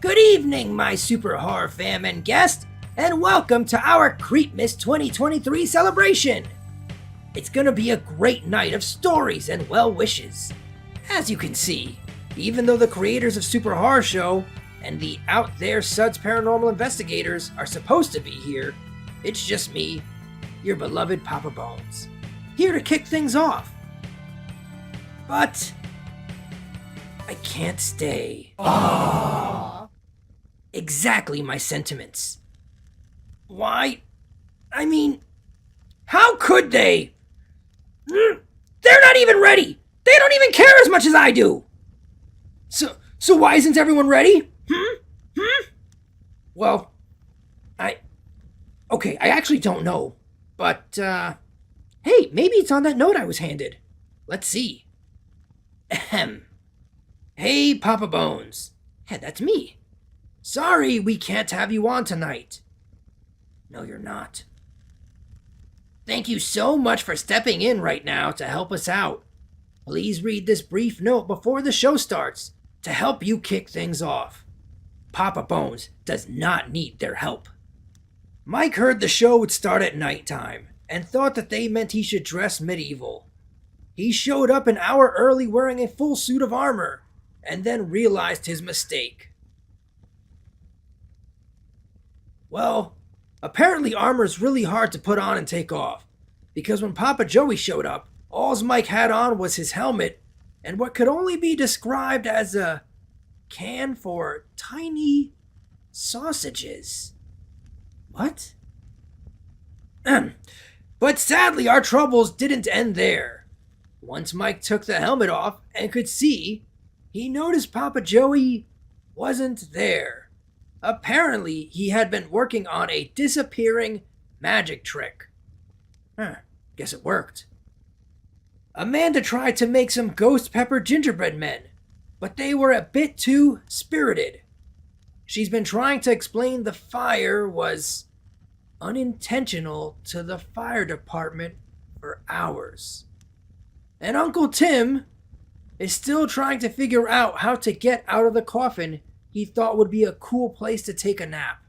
Good evening, my super horror fam and guest, and welcome to our Creepmas 2023 celebration. It's gonna be a great night of stories and well wishes. As you can see, even though the creators of Super Horror Show and the Out There Suds Paranormal Investigators are supposed to be here, it's just me, your beloved Papa Bones, here to kick things off. But I can't stay. Aww. Exactly my sentiments. Why? I mean, how could they? They're not even ready. They don't even care as much as I do. So why isn't everyone ready? Well, I actually don't know. But, hey, maybe it's on that note I was handed. Let's see. Ahem. Hey, Papa Bones. Hey, that's me. Sorry we can't have you on tonight. No, you're not. Thank you so much for stepping in right now to help us out. Please read this brief note before the show starts to help you kick things off. Papa Bones does not need their help. Mike heard the show would start at nighttime and thought that they meant he should dress medieval. He showed up an hour early wearing a full suit of armor and then realized his mistake. Well, apparently armor's really hard to put on and take off, because when Papa Joey showed up, all Mike had on was his helmet and what could only be described as a can for tiny sausages. What? But sadly, our troubles didn't end there. Once Mike took the helmet off and could see, he noticed Papa Joey wasn't there. Apparently, he had been working on a disappearing magic trick. Guess it worked. Amanda tried to make some ghost pepper gingerbread men, but they were a bit too spirited. She's been trying to explain the fire was unintentional to the fire department for hours. And Uncle Tim is still trying to figure out how to get out of the coffin he thought would be a cool place to take a nap.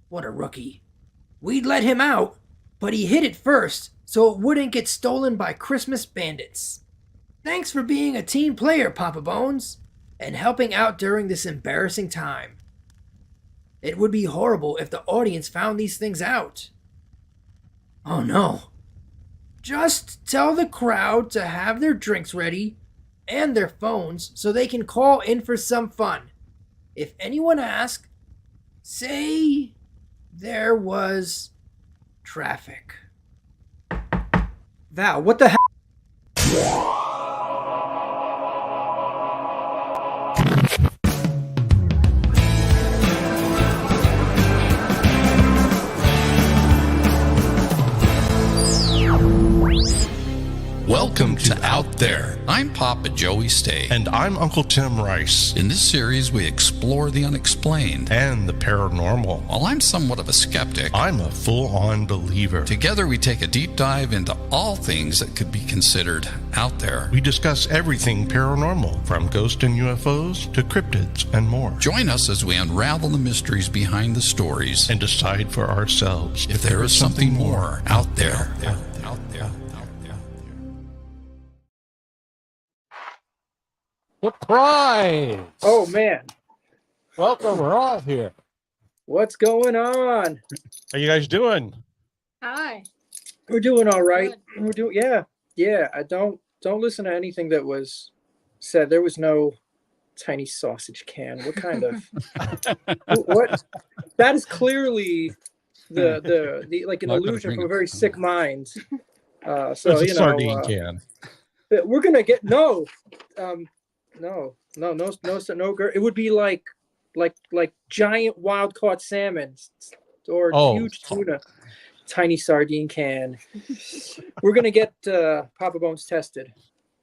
What a rookie. We'd let him out, but he hid it first so it wouldn't get stolen by Christmas bandits. Thanks for being a team player, Papa Bones, and helping out during this embarrassing time. It would be horrible if the audience found these things out. Oh no. Just tell the crowd to have their drinks ready and their phones so they can call in for some fun. If anyone asks, say there was traffic. Val, what the hell? Welcome to Out There. I'm Papa Joey Stay. And I'm Uncle Tim Rice. In this series, we explore the unexplained And the paranormal. While I'm somewhat of a skeptic, I'm a full-on believer. Together we take a deep dive into all things that could be considered out there. We discuss everything paranormal, from ghosts and UFOs to cryptids and more. Join us as we unravel the mysteries behind the stories and decide for ourselves if there is something more out there. Surprise! Oh man, Welcome, we're all here. what's going on? How you guys doing? Hi. We're doing all right. Good. We're doing yeah. I don't listen to anything that was said. There was no tiny sausage can. What kind of what? That is clearly the like an Not gonna illusion bring from a it. very sick mind. So It's a you sardine know, can. we're gonna get no. No, it would be like giant wild caught salmon or huge tuna, tiny sardine can. We're gonna get Papa Bones tested,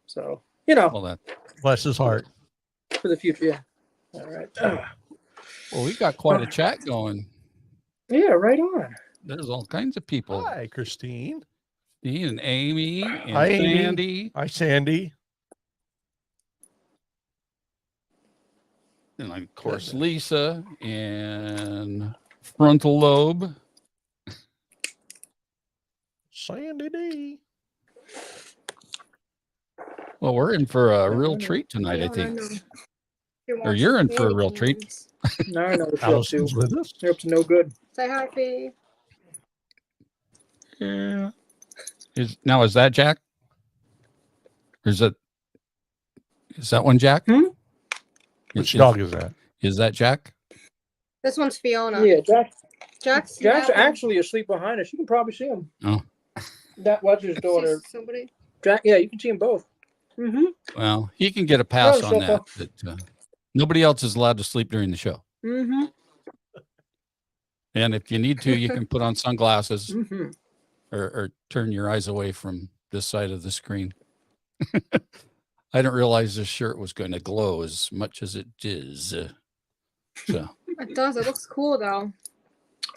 so Well, that Bless his heart. for the future. Yeah. All right. well, we got quite a chat going. Yeah, right on. There's all kinds of people. Hi, Christine. Dean and Amy and Hi, Amy. Sandy. Hi, Sandy. And of course, Lisa and frontal lobe. Sandy D. Well, we're in for a real treat tonight, I think. Or you're in for a real treat. Now I know what you're up to. Allison's with us. You're up to no good. Say hi, Fee. Yeah. Is that Jack? Or is that one Jack? Which dog is that? Is that Jack? This one's Fiona. Yeah, Jack's actually asleep behind us. You can probably see him. Oh. That Roger's daughter. Somebody. Jack, yeah, you can see them both. Mm-hmm. Well, he can get a pass No, on that. But nobody else is allowed to sleep during the show. Mm-hmm. And if you need to, you can put on sunglasses Mm-hmm. or turn your eyes away from this side of the screen. I didn't realize this shirt was going to glow as much as it is. So It does. It looks cool, though.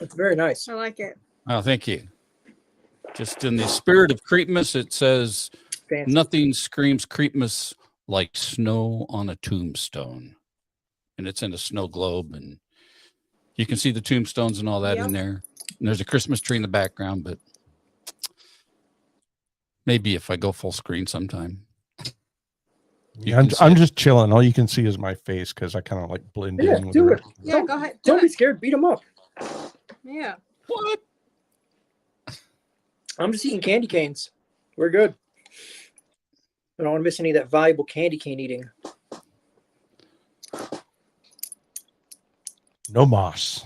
It's very nice. I like it. oh, thank you. Just in the spirit of Creepmas, it says, Fancy. nothing screams Creepmas like snow on a tombstone. And it's in a snow globe, and you can see the tombstones and all that in there. And there's a Christmas tree in the background, but maybe if I go full screen sometime. Yeah, I'm just chilling. All you can see is my face because I kind of like blend in with do the it. Yeah, go ahead. Don't be scared. Beat them up. Yeah. What? I'm just eating candy canes. We're good. I don't want to miss any of that valuable candy cane eating. No moss.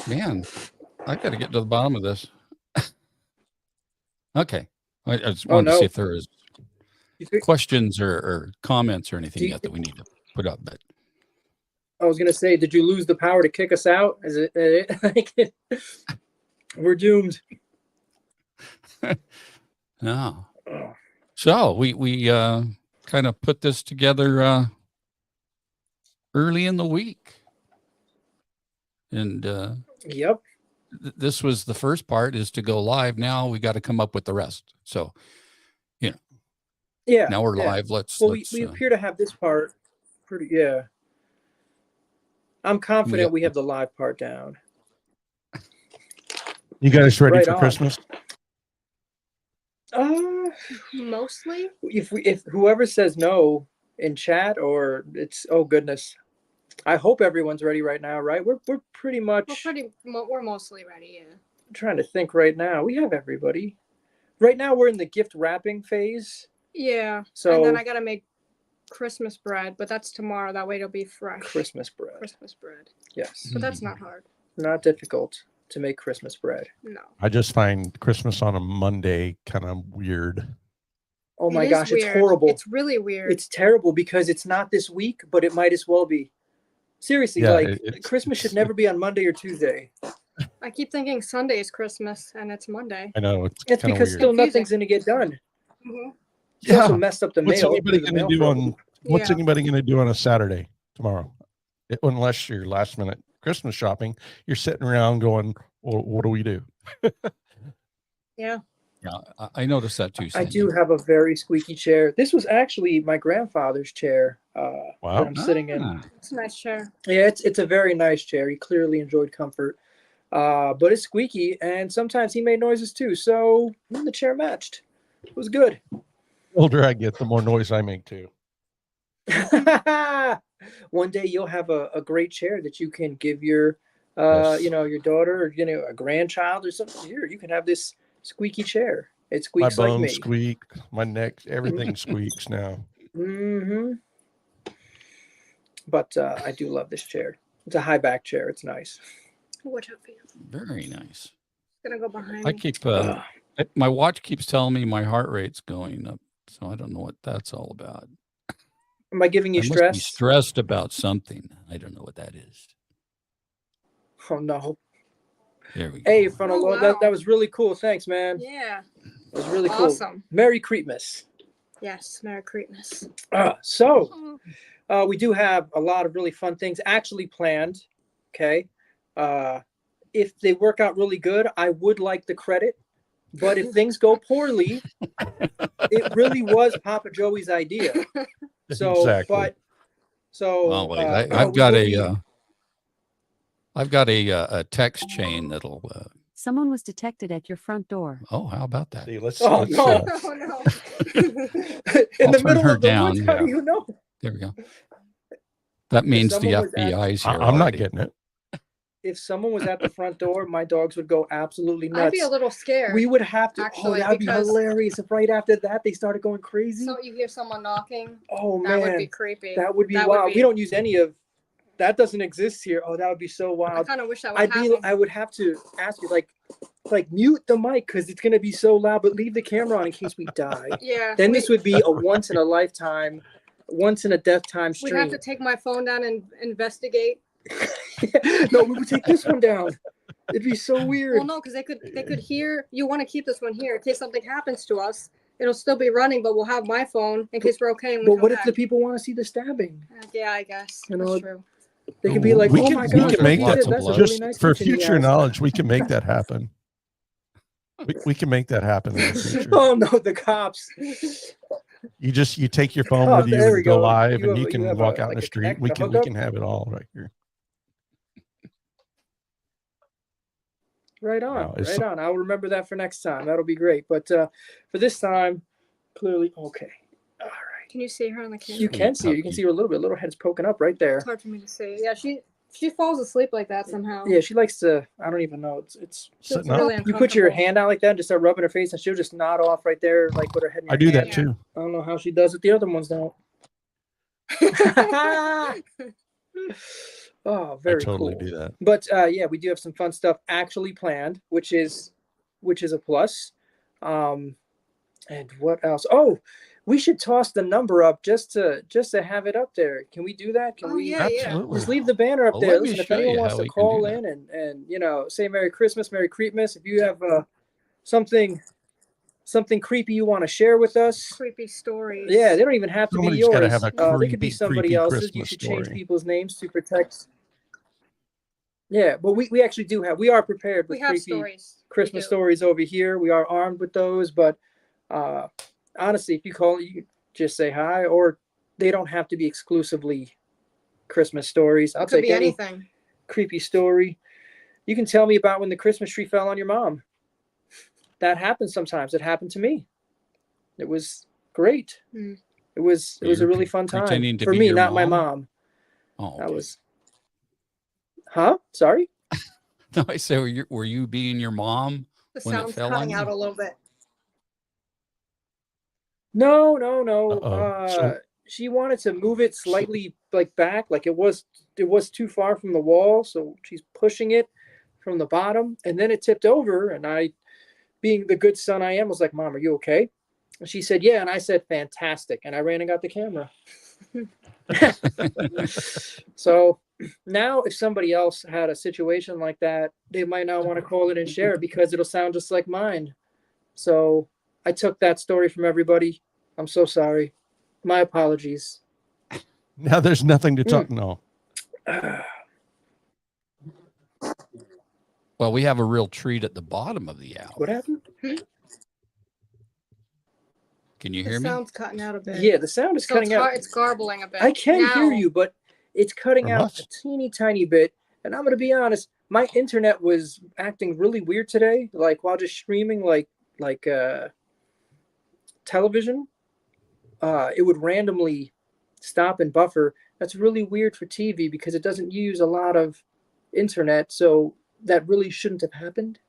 Man, I got to get to the bottom of this. Okay. I just wanted to see if there is questions or comments or anything yet that we need to put up. But I was gonna say, did you lose the power to kick us out? Is it we're doomed? no. So we kind of put this together early in the week, and Yep. This was the first part, is to go live. Now we got to come up with the rest. So, Yeah. now we're yeah. live. Let's we appear to have this part pretty. Yeah. I'm confident we have the live part down. You guys ready Right for on. Christmas? Mostly. If whoever says no in chat, or it's, oh goodness, I hope everyone's ready right now. Right? We're pretty much. We're mostly ready. Yeah. I'm trying to think right now. We have everybody. Right now we're in the gift wrapping phase. Yeah. So and then I gotta make Christmas bread, but that's tomorrow. That way it'll be fresh. Christmas bread. Christmas bread. Yes. But that's not hard. Not difficult to make Christmas bread. No. I just find Christmas on a Monday kind of weird. Oh my It is gosh, it's weird. horrible. It's really weird. It's terrible because it's not this week, but it might as well be. Seriously, Yeah, Christmas should never be on Monday or Tuesday. I keep thinking Sunday is Christmas and it's Monday. I know it's It's kind of because weird. still nothing's going to get done. Mm-hmm. It's also messed up the What's mail. anybody going to do on? What's Yeah. anybody going to do on a Saturday tomorrow? Unless you're last minute Christmas shopping, you're sitting around going, well, "What do we do?" Yeah. Yeah, I noticed that too. I Sandy. do have a very squeaky chair. This was actually my grandfather's chair Wow. that I'm sitting in. It's a nice chair. Yeah, it's a very nice chair. He clearly enjoyed comfort. But it's squeaky, and sometimes he made noises too. So the chair matched. It was good. The older I get, the more noise I make too. One day you'll have a great chair that you can give your Yes. your daughter, or a grandchild or something. Here, you can have this squeaky chair. It My squeaks like bones me. squeak, my neck, everything squeaks now. Mm-hmm. But I do love this chair. It's a high back chair. It's nice. Watch out for you. Very nice. It's gonna go behind I me. keep my watch keeps telling me my heart rate's going up, so I don't know what that's all about. Am I giving you I must be stress? stressed about something. I don't know what that is. Oh no. There we go. Hey, front of Oh, Lord, wow. that was really cool. Thanks, man. Yeah. It was really cool. Awesome. Merry Creepmas. Yes. Merry Creepmas. So we do have a lot of really fun things actually planned. Okay. If they work out really good, I would like the credit But if things go poorly, it really was Papa Joey's idea. So, Exactly. but so Well, wait, we will be- I've got a text chain that'll. Someone was detected at your front door. Oh, how about that? See, let's, Oh, let's no. Oh no. in I'll the turn middle her of the down, woods. How yeah. do you know? There we go. That means the someone was FBI's here. I'm not already. getting it. If someone was at the front door, my dogs would go absolutely nuts. I'd be a little scared. We would have to. Actually, that'd be because- hilarious if right after that they started going crazy. So you hear someone knocking. Oh That would be man, creepy. that would be That wild. would be- We don't use any of that. Doesn't exist here. Oh, that would be so I wild. kind of wish that would happen. I would have to ask you like mute the mic because it's gonna be so loud, but leave the camera on in case we die. Yeah. Then this would be a once in a lifetime, once in a death time We'd have stream. to take my phone down and investigate. No, we would take this one down. It'd be so weird. Well, no, because they could hear. You want to keep this one here in case something happens to us. It'll still be running, but we'll have my phone in case we're okay. And we But come what if back. the people want to see the stabbing? Yeah, I guess You know, that's true. They could be like, we "Oh can, my we God, can make look at that it. That's a just really nice for kitchen he future has." knowledge. We can make that happen. We can make that happen in the future. Oh no, the cops! You take your phone Oh, with you there and we go go. live, You and you have- can you have walk a- out in the like a street. connect, We a can hookup? have it all right here. Right on, No, it's right so- on. I'll remember that for next time. That'll be great. But for this time, clearly, okay. All right. Can you see her on the camera? You can see her. You can see her a little bit. Little head's poking up right there. It's hard for me to see. Yeah, she falls asleep like that somehow. Yeah, she likes to. I don't even know. It's Sitting really up. you put your uncomfortable. hand out like that and just start rubbing her face, and she'll just nod off right there, like with her head in your I do that hand. too. I don't know how she does it. The other ones don't. Oh, I very totally cool. do that. But yeah, we do have some fun stuff actually planned, which is a plus. And what else? Oh, we should toss the number up just to have it up there. Can we do that? Can Oh, we yeah. Absolutely. just leave the banner up Well, there? let me Listen, if show anyone you wants how to we can call do in and say Merry Christmas, Merry Creepmas. If you have something creepy you want to share with us. Creepy stories. Yeah, they don't even have to Somebody's be yours. gotta have a They could be creepy, somebody creepy else's. You Christmas should change story. people's names to protect. Yeah, but we actually do have. We are prepared with We have creepy stories. We Christmas do. stories over here. We are armed with those. But honestly, if you call, you can just say hi, or they don't have to be exclusively Christmas stories. I'll It could take be any anything. creepy story. You can tell me about when the Christmas tree fell on your mom. That happens sometimes. It happened to me. It was great. Mm. It was So a you're really fun time pretending to for be me, your not my mom? mom. Oh, That okay. was. Huh? Sorry. No, I say, were you being your mom? The When it sound's fell cutting on out you? a little bit. No. Uh-oh. So- She wanted to move it slightly like back, like it was too far from the wall, so she's pushing it from the bottom, and then it tipped over, and I, being the good son I am, was like, "Mom, are you okay?" And she said, "Yeah," and I said, "Fantastic," and I ran and got the camera. So now if somebody else had a situation like that, they might not want to call it and share it because it'll sound just like mine. So I took that story from everybody. I'm so sorry. My apologies. Now there's nothing to talk. No. Well, we have a real treat at the bottom of the owl. What happened? Can you The hear me? sound's cutting out a bit. Yeah, the sound is So cutting out. it's garbling a bit. I can hear Now- you, but it's cutting From out us. a teeny tiny bit. And I'm gonna be honest, my internet was acting really weird today. Like while just streaming like television, it would randomly stop and buffer. That's really weird for TV because it doesn't use a lot of internet, so that really shouldn't have happened.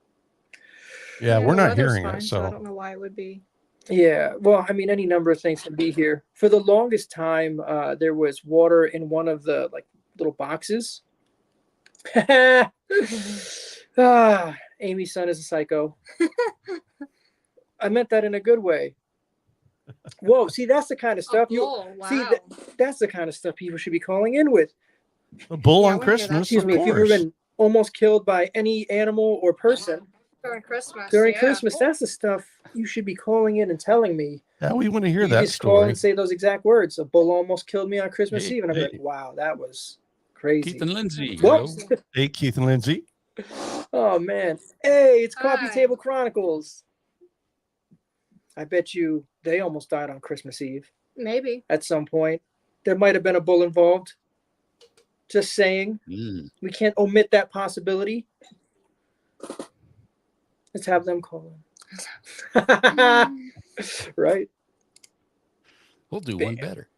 Yeah, the we're not weather's hearing fine, it. I So don't know why it would be. Yeah, well, I mean, any number of things can be here. For the longest time, there was water in one of the like little boxes. Amy's son is a psycho. I meant that in a good way. Whoa, see, that's the kind of stuff A you bull, wow. see. That's the kind of stuff people should be calling in with. a bull Yeah, on I wanna hear that. Christmas, Excuse of me, if you've ever course. been almost killed by any animal or person during Christmas. during yeah. Christmas, that's the stuff you should be calling in and telling me. Yeah, we want to hear You that just call story. and say those exact words. A bull almost killed me on Christmas Hey, Eve, and I'm hey. like, wow, that was crazy. Keith and Lindsay. Whoa. hello. Hey, Keith and Lindsay. Oh man, hey, it's Coffee Hi. Table Chronicles. I bet you they almost died on Christmas Eve Maybe. at some point. There might have been a bull involved. Just saying. We can't omit that possibility. Let's have them call in. Right? We'll do one better.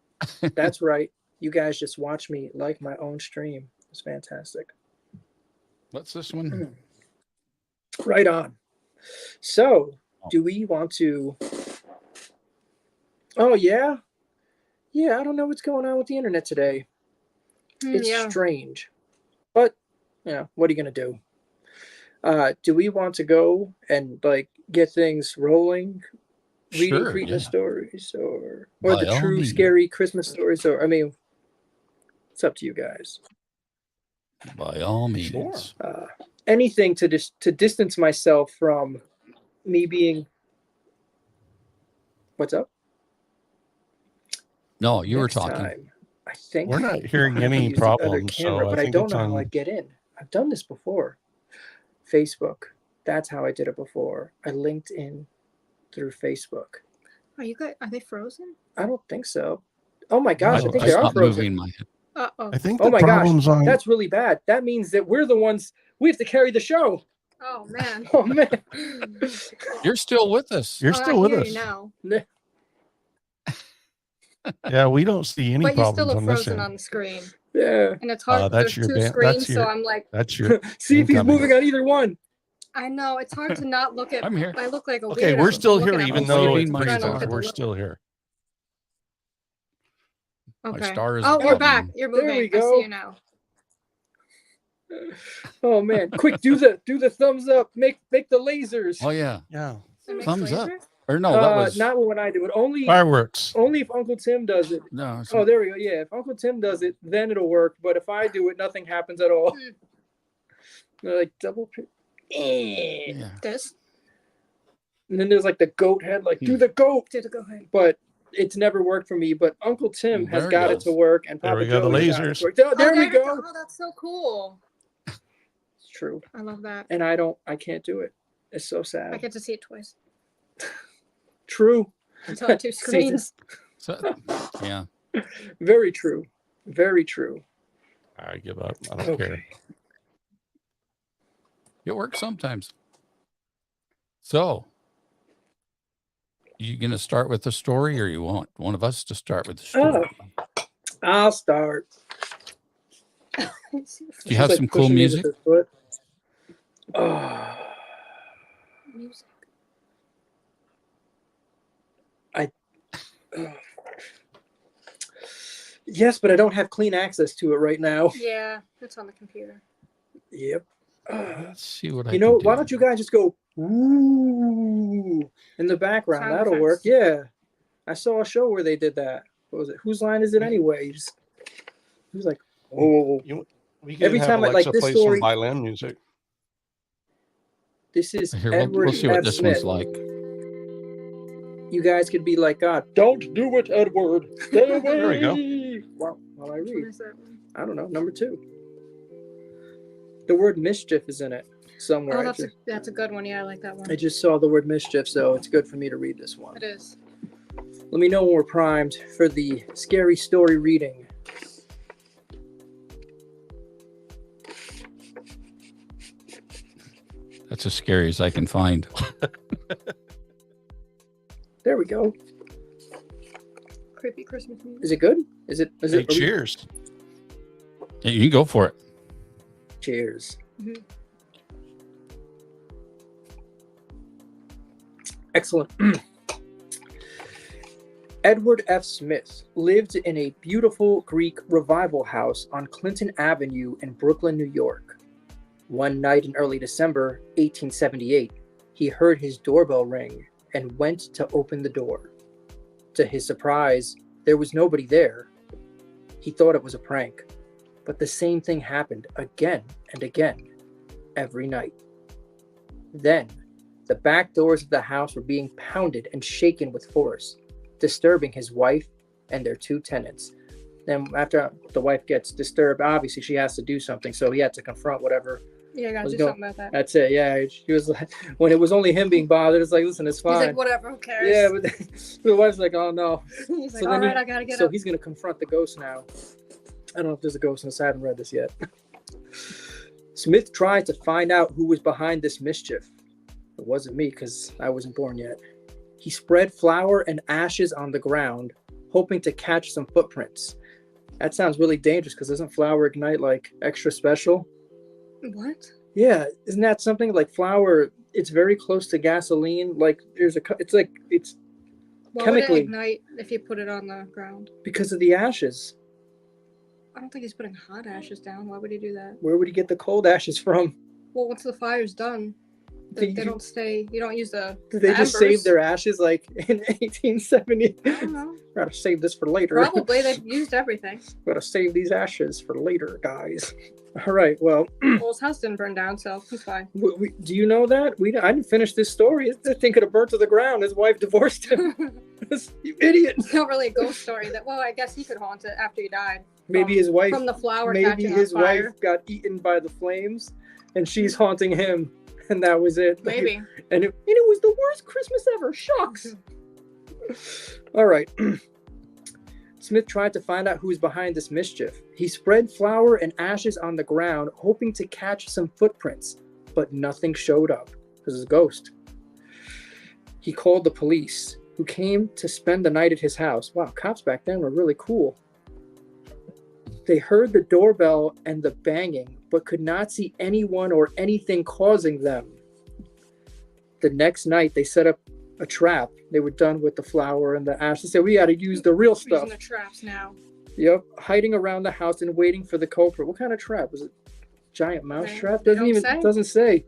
That's right. You guys just watch me like my own stream. It's fantastic. What's this one? Right on. So, do we want to... Oh, yeah? Yeah, I don't know what's going on with the internet today. It's strange. But, what are you going to do? Do we want to go and, like, get things rolling? Reading Creepmas stories or the true scary Christmas stories? Or, I mean, it's up to you guys. By all means. Anything to distance myself from me being... What's up? No, you were talking. Time, I think we're not hearing any problems. Camera, but I don't know how I get in. I've done this before. Facebook. That's how I did it before. I linked in through Facebook. Are they frozen? I don't think so. Oh my gosh, I think I they are stopped frozen. moving my head. I think Oh the my problem's gosh, on. that's really bad. That means that we're the ones we have to carry the show. Oh man. Oh man. You're still with us. You're still with us. Now. Yeah, we don't see any but you problems still look on this frozen end. on the screen. Yeah. And it's hard. That's There's your two screens, that's your, so I'm like. That's your. See if he's incoming. moving on either one. I know it's hard to not look at. I'm here. I look like a Okay, weirdo we're still looking here, at even my though screen. it's my pretty Trying to star. look at we're the still here. Okay. My star is oh, you're coming. back. You're moving. There we I go. see you now. Oh man, quick, do the thumbs up. Make the lasers. Oh yeah. Yeah. It makes Thumbs up. laser? Or no, that was not when I do it. Only Fireworks. if Uncle Tim does it. no. Oh, there we go. Yeah, if Uncle Tim does it, then it'll work. But if I do it, nothing happens at all. They're like double. Yeah. This. And then there's like the goat head, like do the goat. Did it go ahead? But it's never worked for me. But Uncle Tim has There got it it to goes. work, and There Papa we go, the Joey's got it lasers. to work. Oh, there we go. Oh, that's so cool. It's true. I love that. And I can't do it. It's so sad. I get to see it twice. True. It's on two screens. So, yeah. Very true. Very true. I give up. I don't care. It works sometimes. So, you gonna start with the story, or you want one of us to start with the story? I'll start. Do you have some cool music? Oh. Music. Yes, but I don't have clean access to it right now. Yeah, it's on the computer. Yep. Let's see what I You know, can do. why don't you guys just go ooh in the background? Sound That'll effects. work. Yeah. I saw a show where they did that. What was it? Whose line is it anyway? He was like, oh. We can Every have time I like Alexa this play story- some violin music. This is Here, Edward we'll see F. what this Smith. one's like. You guys could be like, God, don't do it, Edward. Stay away. There we go. While I What read. is that one? I don't know. Number 2. The word mischief is in it somewhere. Oh, that's a good one. Yeah, I like that one. I just saw the word mischief, so it's good for me to read this one. It is. Let me know when we're primed for the scary story reading. That's as scary as I can find. There we go. Creepy Christmas music. Is it good? Is it? Hey, cheers. Yeah, you can go for it. Cheers. Mhm. Excellent. Edward F. Smith lived in a beautiful Greek revival house on Clinton Avenue in Brooklyn, New York. One night in early December 1878, he heard his doorbell ring and went to open the door. To his surprise, there was nobody there. He thought it was a prank, but the same thing happened again and again, every night. Then, the back doors of the house were being pounded and shaken with force, disturbing his wife and their 2 tenants. Then after the wife gets disturbed, obviously she has to do something, so he had to confront whatever Yeah, you gotta Let's do go. something about that. That's it. Yeah, he was like, when it was only him being bothered, it's like, listen, it's fine. He's like, whatever, who cares? Yeah, but the wife's like, oh no. He's like, So all then right, I gotta get So up. he's gonna confront the ghost now. I don't know if there's a ghost in this. I haven't read this yet. Smith tried to find out who was behind this mischief. It wasn't me because I wasn't born yet. He spread flour and ashes on the ground, hoping to catch some footprints. That sounds really dangerous because doesn't flour ignite like extra special? What? Yeah, isn't that something like flour? It's very close to gasoline. Like it's Why chemically would it ignite if you put it on the ground? because of the ashes. I don't think he's putting hot ashes down. Why would he do that? Where would he get the cold ashes from? Well, once the fire's done, they don't stay. You don't use the. Did they just embers. save their ashes like in 1870? I don't know. Gotta save this for later. Probably they've used everything. Gotta save these ashes for later, guys. All right. Well, Well, his house didn't burn down, so he's fine. do you know that? I didn't finish this story. This thing could have burnt to the ground. His wife divorced him. You idiot. It's not really a ghost story. That I guess he could haunt it after he died. Maybe his wife. From the flower Maybe catching his on fire. wife got eaten by the flames, and she's haunting him, and that was it. Maybe. And it was the worst Christmas ever. Shucks. All right. Smith tried to find out who was behind this mischief. He spread flour and ashes on the ground, hoping to catch some footprints, but nothing showed up because it's a ghost. He called the police, who came to spend the night at his house. Wow, cops back then were really cool. They heard the doorbell and the banging, but could not see anyone or anything causing them. The next night, they set up a trap. They were done with the flour and the ash. They said, we got to use the real We're stuff. using the traps now. Yep, hiding around the house and waiting for the culprit. What kind of trap? Was it giant mouse Right. trap? They don't Doesn't say.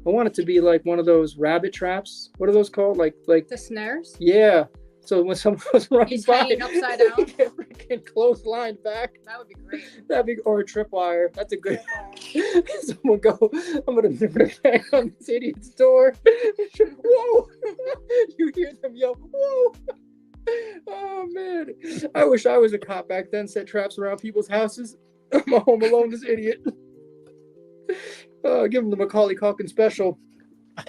I want it to be like one of those rabbit traps. What are those called? Like The snares? yeah. So when someone was running He's by, hanging upside down? he get freaking clotheslined back. That would be great. That'd be, or a tripwire. That's a good. Someone go. I'm gonna bang on this idiot's door. Whoa! You hear them yell, "Whoa!" Oh man! I wish I was a cop back then. Set traps around people's houses. I'm home alone. This idiot. Give him the Macaulay Culkin special.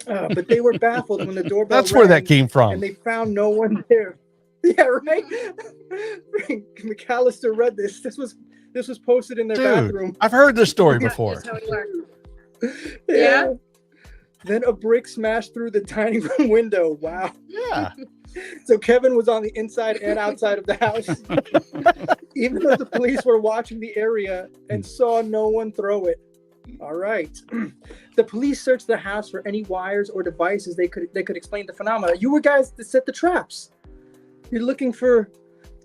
But they were baffled when the doorbell. That's where that rang, came from. and they found no one there. Yeah, right. McAllister read this. This was posted in their Dude, bathroom. I've heard this story Yeah, before. that's how it works. Yeah. Then a brick smashed through the dining room window. Wow. Yeah. So Kevin was on the inside and outside of the house. Even though the police were watching the area and saw no one throw it. All right. The police searched the house for any wires or devices they could explain the phenomena. You were guys that set the traps. You're looking for.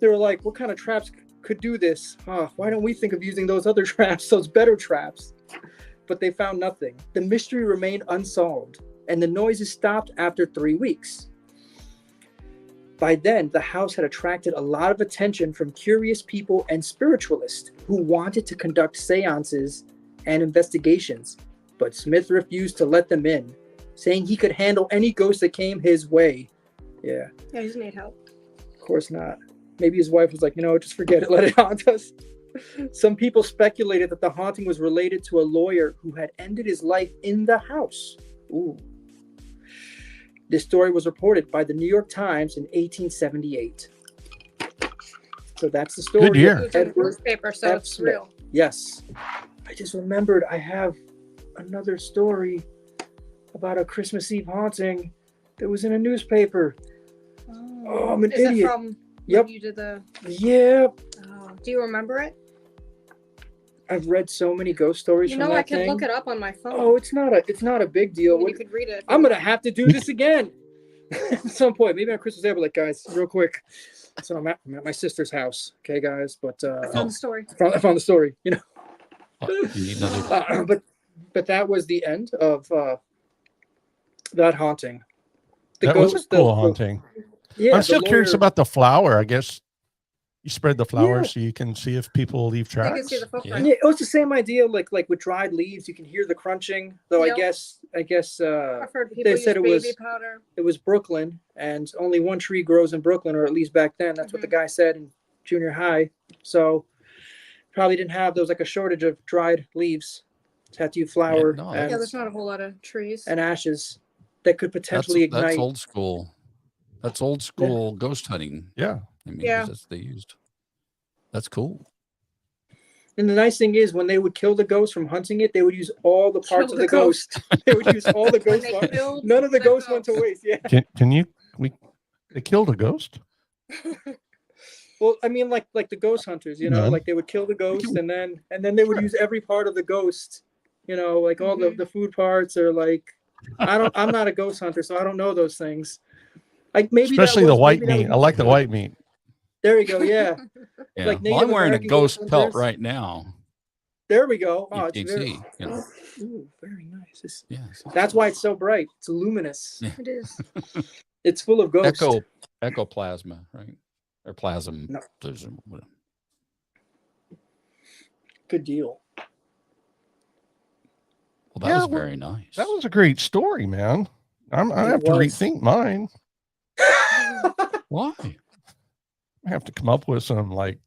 They were like, what kind of traps could do this? Why don't we think of using those other traps, those better traps? But they found nothing. The mystery remained unsolved, and the noises stopped after 3 weeks. By then, the house had attracted a lot of attention from curious people and spiritualists who wanted to conduct seances and investigations, but Smith refused to let them in, saying he could handle any ghost that came his way. Yeah, Yeah, he just need help. of course not. Maybe his wife was like, just forget it, let it haunt us. Some people speculated that the haunting was related to a lawyer who had ended his life in the house. Ooh. This story was reported by the New York Times in 1878. So that's the story. Good year. It was in the Edward newspaper, so F. it's Smith. real. Yes. I just remembered I have another story about a Christmas Eve haunting that was in a newspaper. Oh, I'm an Is idiot. it from when Yep. you did the... Yeah. Oh, do you remember it? I've read so many ghost stories from that I could thing. look it up on my phone. Oh, it's not a big deal. You could read it. I'm gonna have to do this again at some point. Maybe on Christmas Day, but guys, real quick. So I'm at my sister's house. Okay, guys, but I found the story. I found the story. You need another. But that was the end of that haunting. That was a cool haunting. Yeah, I'm still curious lawyer- about the flour. I guess you spread the flour Yeah. so you can see if people leave You can tracks. see the footprint. Yeah, it was the same idea. Like with dried leaves, you can hear the crunching. Though Yep. I guess I've heard people they use said it baby was- powder. it was Brooklyn, and only one tree grows in Brooklyn, or at least back then. That's what the guy said in junior high. So probably didn't have, there was like a shortage of dried leaves. Tattoo flower no, Yeah, and, there's not a whole lot of trees. and ashes that could potentially That's ignite. old school. That's old school ghost hunting. Yeah. I mean, Yeah. that's they used. That's cool. And the nice thing is, when they would kill the ghost from hunting it, they would use all the parts Kill of the the ghost. They would use all the When ghost they parts. killed None of the the ghosts went to ghost. waste. Yeah. They killed a ghost? Well, I mean, like the ghost hunters, you know, No. like they would kill the ghost and then they would use every part of the ghost, you know, like all the food parts or like I'm not a ghost hunter, so I don't know those things. Like maybe Especially that the was, white maybe that meat. was I like the used- white meat. There you go. Yeah. Yeah. Like Well, I'm Native wearing a American ghost ghost pelt hunters. right now. There we go. Oh, You it's can very, see. You know. ooh, very nice. Yes. That's why it's so bright. It's luminous. Yeah. It is. It's full of ghosts. Ecoplasma, right? Or plasm. No. Whatever. Good deal. Well, that Yeah, was well, very nice. That was a great story, man. I have to was. rethink mine. Why? I have to come up with some like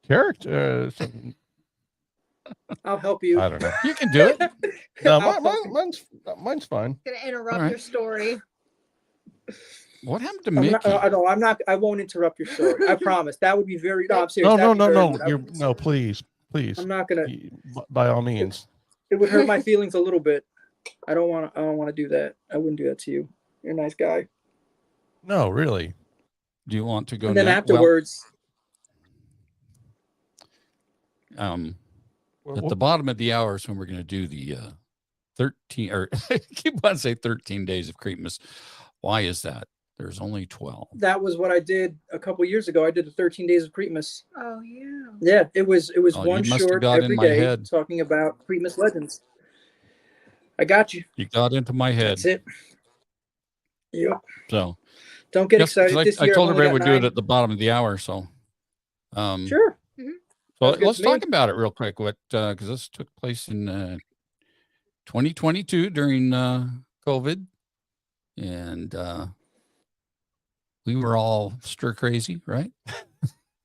character. I'll help you. I don't know. You can do it. No, I'll help you. mine's fine. Gonna interrupt Alright. your story. What happened to I'm Mickey? not, I'm not. I won't interrupt your story. I promise. That would be very. No, I'm serious. No, That'd be very rude. Please. I'm not gonna. By all means. It would hurt my feelings a little bit. I don't want to do that. I wouldn't do that to you. You're a nice guy. No, really. Do you want to go And then next? afterwards, At the bottom of the hour is when we're going to do the 13, or I keep on saying 13 days of Creepmas. Why is that? There's only 12. that was what I did a couple years ago. I did the 13 days of Creepmas. Oh yeah. Yeah, it was Oh, one you must have short got in every my day head. talking about Creepmas legends. I got you. You got into my head. That's it. Yep. So Don't get yes, 'cause excited. This I year told I've only everybody we'd got do it 9. at the bottom of the hour. So, Sure. so Sounds good let's to me. talk about it real quick. What, because this took place in 2022 during COVID, and we were all stir crazy, right?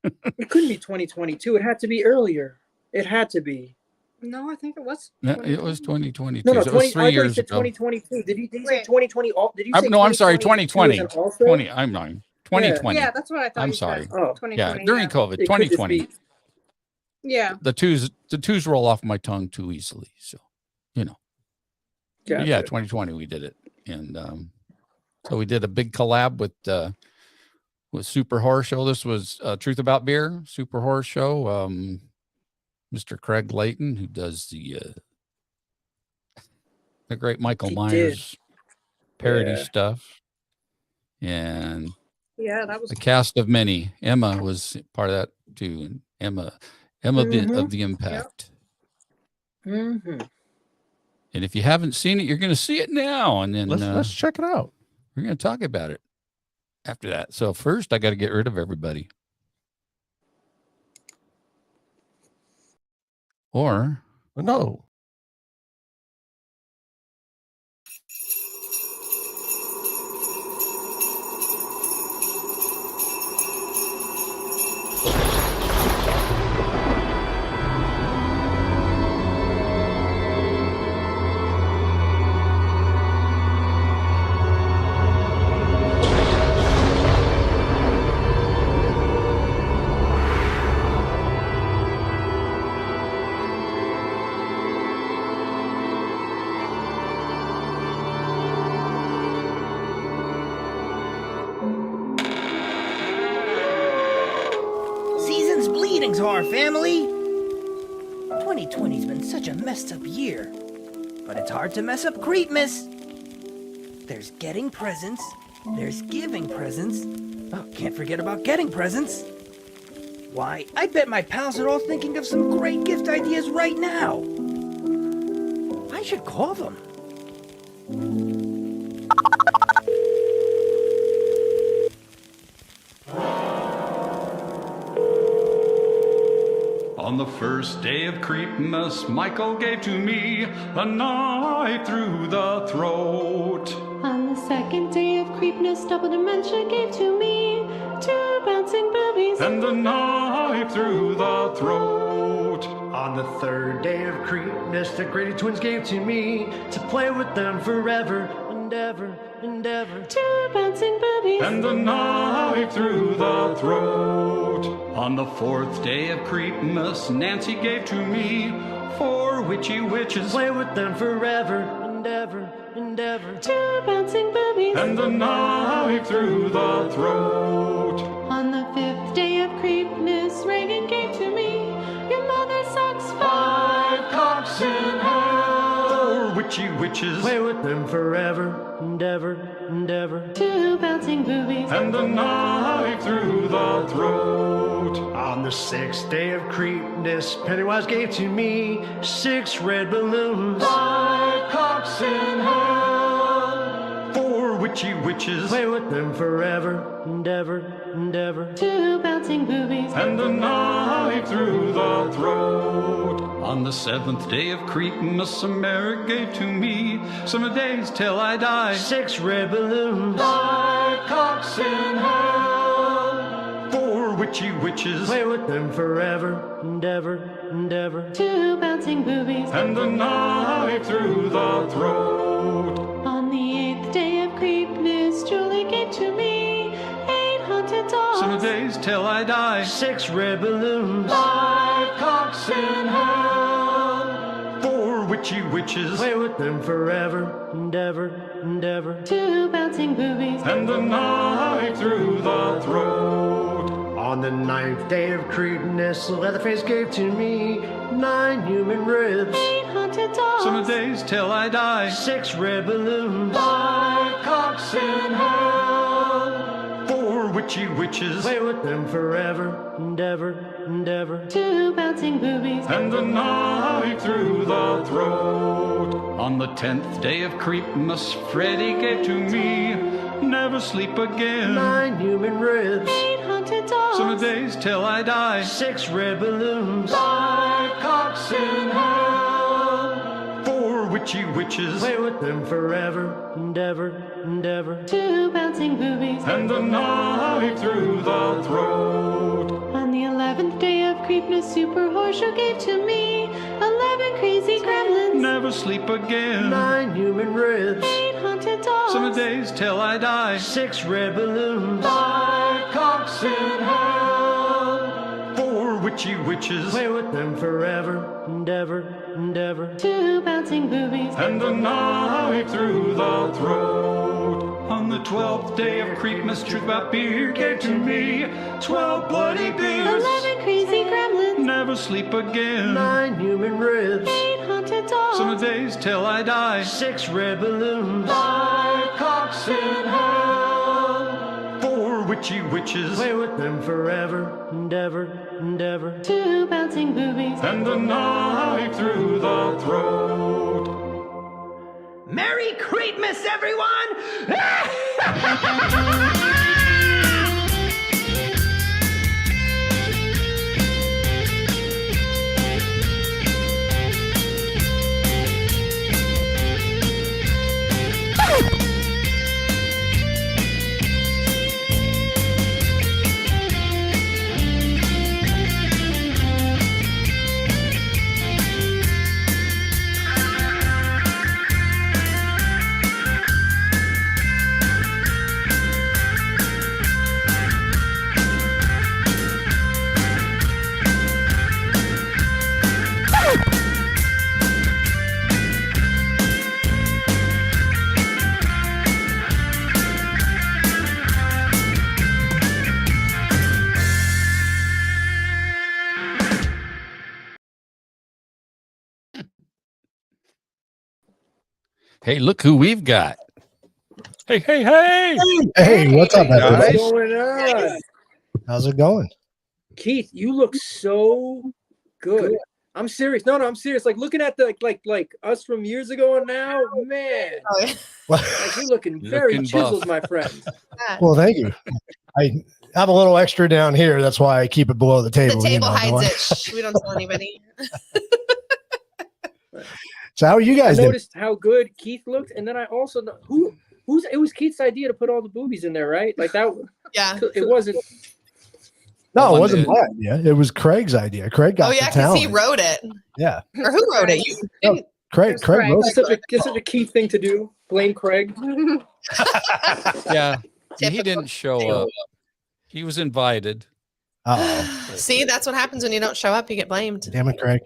It couldn't be 2022. It had to be earlier. It had to be. No, I think it was. Yeah, it was 2022. No, so it was 3 I thought you years said ago. 2022. Did you say Wait. 2020? Did you say No, I'm sorry, 2022 as 2020. an also? 20. I'm not. 2020. Yeah, that's what I thought. I'm you sorry. Said. Oh, 2020, Yeah, during COVID, it could just 2020. be. Yeah. The twos roll off my tongue too easily. So, you know. Gotcha. Yeah, 2020 we did it, and so we did a big collab with Super Horror Show. This was Truth About Beer Super Horror Show. Mr. Craig Layton, who does the great Michael He Myers parody Yeah. stuff, and Yeah, that was. the cast of many. Emma was part of that too, and Emma of the Impact. Mm-hmm. And if you haven't seen it, you're going to see it now, and then Let's check it out. we're going to talk about it after that. So first, I got to get rid of everybody. Or No. Season's bleedings, horror family. 2020's been such a messed up year, but it's hard to mess up Creepmas. There's getting presents, there's giving presents. Oh, can't forget about getting presents. Why, I bet my pals are all thinking of some great gift ideas right now. I should call them. On the first day of Creepmas, Michael gave to me a knife through the throat. On the second day of Creepmas, Double Dementia gave to me 2 bouncing boobies And a knife through the throat. On the third day of Creepmas, the Grady twins gave to me to play with them forever and ever and ever. Two bouncing boobies. And the knife through the throat. On the fourth day of Creepmas, Nancy gave to me 4 witchy witches. Play with them forever and ever and ever. Two bouncing boobies. And the knife through the throat. On the fifth day of Creepmas, Reagan gave to me your mother sucks 5 cocks in hell. 4 witchy witches. Play with them forever and ever and ever. Two bouncing boobies. And the knife through the throat. On the sixth day of Creepmas, Pennywise gave to me 6 red balloons. 5 cocks in hell. 4 witchy witches. Play with them forever and ever and ever. Two bouncing boobies. And the knife through the throat. On the 7th day of Creepmas, Mary gave to me some days till I die. 6 red balloons. 5 cocks in hell. 4 witchy witches. Play with them forever and ever and ever. Two bouncing boobies. And the knife through the throat. On the 8th day of Creepmas, Julie gave to me 8 haunted dolls. Some days till I die. 6 red balloons. 5 cocks in hell. 4 witchy witches. Play with them forever and ever and ever. Two bouncing boobies. And the knife through the throat. On the 9th day of Creepmas, Leatherface gave to me 9 human ribs. 8 haunted dolls. Some days till I die. 6 red balloons. 5 cocks in hell. 4 witchy witches. Play with them forever and ever and ever. Two bouncing boobies. And the knife through the throat. On the 10th day of Creepmas, Freddy gave to me Never Sleep Again. 9 human ribs. 8 haunted dolls. Some days till I die. 6 red balloons. 5 cocks in hell. 4 witchy witches. Play with them forever and ever and ever. Two bouncing boobies. And the knife through the throat. On the 11th day of Creepmas, Super Horseshoe gave to me 11 crazy gremlins. Never Sleep Again. 9 human ribs. 8 haunted dolls. Some days till I die. 6 red balloons. 5 cocks in hell. 4 witchy witches. Play with them forever and ever and ever. Two bouncing boobies. And the knife through the throat. On the 12th day of Creepmas, Truth About Beer gave to me 12 bloody beers. 11 crazy gremlins. Never Sleep Again. 9 human ribs. 8 haunted dolls. Some days till I die. 6 red balloons. 5 cocks in hell. 4 witchy witches. Play with them forever and ever and ever. Two bouncing boobies. And the knife through the throat. Merry Creepmas, everyone! Hey, look who we've got. Hey, hey, hey! Hey, what's up, What's everybody? going on? How's it going? Keith, you look so good. I'm serious. No, I'm serious. Like looking at the like us from years ago and now, man. Like you're looking very Looking chiseled, buff. my friend. Well, thank you. I have a little extra down here. That's why I keep it below the table. The table you know, hides don't I? it. Shh, we don't tell anybody. So how are you I guys doing? noticed how good Keith looked, and then I also know it was Keith's idea to put all the boobies in there, right? Like that. Yeah. It wasn't. No, on it wasn't the- my idea. It was Craig's idea. Craig got Oh yeah, the because he talent. wrote it. Yeah, Or who wrote it? You didn't. Craig. It's Craig Craig. wrote It's such a key thing to do. Blame Craig. Yeah, he Typical. didn't show up. He was invited. Oh, See, that's what happens when you don't show up. You get blamed. damn it, Craig.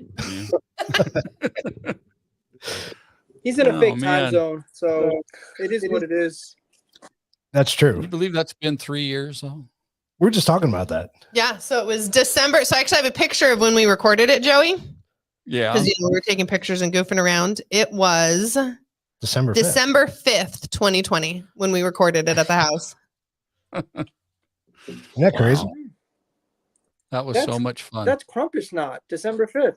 He's in a Oh, fake time man. zone, so it is what it is. That's Can you true. believe that's been 3 years? Though? We're just talking about that. Yeah, so it was December. So I actually have a picture of when we recorded it, Joey, Yeah. because we were taking pictures and goofing around. It was December 5th. December 5th, 2020, when we recorded it at the house. Isn't that crazy? Wow. That was That's- so much fun. That's Krampus Knot, December 5th.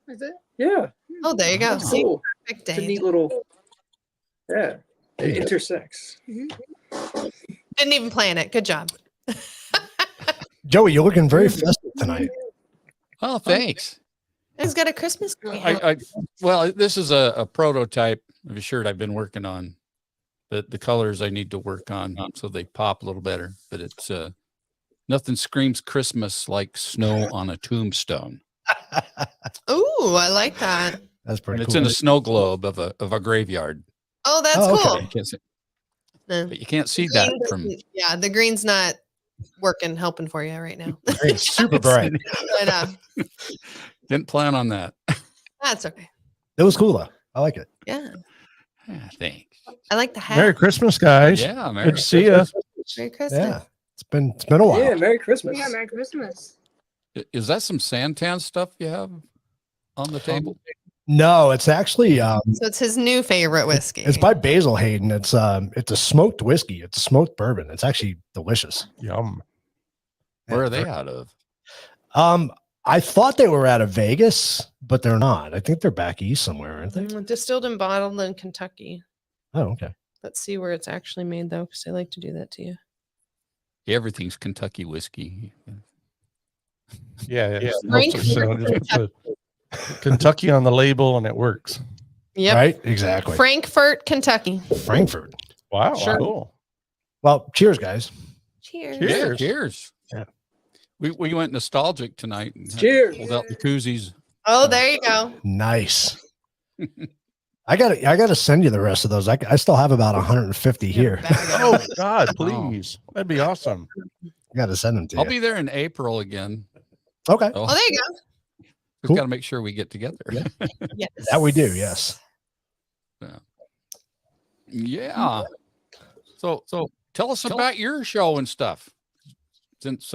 Is it? Yeah, Oh, there you go. that's See, cool. perfect It's a day. neat little. Yeah, it Yeah. intersects. Didn't even plan it. Good job. Joey, you're looking very festive tonight. Oh, thanks. He's got a Christmas tree. out. Well, this is a prototype of a shirt I've been working on. But the colors I need to work on so they pop a little better. But it's nothing screams Christmas like snow on a tombstone. Ooh, I like that. That's pretty And it's cool. in a snow globe of a graveyard. Oh, that's Oh, okay. cool. You can't see, No. but you can't see that Green from. doesn't- yeah, the green's not working, helping for you right now. It's super bright. But Didn't plan on that. that's okay. It was cool though. I like it. Yeah, Yeah, thanks. I like the hat. Merry Christmas, guys. Yeah, Merry Good to see you. Merry Christmas. Yeah, it's been a while. Yeah, Merry Christmas. Yeah, Merry Christmas. Is that some santan stuff you have on the table? No, it's actually So it's his new favorite whiskey. it's by Basil Hayden. It's a smoked whiskey. It's a smoked bourbon. It's actually delicious. Yum. Where are they out of? I thought they were out of Vegas, but they're not. I think they're back east somewhere, aren't they? Distilled and bottled in Kentucky. Oh, okay. Let's see where it's actually made, though, because I like to do that to you. Everything's Kentucky whiskey. Yeah. Frank- Just put the Kentucky on the label and it works. Yep. Right? Exactly. Frankfurt, Kentucky. Frankfurt. Wow. Sure. Cool. Well, cheers, guys. Cheers. Yeah, Cheers. cheers. Yeah. We went nostalgic tonight. And Cheers. Pulled out the koozies. Oh, there you go. Nice. I gotta send you the rest of those. I still have about 150 here. Oh God, please. That'd be awesome. I gotta send them to I'll you. be there in April again. Okay. So Oh, there you go. we've Cool. got to make sure we get together. Yes. That we do, yes. Yeah. So tell us about your show and stuff. Since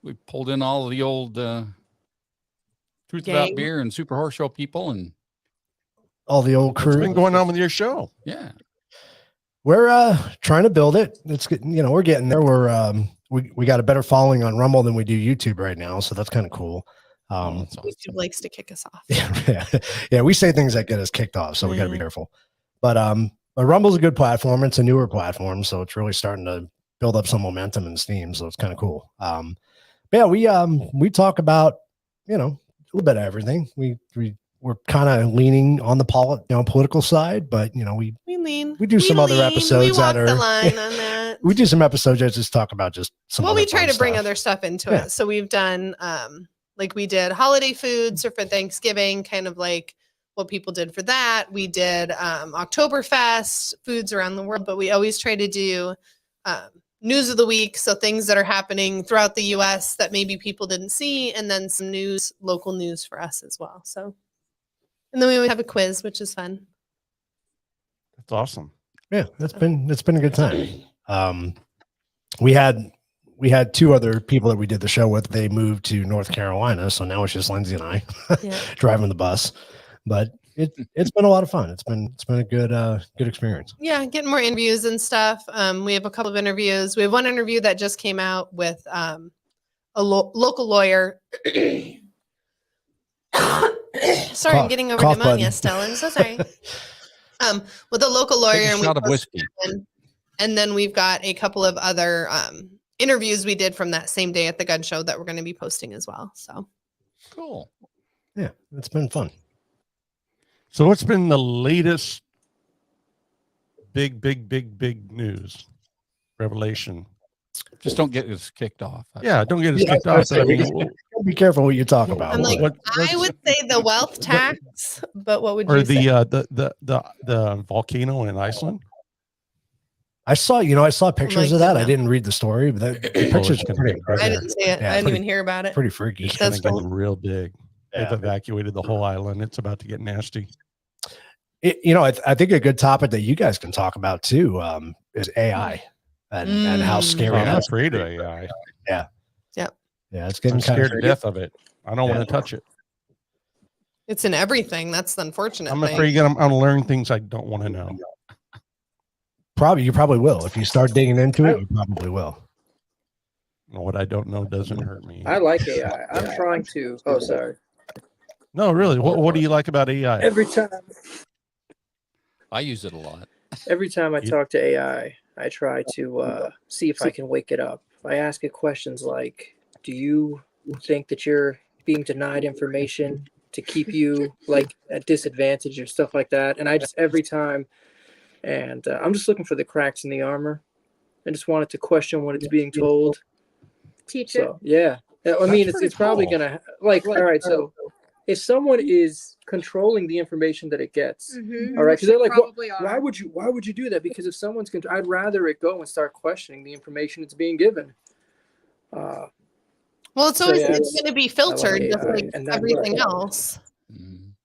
we pulled in all of the old Truth About Gang. Beer and Super Horse Show people, and All the old What's crew. been going on with your show? yeah, We're trying to build it. It's good, we're getting there. We're we got a better following on Rumble than we do YouTube right now, so that's kind of cool. that's awesome. YouTube likes to kick us off. Yeah, we say things that get us kicked off, so we got to be careful. But Rumble's a good platform. It's a newer platform, so it's really starting to build up some momentum and steam. So it's kind of cool. But yeah, we talk about a little bit of everything. We're kind of leaning on the political side, but we lean. we do some other lean. episodes We walk that are the line on that. we do some episodes that just talk about just some. Well, other we try fun to bring stuff. other stuff into Yeah. it. So we've done like we did holiday foods or for Thanksgiving, kind of like what people did for that. We did Oktoberfest, foods around the world, but we always try to do news of the week. So things that are happening throughout the US that maybe people didn't see, and then some news, local news for us as well. So, and then we always have a quiz, which is fun. That's awesome. Yeah, it's been a good time. We had two other people that we did the show with. They moved to North Carolina, so now it's just Lindsay and I Yeah. driving the bus. But it's been a lot of fun. It's been a good experience. Yeah, getting more interviews and stuff. We have a couple of interviews. We have one interview that just came out with a local lawyer. Sorry, I'm getting over Cough pneumonia button. still. I'm so sorry. With a local lawyer, Take a and we shot of posted whiskey. one. And then we've got a couple of other interviews we did from that same day at the gun show that we're going to be posting as well. So Cool. Yeah, it's been fun. So what's been the latest big news revelation Just don't get us kicked off. Yeah, don't get us kicked off. But I mean, be careful what you talk about. I'm like, I would say the wealth tax, but what would you say? the volcano in Iceland. I saw pictures of that. I didn't read the story, but the pictures are pretty impressive. I didn't see it. I didn't even hear about it. Pretty freaky. It's going to get real big. Yeah. They've evacuated the whole island. It's about to get nasty. I think a good topic that you guys can talk about too is AI and how scary. I'm afraid of AI. Yeah. Yep. Yeah, it's getting I'm scared to death of it. I don't want to touch it. It's in everything. That's the unfortunate I'm thing. afraid I'm going to learn things I don't want to know. You probably will. If you start digging into it, you probably will. What I don't know doesn't hurt me. I like AI. I'm trying to. Oh, sorry. No, really. What do you like about AI? Every time I use it a lot. Every time I talk to AI, I try to see if I can wake it up. I ask it questions like, do you think that you're being denied information to keep you like at disadvantage or stuff like that? And I just every time, and I'm just looking for the cracks in the armor. I just wanted to question what it's being told. Teach it. So, yeah. I mean, it's probably going to like, all right. So if someone is controlling the information that it gets, all right, because they're like, why would you do that? Because if someone's I'd rather it go and start questioning the information it's being given. Well, it's always it's going to be filtered just like everything else.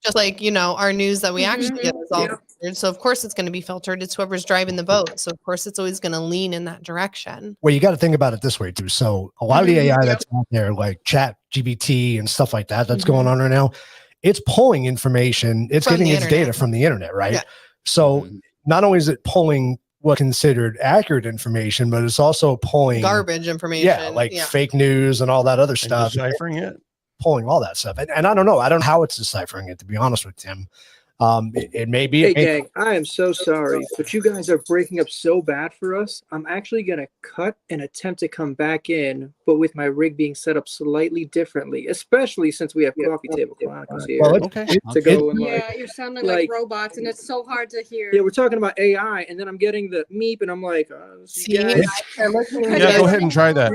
Just like, our news that we actually get is all filtered. So of course it's going to be filtered. It's whoever's driving the boat. So of course it's always going to lean in that direction. Well, you got to think about it this way too. So a lot of the AI that's out there, like Chat GPT and stuff like that, that's going on right now, it's pulling information. It's getting its data from the internet, right? Yeah. So not only is it pulling what's considered accurate information, but it's also pulling garbage information. Yeah, like fake news and all that other stuff. Deciphering it. Pulling all that stuff. And I don't know how it's deciphering it, to be honest with Tim. It may be. Hey, gang, I am so sorry, but you guys are breaking up so bad for us. I'm actually going to cut and attempt to come back in, but with my rig being set up slightly differently, especially since we have Coffee Table Chronicles here. Well, to go and you're sounding like robots, and it's so hard to hear. Yeah, we're talking about AI, and then I'm getting the meep, and I'm like, yeah, go ahead and try that.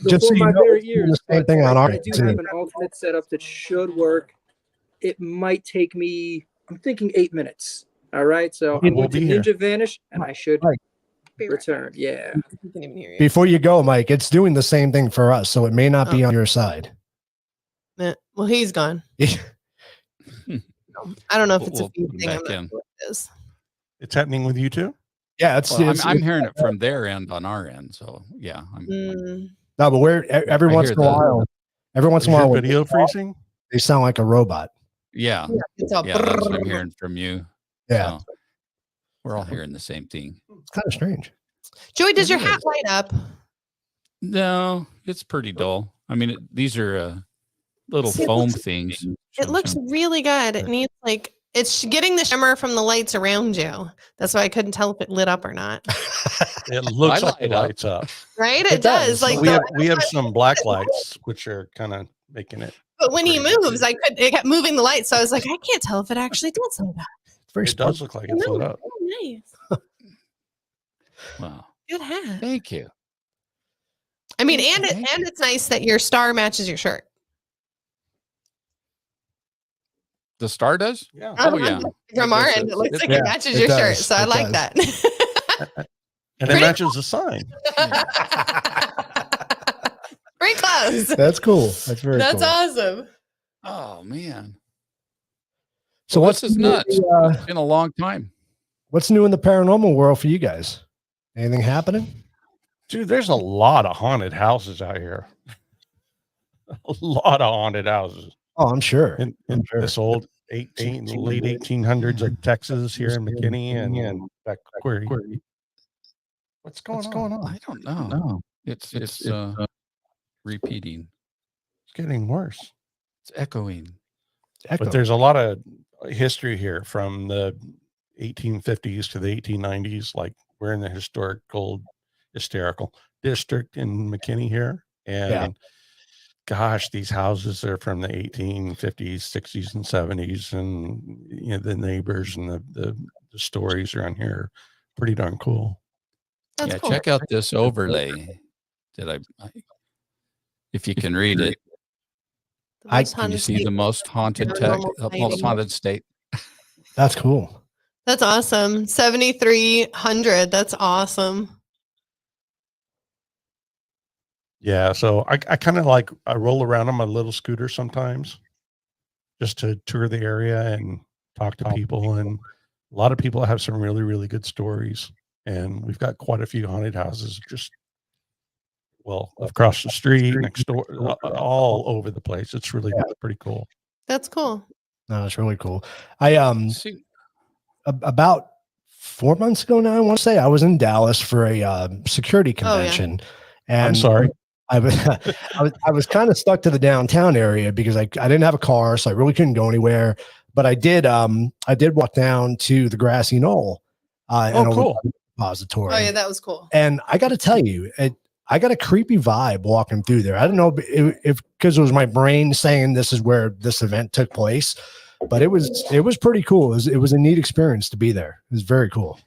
Just so you know, the same thing on our I do have an alternate setup that should work. It might take me, I'm thinking 8 minutes. All right. So I'm going to Ninja Vanish and I should return. Yeah. Before you go, Mike, it's doing the same thing for us. So it may not be on your side. Well, he's gone. I don't know if it's a few thing. It's happening with you too? Yeah. I'm hearing it from their end on our end. So yeah. No, but every once in a while, video freezing, they sound like a robot. Yeah. That's what I'm hearing from you. Yeah. So we're all hearing the same thing. It's kind of strange. Joey, does your hat light up? No, it's pretty dull. I mean, these are little foam things. It looks really good. It needs it's getting the shimmer from the lights around you. That's why I couldn't tell if it lit up or not. It looks like it lights up. Right? It does. Like we have some black lights, which are kind of making it. But when he moves, it kept moving the lights. So I was like, I can't tell if it actually did something. It does look like it's lit up. Oh, nice. Wow. Good hat. Thank you. I mean, and it's nice that your star matches your shirt. The star does? Yeah. Oh, yeah. From our end, it looks like it matches your shirt. So I like that. And it matches the sign. Very close. That's cool. That's very cool. That's awesome. Oh, man. So this is nuts. It's been a long time. What's new in the paranormal world for you guys? Anything happening? Dude, there's a lot of haunted houses out here. A lot of haunted houses. Oh, I'm sure. In this old late 1800s of Texas here in McKinney and back where what's going on? I don't know. No. It's repeating. It's getting worse. It's echoing. But there's a lot of history here from the 1850s to the 1890s. Like we're in the hysterical district in McKinney here. And gosh, these houses are from the 1850s, 60s, and 70s. And the neighbors and the stories around here are pretty darn cool. That's cool. Check out this overlay. if you can read it, can you see the most haunted most haunted state? That's cool. That's awesome. 7,300. That's awesome. Yeah, so I kind of like I roll around on my little scooter sometimes just to tour the area and talk to people. And a lot of people have some really, really good stories. And we've got quite a few haunted houses just, well, across the street, next door, all over the place. It's really pretty cool. That's cool. No, it's really cool. I about 4 months ago now, I want to say, I was in Dallas for a security convention. And I'm sorry. I was kind of stuck to the downtown area because I didn't have a car, so I really couldn't go anywhere. But I did walk down to the grassy knoll. Cool. Repository. Oh yeah, that was cool. And I got to tell you, I got a creepy vibe walking through there. I don't know if because it was my brain saying this is where this event took place, but it was pretty cool. It was a neat experience to be there. It was very cool.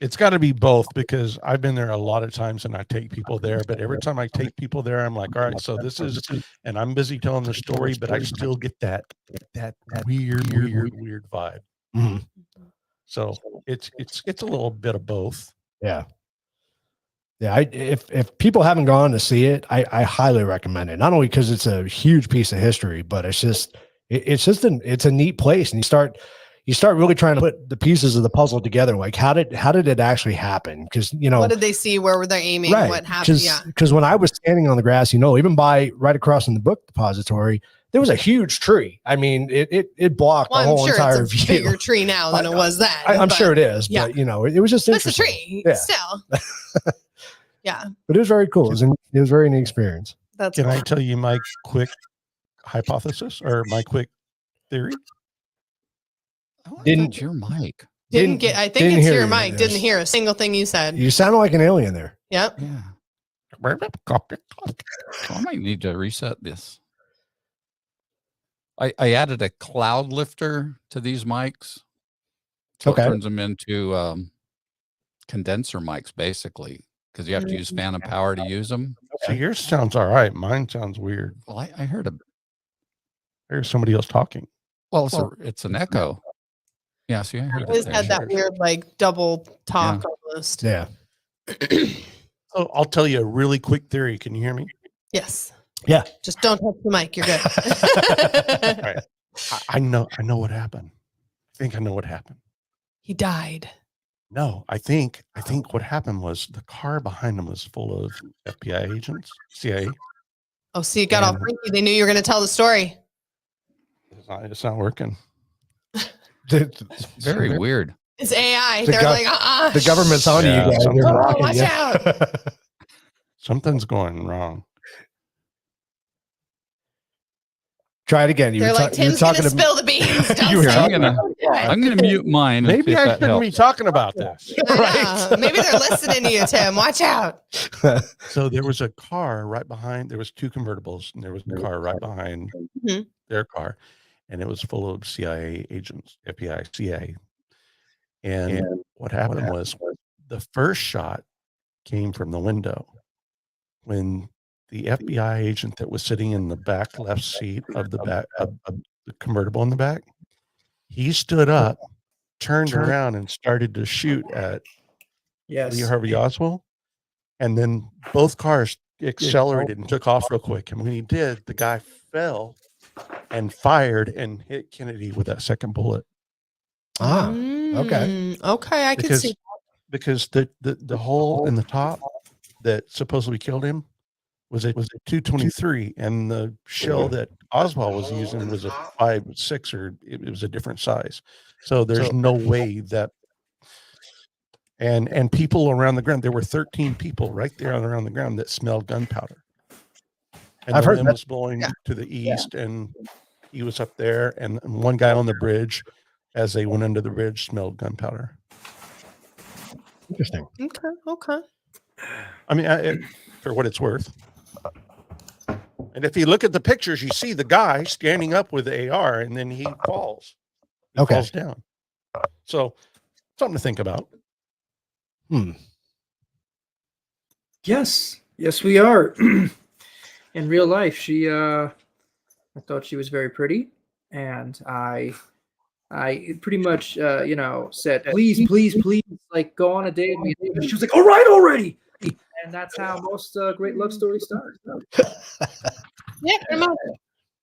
It's got to be both because I've been there a lot of times and I take people there, but every time I take people there, I'm like, all right, so this is, and I'm busy telling the story, but I still get that weird vibe. Mm-hmm. So it's a little bit of both. Yeah. Yeah. If people haven't gone to see it, I highly recommend it. Not only because it's a huge piece of history, but it's a neat place. And you start really trying to put the pieces of the puzzle together. Like how did it actually happen? Because, what did they see? Where were they aiming? Right, what happened? Yeah. Because when I was standing on the grass, even right across in the book depository, there was a huge tree. I mean, it blocked the whole entire view. It's a bigger tree now than it was then. I'm sure it is, but it was just interesting. It's a tree, still. Yeah. But it was very cool. It was a very neat experience. That's Can I tell you my quick hypothesis or my quick theory? Didn't your mic? I think it's your mic. Didn't hear a single thing you said. You sounded like an alien there. Yep. Yeah. I might need to reset this. I added a cloud lifter to these mics. So it turns them into condenser mics, basically, because you have to use phantom power to use them. So yours sounds all right. Mine sounds weird. Well, I heard somebody else talking. Well, it's an echo. Yeah, see, I heard always had that weird double talk almost. Yeah. So I'll tell you a really quick theory. Can you hear me? Yes. Yeah. Just don't touch the mic. You're good. All right. I know what happened. I think I know what happened. He died. No, I think what happened was the car behind him was full of FBI agents, CIA. Oh, see, it got all freaky. They knew you were going to tell the story. It's not working. It's very weird. It's AI. They're like, the government's on you guys. Watch out. Something's going wrong. Try it again. They're like, Tim's going to spill the beans. I'm going to mute mine. Maybe I shouldn't be talking about this. Right? Maybe they're listening to you, Tim. Watch out. So there was a car right behind. There was two convertibles, and there was a car right behind their car, and it was full of CIA agents, FBI, CIA. And what happened was the first shot came from the window when the FBI agent that was sitting in the back left seat of the back of the convertible in the back, he stood up, turned around, and started to shoot at Lee Harvey Oswald. And then both cars accelerated and took off real quick. And when he did, the guy fell and fired and hit Kennedy with that second bullet. Okay. Okay, I can see. Because the hole in the top that supposedly killed him was a 223, and the shell that Oswald was using was a 5.6, or it was a different size. So there's no way that. And people around the ground, there were 13 people right there around the ground that smelled gunpowder. And I've the heard wind that. was blowing to the east, and he was up there, and one guy on the bridge, as they went under the bridge, smelled gunpowder. Interesting. Okay. I mean, for what it's worth. And if you look at the pictures, you see the guy standing up with the AR, and then he falls. He falls down. So something to think about. Yes, Yes, we are. In real life, I thought she was very pretty, and I pretty much, said, please, please, please, like, go on a date with me. And she was like, all right, already. And that's how most great love stories start. Yeah, pretty much.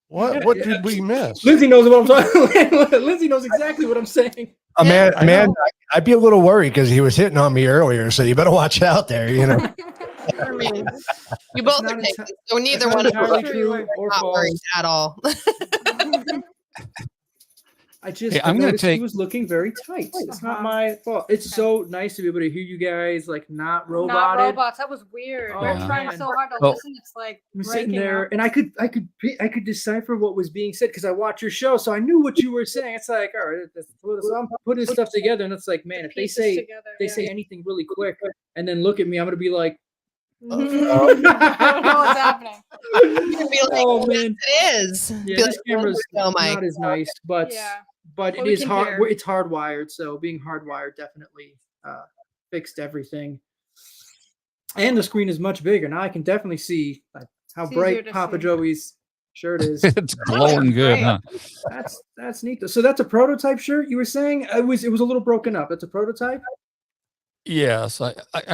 What did we miss? Lindsay knows what I'm talking. Lindsay knows exactly what I'm saying. Man, I'd be a little worried because he was hitting on me earlier, so you better watch out there. I mean, you both are taken, so neither one of us entirely are true or not false. worried at all. I just Hey, I'm gonna noticed he take- was looking very tight. It's not my fault. It's so nice to be able to hear you guys like not roboted. Not robots. That was weird. Oh, We're Yeah. trying man. so hard to Well, listen. It's like I'm sitting breaking there, up. and I could decipher what was being said because I watch your show, so I knew what you were saying. It's like, all right, so I'm putting stuff together, and it's like, man, if they Pieces say together, say anything really quick, and then look at me, I'm gonna be like, I don't know what's happening. You can be like, oh man, it is. yeah, Be this like, camera's "Oh, Mike." not as nice, but Yeah. but Well, it we is can hard. hear. It's hardwired, so being hardwired definitely fixed everything. And the screen is much bigger now. I can definitely see like, how It's easier bright to Papa see. Joey's shirt is. It's glowing good, huh? That's neat. Though. So that's a prototype shirt. You were saying it was a little broken up. That's a prototype. Yes, I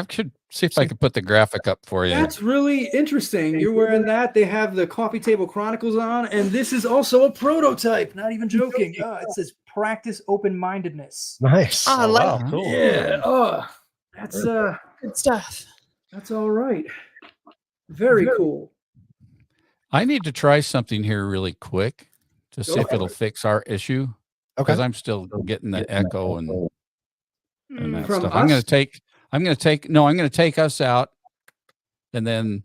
could see if I could put the graphic up for you. That's really interesting. You're wearing that. They have the Coffee Table Chronicles on, and this is also a prototype. Not even joking. It says practice open-mindedness. Nice. Oh, I like wow, cool. Yeah. Oh, that's good stuff. that's all right. Very cool. I need to try something here really quick to see if for it'll it. fix our issue Okay. because I'm still getting the echo and that From stuff. I'm going us? to take us out, and then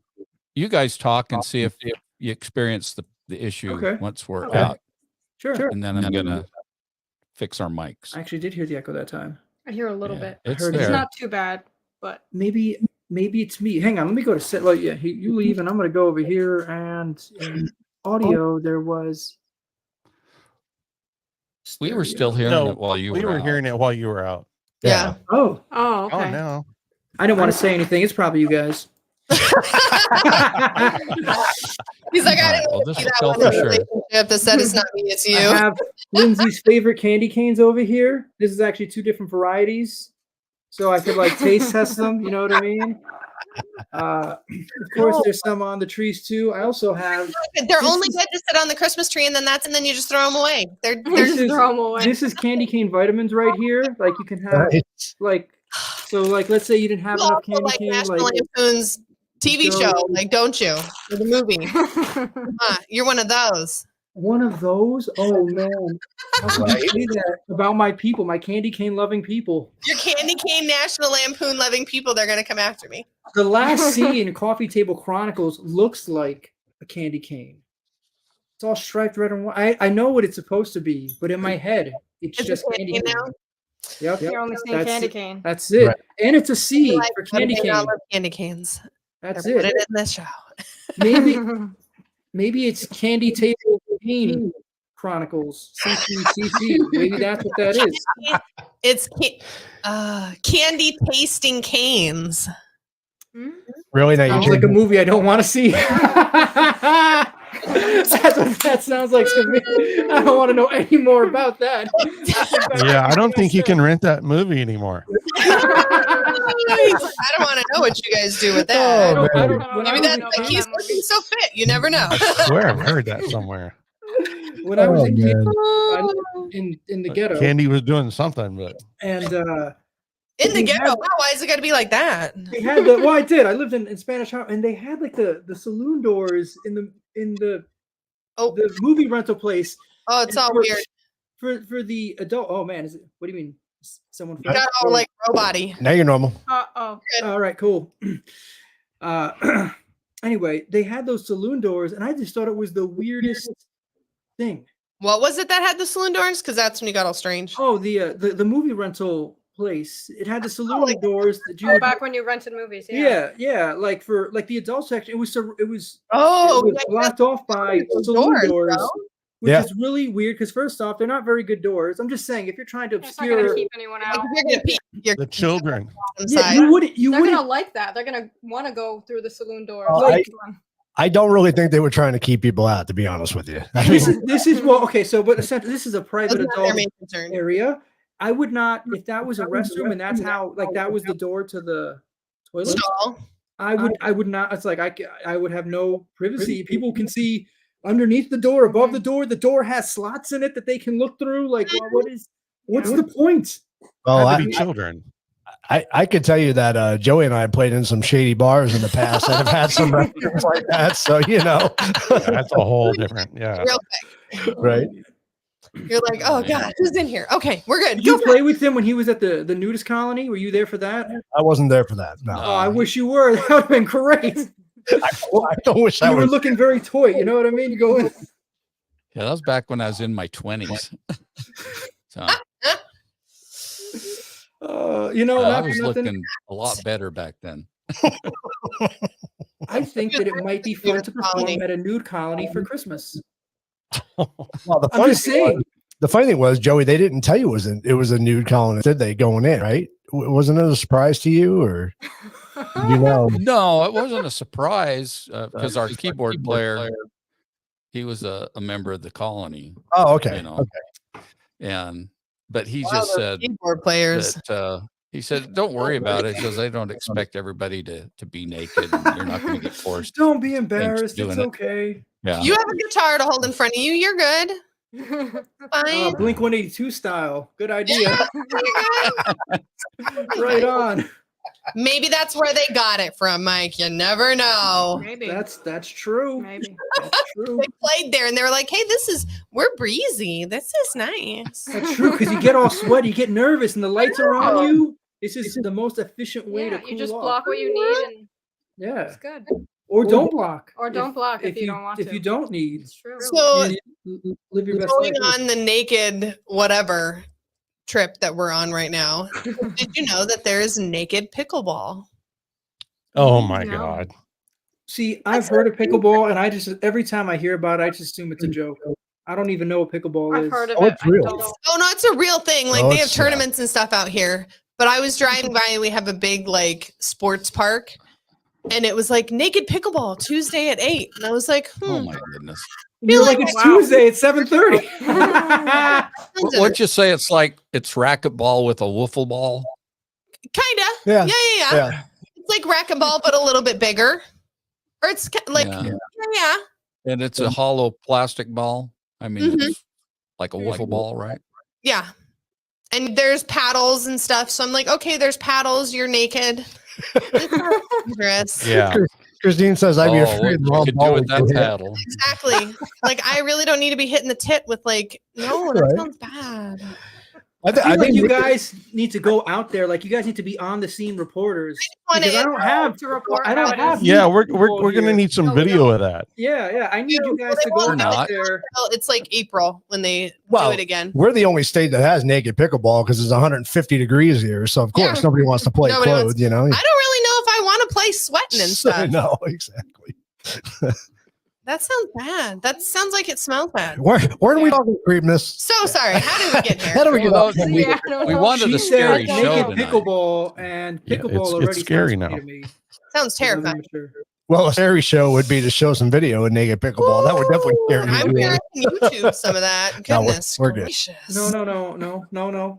you guys talk and see if you experience the issue Okay. once we're Okay. out, Sure. and then I'm going to fix our mics. I actually did hear the echo that time. I hear a little Yeah, bit. it's heard It's there. not too bad, but Maybe it's me. Hang on, let me go to set. Well, yeah, you leave, and I'm gonna go over here. And in audio, there was. We were stereo. still hearing No, it while you we were were out. hearing it while you were out. Yeah. Oh, oh, okay. Oh no. I didn't want to say anything. It's probably you guys. He's like, I Alright, didn't well, want this to will that tell one for in a sure. relationship that said it's not me, it's you. I have Lindsay's favorite candy canes over here. This is actually two different varieties, so I could like taste test them. You know what I mean? Of course, there's some on the trees too. I also have. They're this only is- good to sit on the Christmas tree, and then you just throw them away. They're This is, Throw 'em away. this is candy cane vitamins right here. Like you can have Nice. like so like let's say you didn't have you enough also candy like cane. National Like Lampoon's TV Go- show, like, don't you? Or the movie. You're one of those. one of those. Oh man, how could you say that about my people, my candy cane loving people? Your candy cane National Lampoon loving people, they're gonna come after me. The last scene in Coffee Table Chronicles looks like a candy cane. It's all striped red and white. I know what it's supposed to be, but in my head, it's Is just it candy candy cane. now? Yep. You're only seeing That's candy it. cane. That's it. Right. And it's a C Like, for candy they cane. not love candy canes. That's They're putting it. it in this show. Maybe it's Candy Table Cane Chronicles. CCCC. Maybe that's what that is. It's candy tasting canes. Really? Now Sounds you like a movie I don't want to see. That's what that sounds like to me. I don't want to know any more about that. Yeah, I don't think you can rent that movie anymore. I don't want to know what you guys do with that. Oh, man. When I Maybe was that's a like kid- he's looking so fit. You never know. I swear I've heard that somewhere. when I was a Oh, kid, man. I lived in the ghetto, Candy was doing something, but and In the They ghetto. had- Wow, why is it got to be like that? they had the. Well, I did. I lived in Spanish Harlem, and they had like the saloon doors in the Oh, movie rental place oh, it's all weird. for the adult. Oh man, is it? What do you mean? Someone You got all like robot-y. Now you're normal. Uh-oh. All right, cool. Anyway, they had those saloon doors, and I just thought it was the weirdest thing. What was it that had the saloon doors? Because that's when you got all strange. Oh, the movie rental place. It had the saloon like- doors that you Oh, would, back when you rented movies. Yeah. yeah, like for like the adult section. It was Oh, it was yeah, blocked off by those saloon doors, doors. bro. which Yeah. is really weird because first off, they're not very good doors. I'm just saying, if you're trying to It's not gonna obscure, keep anyone out. The children. yeah, you wouldn't. They're gonna like that. They're gonna want to go through the saloon door. I don't really think they were trying to keep people out, to be honest with you. I mean, This is well, okay. So, but essentially, this is a private That's not their adult main concern. area. I would not, if that was a restroom and that's how, like, that was the door to the toilet. Stall. I would not. It's like I would have no privacy. People can see underneath the door, above the door. The door has slots in it that they can look through. Like, well, what's the point? well, Had to be children. I could tell you that Joey and I played in some shady bars in the past that have had some restrooms like that. So, you know, That's a whole different, yeah. Real quick. right? You're like, oh God, who's in here? Okay, we're good. Did you play with him when he was at the nudist colony? Were you there for that? I wasn't there for that. No, Oh, I wish you were. That would have been great. I don't wish I You were was. looking very toy. You know what I mean? You go in. Yeah, that was back when I was in my 20s. So You know, I not for was nothing. looking a lot better back then. I think that it might be fun to perform at a nude colony for Christmas. Well, the I'm funny just thing saying. was, the funny thing was, Joey, they didn't tell you it was a nude colony, did they? Going in, right? Wasn't it a surprise to you, or you know? No, it wasn't a surprise because our keyboard player, he was a member of the colony. Oh, okay. You know, but he Wow, just those said keyboard players. that he said, "Don't worry about it," because they don't expect everybody to be naked. And you're not going to get forced. Don't be embarrassed. doing It's it. okay. Yeah. You have a guitar to hold in front of you. You're good. Fine. Blink 182 style. Good idea. Right on. Maybe that's where they got it from, Mike. You never know. Maybe. That's true. Maybe. That's true. They played there and they were like, hey, we're breezy. This is nice. That's true because you get all sweaty, you get nervous, and the lights are on you. This is the most efficient way to cool you just off. block what you need and Yeah. it's good. Or don't block. Or don't block if you don't want If to. you don't need. It's true. So Live your best going life. on the naked whatever trip that we're on right now, did you know that there's naked pickleball? Oh my No. God. See, I've heard of pickleball, and I just every time I hear about it, I just assume it's a joke. I don't even know what pickleball I've is. heard of Oh, it. it's real. I don't know. Oh no, it's a real thing. Like Oh, they have it's- yeah. tournaments and stuff out here. But I was driving by and we have a big like sports park. And it was like naked pickleball Tuesday at 8. And I was like, Oh my goodness. You're like it's Tuesday at 7:30. What'd you say? It's like it's racquetball with a wiffle ball. Kinda. Yeah. Yeah. It's like racquetball, but a little bit bigger. Or it's like, Yeah. yeah. And it's a hollow plastic ball. I mean, Mhm. it's like a wiffle ball, right? Yeah. And there's paddles and stuff. So I'm like, okay, there's paddles. You're naked. It's not dangerous. Yeah. Christine says, "I'd be Oh, afraid the what you wrong could do ball with would that go hit." paddle. Exactly. Like I really don't need to be hitting the tit with like, no, that Right. sounds bad. I feel like think you guys need to go out there. Like you guys need to be on the scene reporters. wanna Because I don't have to report I don't how it have. is. Yeah, nude we're people gonna here. need some No, we video of that. Yeah. I need you guys They to go won't Or out not. there. Well, it's like April when they Well, do it again. We're the only state that has naked pickleball because it's 150 degrees here. So of course Yeah. nobody wants to play Nobody wants- clothed. You know. I don't really know if I want to play sweating and stuff. No, exactly. That sounds bad. That sounds like it smells bad. Where are we talking creepness? So sorry. How did we get here? How do we get Well, off? we- Yeah, I don't we know. wanted She a scary said show naked tonight. pickleball, and Yeah, pickleball it's already scary sounds now. funny to me. Sounds terrifying. Amateur. Well, a scary show would be to show some video of naked pickleball. That would definitely scare I'm me. sure I can YouTube some of that. No, we're- Goodness we're good. gracious. No. No.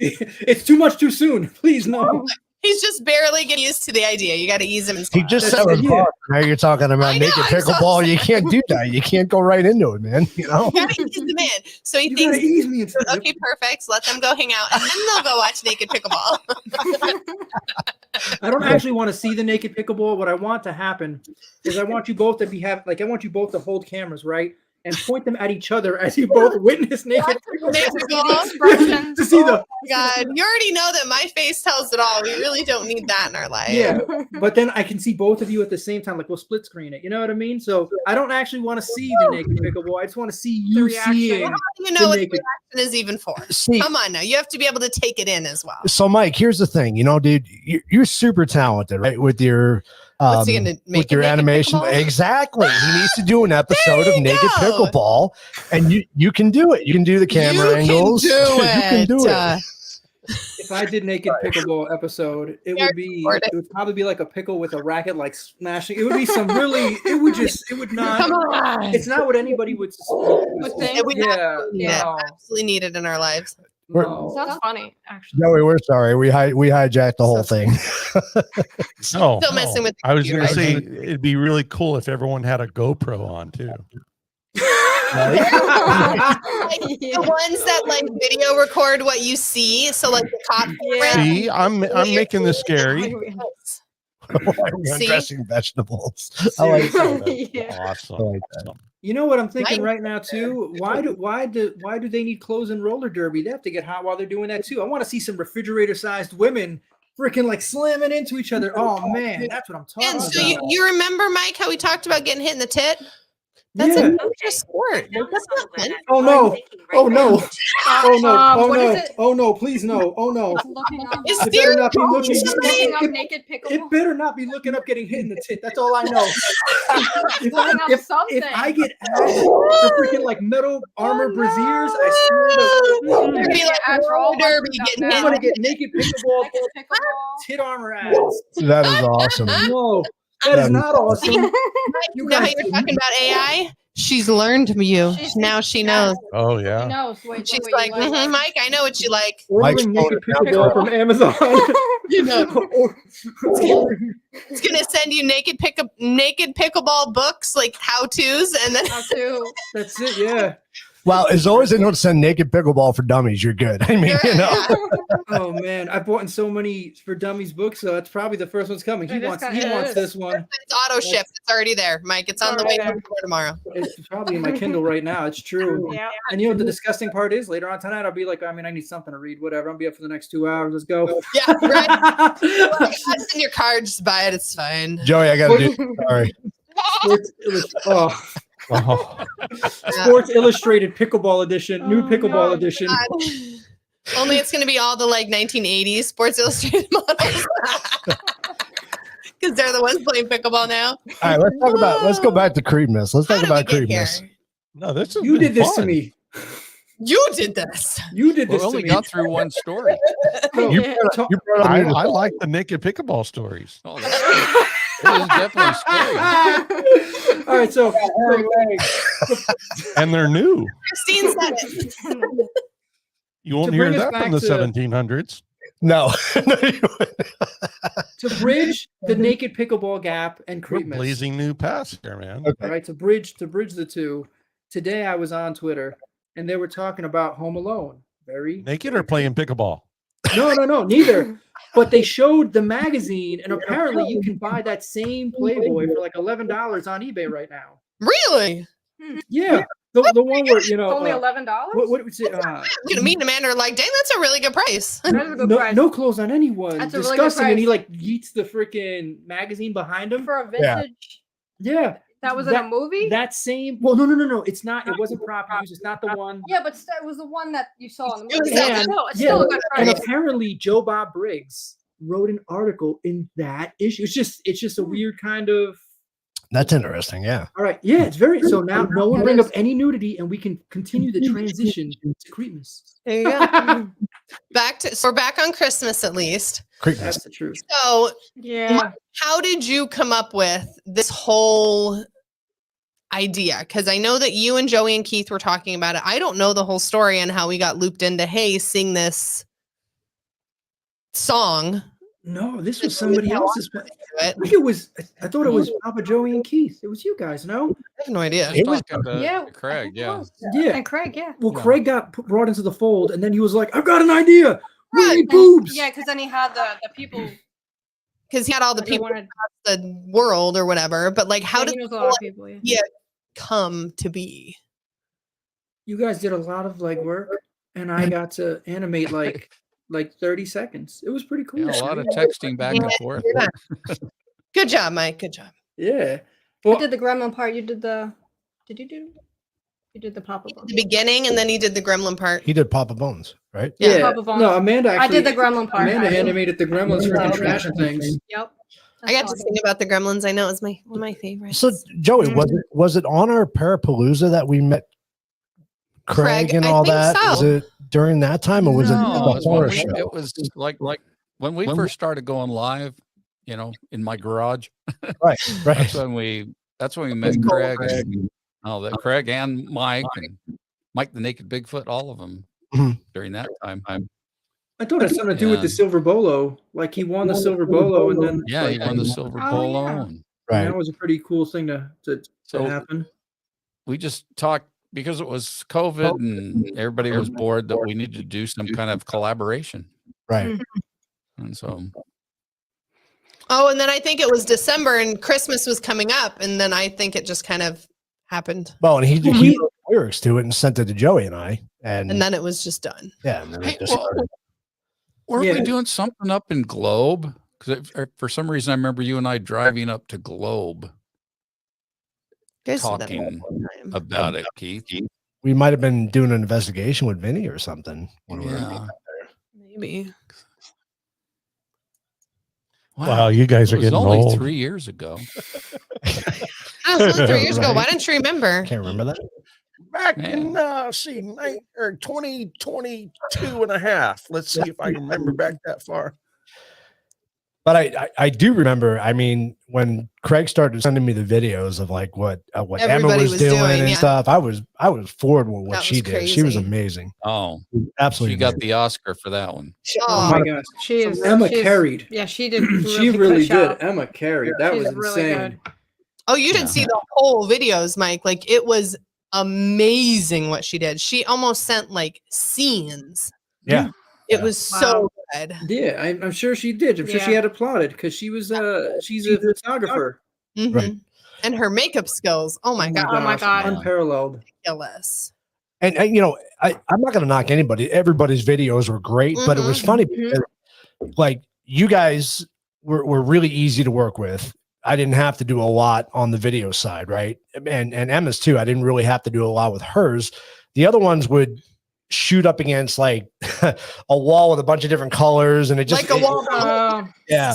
It's too much too soon. Please no. He's just barely getting used to the idea. You got to ease him in. He just That's said it, it. yeah. Now you're talking about I know, naked I'm so pickleball. You can't do that. You can't go right into it, man. You know. You got to ease him in. So he You gotta thinks, ease me into it. okay, perfect. Let them go hang out, and then they'll go watch naked pickleball. I don't actually want to see the naked pickleball. What I want to happen is I want you both to I want you both to hold cameras, right? And point them at each other as you both witness naked pickleball. To see the God, you already know that my face tells it all. We really don't need that in our life. yeah, but then I can see both of you at the same time. Like we'll split screen it. You know what I mean? So I don't actually want to see the naked pickleball. I just want to see you reaction. seeing. How do you the know what the naked- reaction is even for? See, Come on now. You have to be able to take it in as well. so Mike, here's the thing. You know, dude, you're super talented, right? With your What's he gonna make with your Naked animation? Pickleball? Exactly. He needs to do an episode There of you Naked go. Pickleball, and you can do it. You can do the camera angles. You can do it. If I did Naked Pickleball episode, it would probably be like a pickle with a racket, like smashing. It would be some really. It would not. Come on. It's not what anybody would. It would no. absolutely need it in our lives. Sounds funny, actually. Joey, we're sorry. We hijacked the whole thing. No, Still messing with the I was going to say computer. it'd be really cool if everyone had a GoPro on too. Like, the ones that like video record what you see. So like the cop. See, I'm making this scary. See? Dressing vegetables. I like that. Yeah. Awesome. I like that. You know what I'm thinking right now too? Why do they need clothes in roller derby? They have to get hot while they're doing that too. I want to see some refrigerator-sized women freaking like slamming into each other. Oh man, that's what I'm talking And about. so you remember, Mike, how we talked about getting hit in the tit? That's a major sport. That's not fun. Oh no! Oh no! Oh no! Oh what no! is it? Oh no! Please no! Oh no! Looking up, Is It better not be there looking. looking up It, naked pickleball. it better not be looking up getting hit in the tit. That's all I know. Looking up if something. I get asked for freaking like metal armor braziers, I swear to There'd be like roller derby getting I'm hit. gonna get naked pickleball Naked pickleball. tit armor ads. That is awesome. No, that is not awesome. You know how you're talking about AI? She's learned from you. Now she knows. Oh Who yeah. knows? Wait, She's wait, like, you like Mike, I know what you like. Mike's Ordering naked phone is pickleball from Amazon. You know, it's gonna send you naked pickleball books, like how tos, and then How to. That's it. Yeah. Well, as long as they don't send Naked Pickleball for Dummies, you're good. I mean, you know. Oh man, I've bought in so many for dummies books, so that's probably the first one's coming. He It is wants kinda- this one. it's auto shipped. It's already there, Mike. It's on the way Alright. for tomorrow. It's probably in my Kindle right now. It's true. Yeah. And you know what the disgusting part is? Later on tonight, I'll be like, I need something to read. Whatever. I'll be up for the next 2 hours. Let's go. Yeah, right. That's in your card. Just buy it. It's fine. Joey, I got to do. Sorry. Sports Illustrated Pickleball Edition, new Pickleball Edition. Only it's going to be all the like 1980s Sports Illustrated models. Because they're the ones playing pickleball now. All right, let's go back to Creepmas. Let's talk about Creepmas. No, this is You did this to me. You did this. You did We this to only me. got through one story. You brought I up like the naked pickleball stories. Oh, that is definitely scary. All right, so And they're new. Christine said it. You won't To hear bring us that back from the to- 1700s. No. to bridge the naked pickleball gap and We're Creepmas. blazing new paths here, man. All right, to bridge the two. Today I was on Twitter and they were talking about Home Alone. Naked or playing pickleball? No, neither. But they showed the magazine, and apparently you can buy that same Playboy for like $11 on eBay right now. Really? Yeah, the one where Only $11. what was it? Me and Amanda are like, dang, that's a really good price. That is a good No, price. no clothes on anyone. That's a really good Disgusting. And he price. like yeets the freaking magazine behind him. For a vintage. Yeah. That was in a movie? That same. Well, no. It's not. It wasn't prop use. It's not the one. Yeah, but it was the one that you saw in the It was movie. that- It's still a good And price. apparently Joe Bob Briggs wrote an article in that issue. It's just a weird kind of. That's interesting. Yeah. All right. Yeah, it's very. So now no one bring up any nudity, and we can continue the transition to Creepmas. There you go. So we're back on Christmas at least. Creepmas. That's the truth. So Yeah. how did you come up with this whole idea? Because I know that you and Joey and Keith were talking about it. I don't know the whole story and how we got looped into, hey, sing this song. No, this was somebody else's. I It. think it was. I thought it was Papa Joey and Keith. It was you guys, no? I have no idea. It was- Talking to Yeah. Craig, yeah. Yeah. And Craig, yeah. Well, Craig got brought into the fold, and then he was like, "I've got an idea. We Right. need boobs." Yeah, because then he had the people. Because he had all the that he people wanted. across the world or whatever. But like, how Yeah, did he knows a the lot whole of people? Yeah. idea come to be? You guys did a lot of like work, and I got to animate like 30 seconds. It was pretty cool. Yeah, a lot of texting back and forth. Good job, Mike. Good job. Yeah. You Well, did the gremlin part. You did the. Did you do? You did the Papa Bones. The beginning, and then he did the gremlin part. He did Papa Bones, right? yeah. Papa Bones. No, Amanda. I Actually, did the gremlin part. Amanda actually. animated the gremlins freaking trashing things. Yep. I got to sing about the Gremlins. I know it was one of my favorites. So Joey, was it on our Parapalooza that we met Craig and I all think that? so. Was it during that time, or was it the horror show? It was like when we first started going live, in my garage. Right. That's when we met Craig. Craig and Mike and Mike the Naked Bigfoot, all of them during that time. I thought it had something to do with the silver bolo. Like he won the silver bolo, and then he won the silver bolo. And that was a pretty cool thing to happen. We just talked because it was COVID and everybody was bored that we needed to do some kind of collaboration. Right. And so. Oh, and then I think it was December and Christmas was coming up, and then I think it just kind of happened. Well, and he wrote lyrics to it and sent it to Joey and I, and then it was just done. Yeah, and then it just started. Weren't we doing something up in Globe? Because for some reason I remember you and I driving up to Globe, talking about it, Keith. We might have been doing an investigation with Vinny or something. Maybe. Wow, you guys are getting only old. 3 years ago. That was only 3 years ago. Why don't you remember? Can't remember that. Back in 2022 and a half. Let's see if I can remember back that far. But I do remember. I mean, when Craig started sending me the videos of like what Emma was doing and stuff, I was floored with what she did. She was amazing. Oh, absolutely! She got the Oscar for that one. Oh my gosh, Emma carried. Yeah, she did. She really did. Emma carried. That was insane. Oh, you didn't see the whole videos, Mike. Like it was amazing what she did. She almost sent like scenes. Yeah. It was so good. Yeah, I'm sure she did. I'm sure she had it plotted because she's a photographer. Right. And her makeup skills. Oh my god. Oh my god. Unparalleled. Ridiculous. And I'm not going to knock anybody. Everybody's videos were great, but it was funny because like you guys were really easy to work with. I didn't have to do a lot on the video side, right? And Emma's too. I didn't really have to do a lot with hers. The other ones would shoot up against like a wall with a bunch of different colors, and it just like a wall.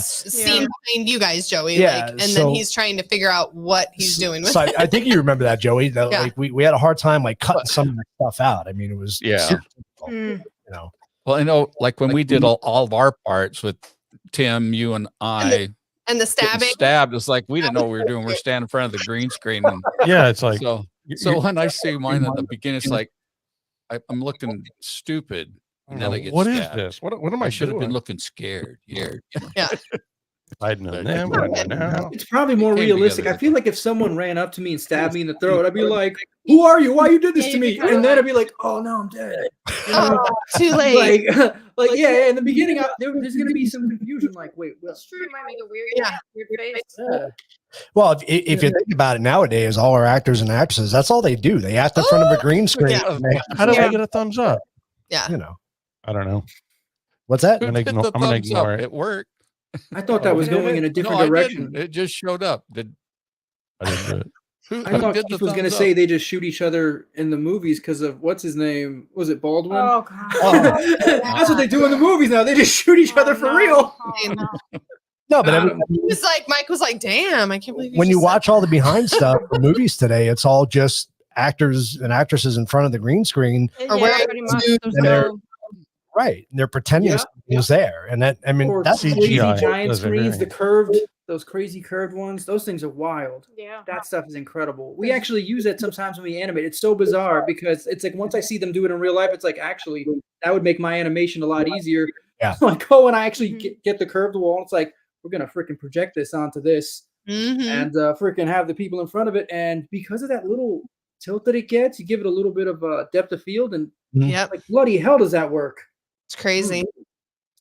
Scene behind you guys, Joey. Yeah, like, and then he's trying to figure out what he's doing with it. I think you remember that, Joey. That, like we had a hard time like cutting some of that stuff out. I mean, it was you know. Well, I know, like when we did all of our parts with Tim, you and I. And the stabbing. Stabbed. It's like we didn't know what we were doing. We're standing in front of the green screen. And it's like so when I see mine at the beginning, it's like I'm looking stupid. And then I get what stabbed. is this? What am I should have been doing? looking scared. Yeah. If I'd known then, what I know now. It's probably more Came realistic. together. I feel like if someone ran up to me and stabbed me in the throat, I'd be like, "Who are you? Why you did this to me?" And then I'd be like, "Oh no, I'm dead." Oh, too late. Like in the beginning, there's gonna be some confusion. Like, wait, well, might make a weird face. Well, if you think about it nowadays, all our actors and actresses, that's all they do. They act in front of a green screen. How do I get a thumbs up? Yeah. You know. I don't know. What's that? I'm gonna ignore it. It worked. I thought that was going in a different direction. It just showed up. I didn't do it. I thought Keith was going to say they just shoot each other in the movies because of what's his name? Was it Baldwin? Oh god. That's what they do in the movies now. They just shoot each other for real. No, but It's like Mike was like, "Damn, I can't believe." When you watch all the behind stuff for movies today, it's all just actors and actresses in front of the green screen. Or wearing And they're right. And they're pretending something's there. And that, I mean, Or that's crazy CGI. giant Those are screens, very- those crazy curved ones. Those things are wild. Yeah. That stuff is incredible. We actually use it sometimes when we animate. It's so bizarre because it's like once I see them do it in real life, it's like actually that would make my animation a lot easier. Yeah. Like when I actually get the curved wall, it's like we're gonna freaking project this onto this and freaking have the people in front of it. And because of that little tilt that it gets, you give it a little bit of depth of field, and like bloody hell does that work? It's crazy.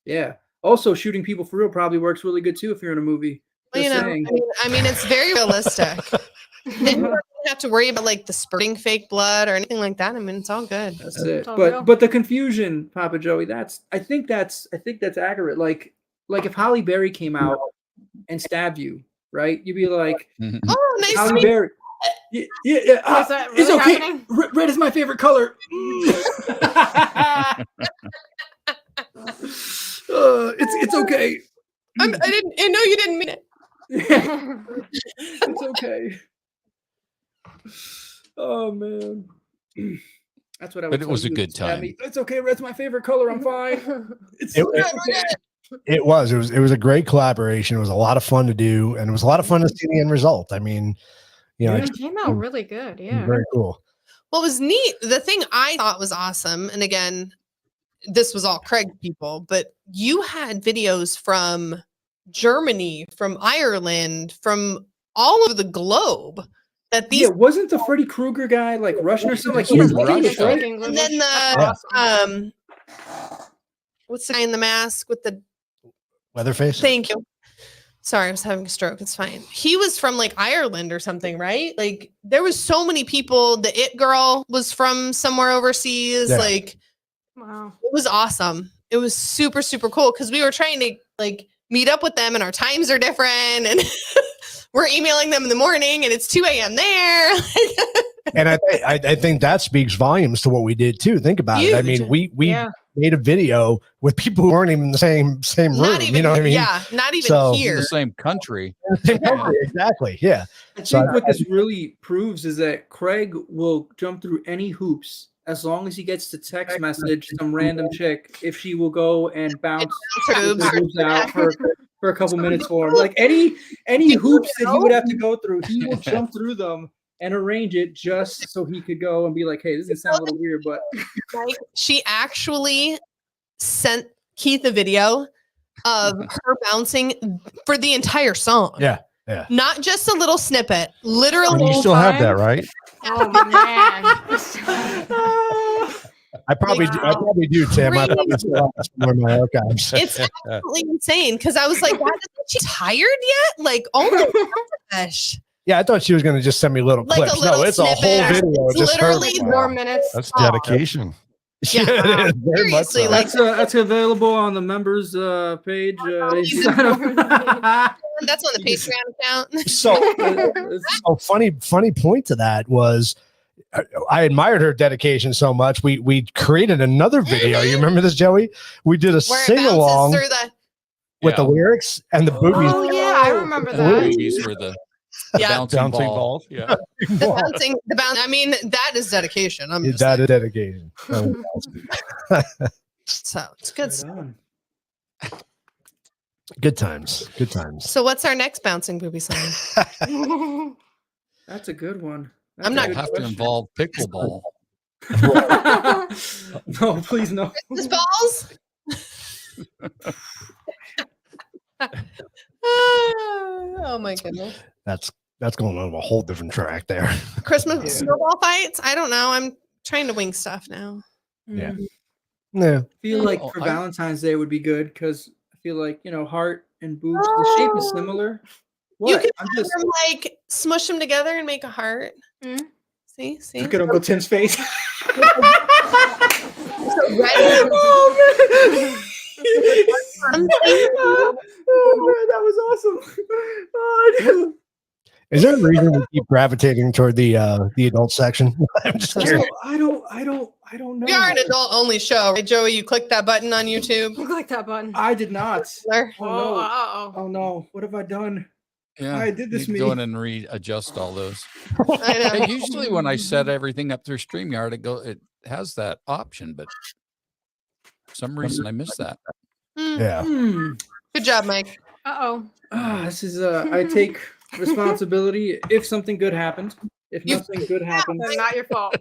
Yeah. Also, shooting people for real probably works really good too if you're in a movie. Well, you know, I mean, it's very realistic. Then you don't have to worry about like the spurting fake blood or anything like that. I mean, it's all good. That's it. But the confusion, Papa Joey, I think that's accurate. Like if Halle Berry came out and stabbed you, right? You'd be like, "Oh, nice Halle to meet Berry." Yeah. Is that really it's okay. happening? Red is my favorite color. It's okay. I know you didn't mean it. It's okay. Oh man. That's what I would But it tell was a you good if you stabbed time. me. It's okay, red's my favorite color. I'm fine. It's It- okay. It was a great collaboration. It was a lot of fun to do, and it was a lot of fun to see the end result. I mean, you know, Yeah. It came out really good. it was Yeah. very cool. What was neat, the thing I thought was awesome, and again, this was all Craig people, but you had videos from Germany, from Ireland, from all over the globe. That these Yeah, wasn't the Freddy Krueger guy like Russian or something? Like he From was English, Russia. right? and then the what's the guy in the mask with the Leatherface. thank you. Sorry, I was having a stroke. It's fine. He was from like Ireland or something, right? Like there was so many people. The It Girl was from somewhere overseas. Yeah. Like, Wow. it was awesome. It was super, super cool because we were trying to like meet up with them and our times are different and we're emailing them in the morning and it's 2 a.m. there. And I think that speaks volumes to what we did too. Think about it. I Huge. mean, we Yeah. made a video with people who weren't even in the same room. Not even, you know what I mean? yeah, not even So- In here. the same country. Same country, exactly. Yeah. I So think what this really proves is that Craig will jump through any hoops as long as he gets to text message some random chick if she will go and bounce Boobs. the boobs out for a couple minutes for him. Like any hoops that he would have to go through, he will jump through them and arrange it just so he could go and be like, hey, this is gonna sound a little weird, but Like, she actually sent Keith a video of her bouncing for the entire song. Yeah. Yeah. Not just a little snippet. Literally. And you still have that, right? Oh man. I probably do, Tim. I probably still have some of my archives. It's absolutely insane because I was like, "Why isn't she tired yet?" Like, oh my gosh. Yeah, I thought she was going to just send me little Like clips. a little No, it's a whole snippet. video. It's just her. literally 4 minutes. That's dedication. Yeah. Yeah, it is, very much Seriously, so. like that's available on the members page. You sign up. that's on the Patreon account. So funny point to that was I admired her dedication so much. We created another video. You remember this, Joey? We did a Where it sing along bounces through the with the lyrics and the boobies. Oh yeah, I remember The that. babies were the yeah, bouncing ball. balls. Yeah. the bounce. I mean, that is dedication. I'm just That saying. is dedication. So it's good. Right on. Good times. Good times. So what's our next bouncing booby song? That's a good one. I'm not- It'll have to involve pickleball. No, please no. Christmas balls. Oh my goodness. That's going on a whole different track there. Christmas snowball fights? I don't know. I'm trying to wing stuff now. Yeah. Mm. Yeah. I feel like Oh, for I- Valentine's Day would be good because I feel like heart and boobs. The shape is similar. What? You can I'm have just them, like smush them together and make a heart. Mm. See? look at Uncle Tim's face. Red- Oh man, that was awesome. Oh, Is there a reason we keep gravitating toward the adult section? I'm just curious. I don't know. We are an adult only show, right, Joey? You click that button on YouTube. Click that button. I did not. There. Oh no. Uh-oh. Oh no. What have I done? Yeah, I did this need to me. go in and readjust all those. I know. Hey, usually when I set everything up through StreamYard, it has that option, but for some reason I missed that. Hmm. Yeah. Good job, Mike. Uh-oh. This is I take responsibility if something good happens. If You- nothing good happens, That's not your fault.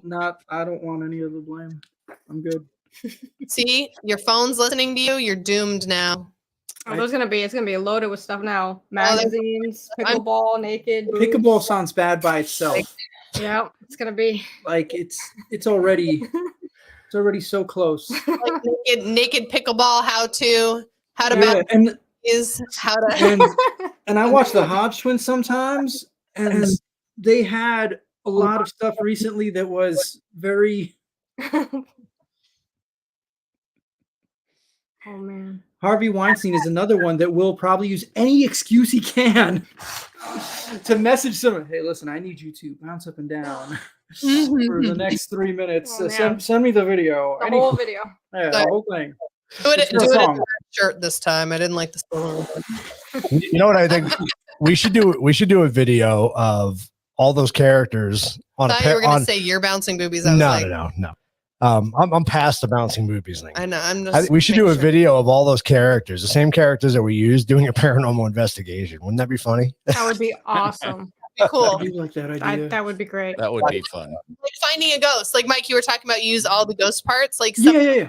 I don't want any of the blame. I'm good. See, your phone's listening to you. You're doomed now. Oh, it's gonna be loaded with stuff now. Magazines, I'm- pickleball, naked. boobs. Pickleball sounds bad by itself. Yeah, it's gonna be. Like it's already so close. Like naked pickleball. How to Yeah, balance and is how to. and I watch the Hodge twins sometimes, and they had a lot of stuff recently that was very. Oh man. Harvey Weinstein is another one that will probably use any excuse he can to message someone. Hey, listen, I need you to bounce up and down for the next 3 minutes. Oh, man. Send me the video. The whole video. Yeah, the whole thing. Do it It's in your a song. red shirt this time. I didn't like the solo. You know what I think? we should do a video of all those characters on I a thought you were pair. going to say you're bouncing boobies. I was like, No. I'm past the bouncing boobies thing. I know. I'm just. We should do a making sure. video of all those characters, the same characters that we use, doing a paranormal investigation. Wouldn't that be funny? That would be awesome. Be cool. I do like that idea. That would be great. That would be fun. Like finding a ghost. Like Mike, you were talking about, you use all the ghost parts. Like Yeah.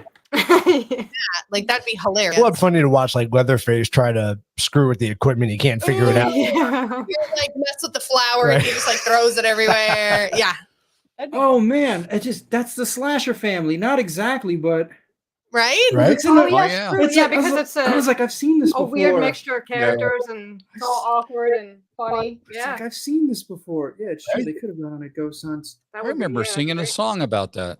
like that'd be hilarious. Well, it'd funny to watch like Leatherface try to screw with the equipment. He can't figure it out. You're like mess with the flour and Right. he just like throws it everywhere. Yeah. Oh man, that's the slasher family. Not exactly, but Right? Right? It's in the, yeah, true. it's Yeah, a- because it's I was like, I've seen this a before. weird mixture of characters and it's all awkward and funny. It's Yeah, like I've seen this before. Yeah, it's true. They could have gone on a ghost hunts. that I would be- remember yeah, singing a great. song about that.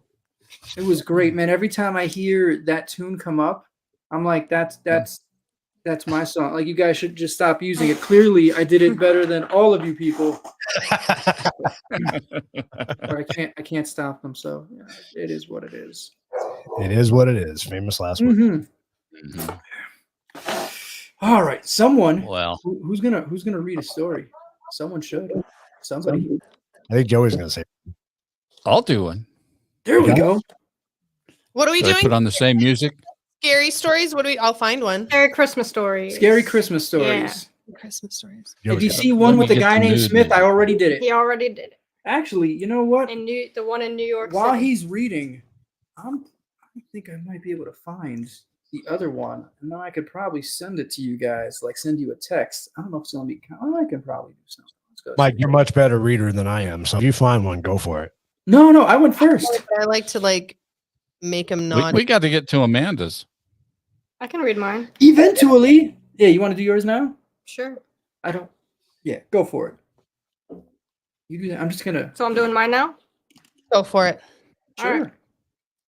It was great, man. Every time I hear that tune come up, I'm like, that's my song. Like, you guys should just stop using it. Clearly, I did it better than all of you people. Or I can't stop them. So yeah, it is what it is. It is what it is. Famous last word. Mm-hmm. All right, someone. Well, who's gonna read a story? Someone should. Somebody. I think Joey's gonna say. I'll do one. There we go. What are we Should I doing? put on the same music? Scary stories? I'll find one. Scary Christmas stories. Scary Christmas stories. Christmas stories. If you see one with a guy named Smith, I already did it. He already did it. Actually, you know what? The one in New York While City. he's reading, I think I might be able to find the other one, and then I could probably send it to you guys, like send you a text. I don't know if it's gonna be. I can probably do something. Let's go. Mike, you're a much better reader than I am. So if you find one, go for it. No, I went first. I like to make him We, nod. we got to get to Amanda's. I can read mine. Eventually, yeah. You want to do yours now? Sure. I don't. Yeah, go for it. You do that. I'm just gonna. So I'm doing mine now. Go for it. Sure. All right.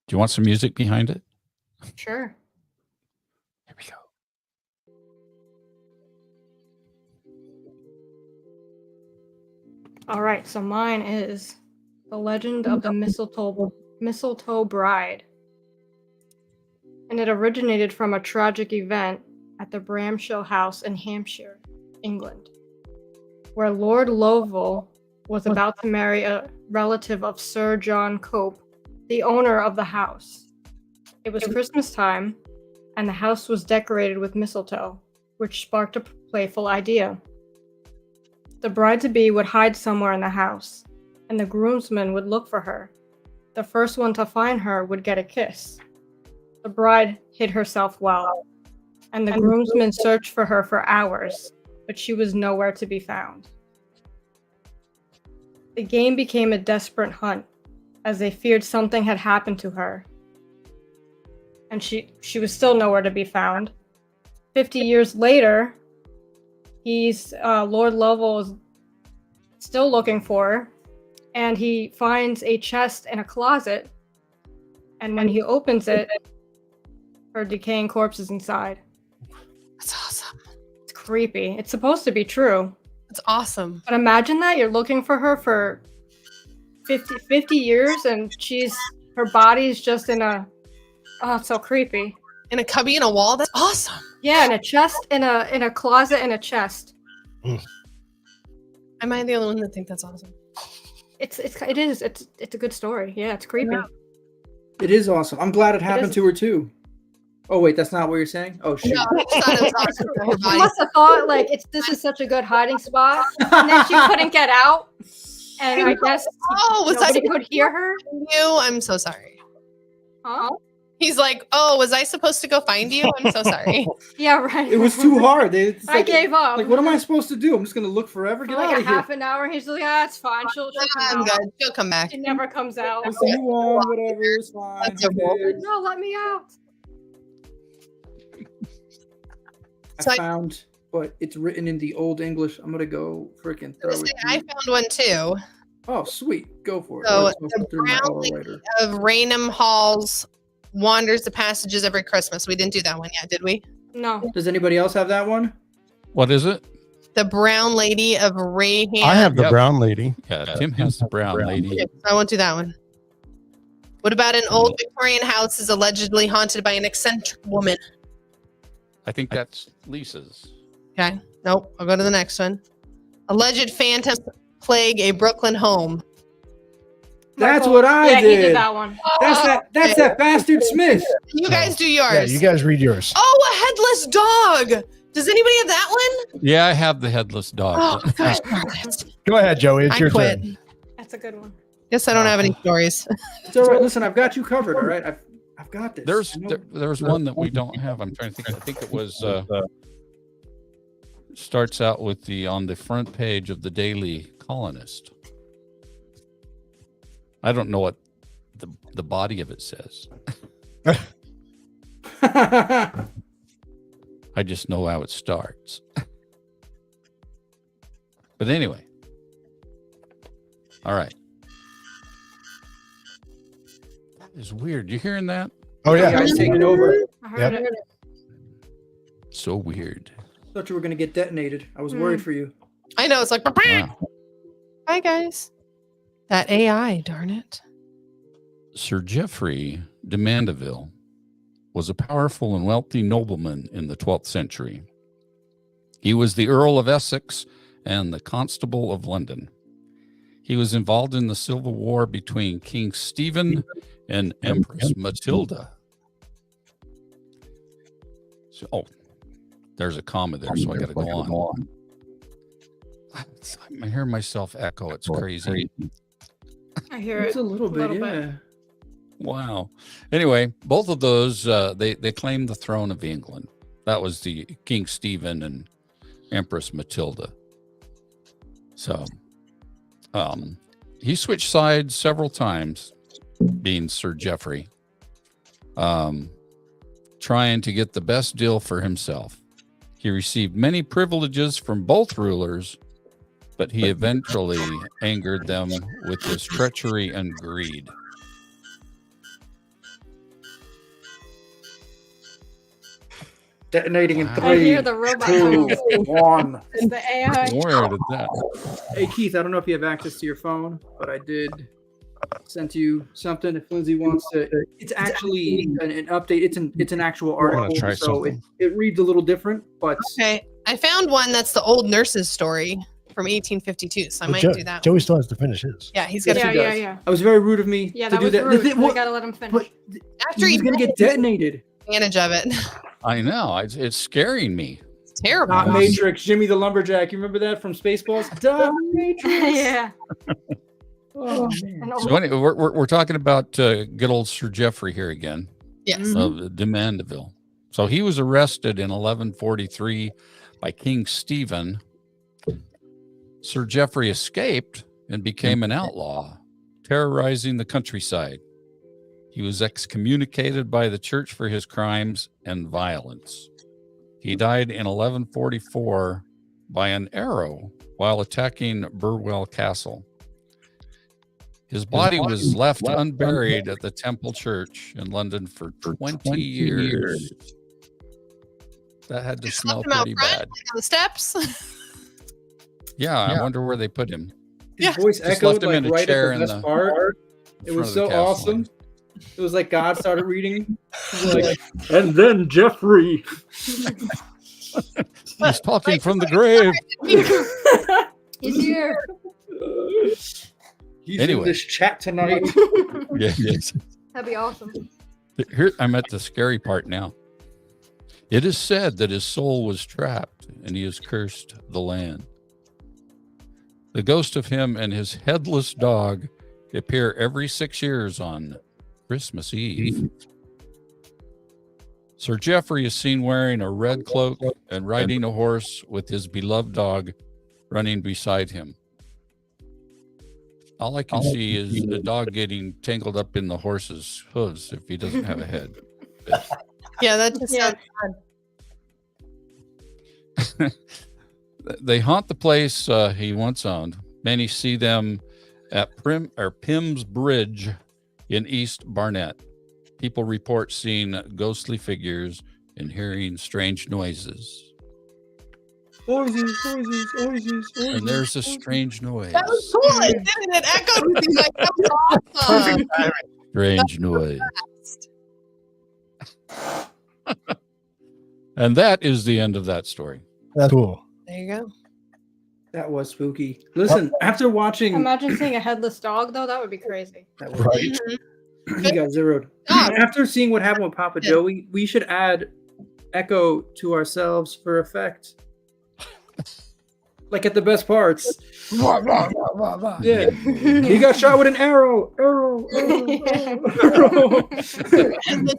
Do you want some music behind it? Sure. Here we go. All right. So mine is The Legend of the Mistletoe Bride. And it originated from a tragic event at the Bramshill House in Hampshire, England, where Lord Lovell was about to marry a relative of Sir John Cope, the owner of the house. It was Christmas time, and the house was decorated with mistletoe, which sparked a playful idea. The bride-to-be would hide somewhere in the house, and the groomsmen would look for her. The first one to find her would get a kiss. The bride hid herself well, and the groomsmen searched for her for hours, but she was nowhere to be found. The game became a desperate hunt, as they feared something had happened to her. And she was still nowhere to be found. 50 years later, Lord Lovell is still looking for her, and he finds a chest in a closet, and when he opens it, her decaying corpse is inside. That's awesome. It's creepy. It's supposed to be true. That's awesome. But imagine that you're looking for her for 50 years, and her body's just in a. Oh, it's so creepy. In a cubby in a wall? That's awesome. Yeah, in a chest, in a closet, in a chest. Am I the only one that think that's awesome? It is. It's a good story. Yeah, it's creepy. Yeah. It is awesome. I'm glad it happened is. to her too. Oh wait, that's not what you're saying. Oh shoot. No, I just thought it was awesome for her She body. must have thought like this is such a good hiding spot, and then she couldn't get out. And I guess nobody could hear her. You? I'm so sorry. Huh? He's like, oh, was I supposed to go find you? I'm so sorry. Yeah, right. It was too hard. I gave up. Like, what am I supposed to do? I'm just gonna look forever. For Get like out a of here. half an hour. He's like, ah, it's fine. She'll come I'm out. good. She'll come back. She never comes out. I'll see you on whatever. It's fine. That's a rule. No, let me out. I found, but it's written in the old English. I'm gonna go freaking throw it. I found one too. Oh, sweet. Go for it. So Let's go the through my Brown auto Lady writer. of Raynham Halls wanders the passages every Christmas. We didn't do that one yet, did we? No. Does anybody else have that one? What is it? The Brown Lady of Raham. I have the brown lady. Yeah, Tim has the brown lady. Okay, I won't do that one. What about an old Victorian house is allegedly haunted by an eccentric woman? I think that's Lisa's. Okay. Nope. I'll go to the next one. Alleged phantom plague a Brooklyn home. That's Michael- what I yeah, did. he did that one. That's that bastard Smith. You guys do yours. Yeah, you guys read yours. Oh, a headless dog. Does anybody have that one? Yeah, I have the headless dog. Oh, gosh darn it. Go ahead, Joey. It's I your quit. turn. That's a good one. Guess I don't have any stories. It's all right. Listen, I've got you covered. All right, I've got this. There's one that we don't have. I'm trying to think. I think it was starts out with on the front page of the Daily Colonist. I don't know what the body of it says. I just know how it starts. But anyway. All right. That is weird. You hearing that? Oh, yeah. I was taking over. I heard it. So weird. Thought you were gonna get detonated. I was worried for you. I know. It's like, Wow. hi, guys. That AI, darn it. Sir Geoffrey de Mandeville was a powerful and wealthy nobleman in the 12th century. He was the Earl of Essex and the Constable of London. He was involved in the civil war between King Stephen and Empress Matilda. So, there's a comma there, so I got to go on. I hear myself echo. It's crazy. I hear It's it. a little bit, yeah. Wow. Anyway, both of those, they claimed the throne of England. That was the King Stephen and Empress Matilda. So, he switched sides several times, being Sir Geoffrey, trying to get the best deal for himself. He received many privileges from both rulers, but he eventually angered them with his treachery and greed. Detonating in Wow. I 3, hear the robot 2, sounds. 1. It's the AI. Where did that? Hey Keith, I don't know if you have access to your phone, but I did send you something. If Lindsay wants to, it's actually an update. It's an actual article, try so something. it reads a little different. But Okay. I found one that's the old nurse's story from 1852, so I might do that. Joey still has to finish his. Yeah, he's got Yes, to he Yeah, does. yeah. I was very rude of me Yeah, to that do was that. rude. What- We gotta let him finish. but After he's he gonna get detonated. advantage of it. I know. It's scaring me. It's terrible. Not Matrix, Jimmy the Lumberjack. You remember that from Spaceballs? Dot Matrix. yeah. Oh, man. An old- So anyway, we're talking about good old Sir Geoffrey here again Yes. of de Mandeville. So he was arrested in 1143 by King Stephen. Sir Geoffrey escaped and became an outlaw, terrorizing the countryside. He was excommunicated by the church for his crimes and violence. He died in 1144 by an arrow while attacking Burwell Castle. His body was left unburied at the Temple Church in London for 20 years. That had to smell Left him out pretty front, bad. like on the steps. Yeah, I wonder where they put him. His Yeah. voice Just echoed left him like in a right chair at in the best the part. It front was of the so castle. awesome. It was like God started reading. He was like, and then Jeffrey. He's talking from the grave. He's here. He's in Anyway. this chat tonight. Yes. That'd be awesome. Here, I'm at the scary part now. It is said that his soul was trapped and he has cursed the land. The ghost of him and his headless dog appear every 6 years on Christmas Eve. Sir Geoffrey is seen wearing a red cloak and riding a horse with his beloved dog running beside him. All I can see is the dog getting tangled up in the horse's hooves if he doesn't have a head. Yeah, that just Yeah. sounds They haunt the place he once owned. Many see them at Pym's Bridge in East Barnet. People report seeing ghostly figures and hearing strange noises. Voices. And there's a strange noise. That was cool. It didn't. It echoed with you. Like, that was awesome. Strange noise. And that is the end of that story. That's cool. There you go. That was spooky. Listen, after watching, Imagine seeing a headless dog, though. That would be crazy. that was, Right. he got zeroed. After seeing what happened with Papa Joey, we should add echo to ourselves for effect. Like at the best parts. Yeah. He got shot with an arrow. Arrow.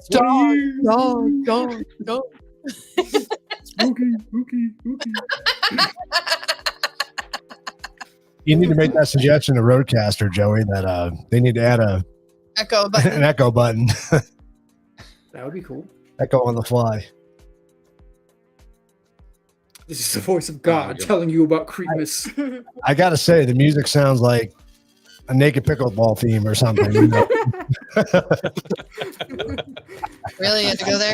Dog. Spooky. You need to make that suggestion to Roadcaster, Joey, that they need to add Echo button. an echo button. That would be cool. Echo on the fly. This is the voice of God telling you about Creepmas. I gotta say, the music sounds like a naked pickleball theme or something. You know? Really had to go there?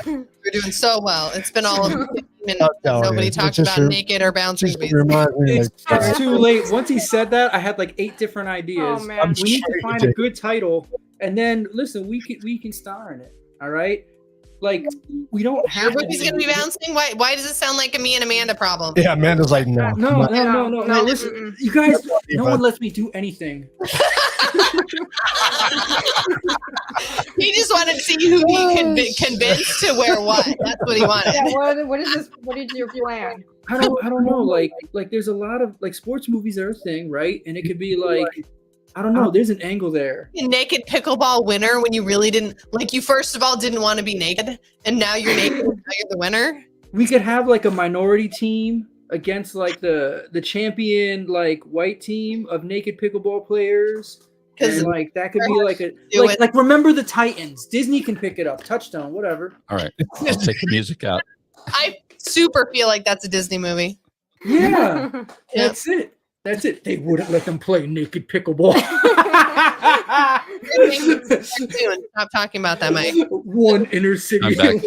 We're doing so well. It's been all of 15 minutes. Nobody talked about naked or bouncy movies. It's too late. Once he said that, I had like 8 different ideas. Oh, man. We need to find a good title, and then listen. We can star in it. All right. Like we don't have. Your movie's gonna be bouncing. Why does it sound like a me and Amanda problem? Yeah, Amanda's like, no. No. Listen, you guys. No one lets me do anything. He just wanted to see who he could convince to wear what. That's what he wanted. Yeah, what is this? What is your plan? I don't know. Like there's a lot of like sports movies are a thing, right? And it could be like, I don't know. There's an angle there. A naked pickleball winner when you really didn't like. You first of all didn't want to be naked, and now you're naked. And now you're the winner. We could have like a minority team against like the champion like white team of naked pickleball players. And like that could be like a like remember the Titans. Disney can pick it up. Touchstone, whatever. All right. I'll take the music out. I super feel like that's a Disney movie. Yeah. That's it. They wouldn't let them play naked pickleball. Stop talking about that, Mike. One inner city against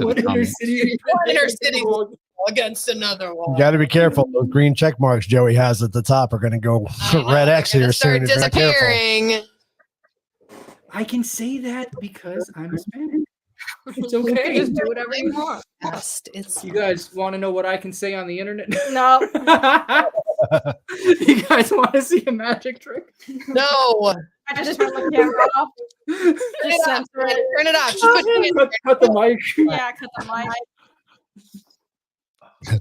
another one. You got to be careful. Those green check marks Joey has at the top are going to go red X here soon. Start disappearing. I can say that because I'm Hispanic. It's okay. Just do whatever you want. You guys want to know what I can say on the internet? No. You guys want to see a magic trick? No. I just turn the camera off. Just censor it. Turn it off. Cut the mic. Yeah, cut the mic.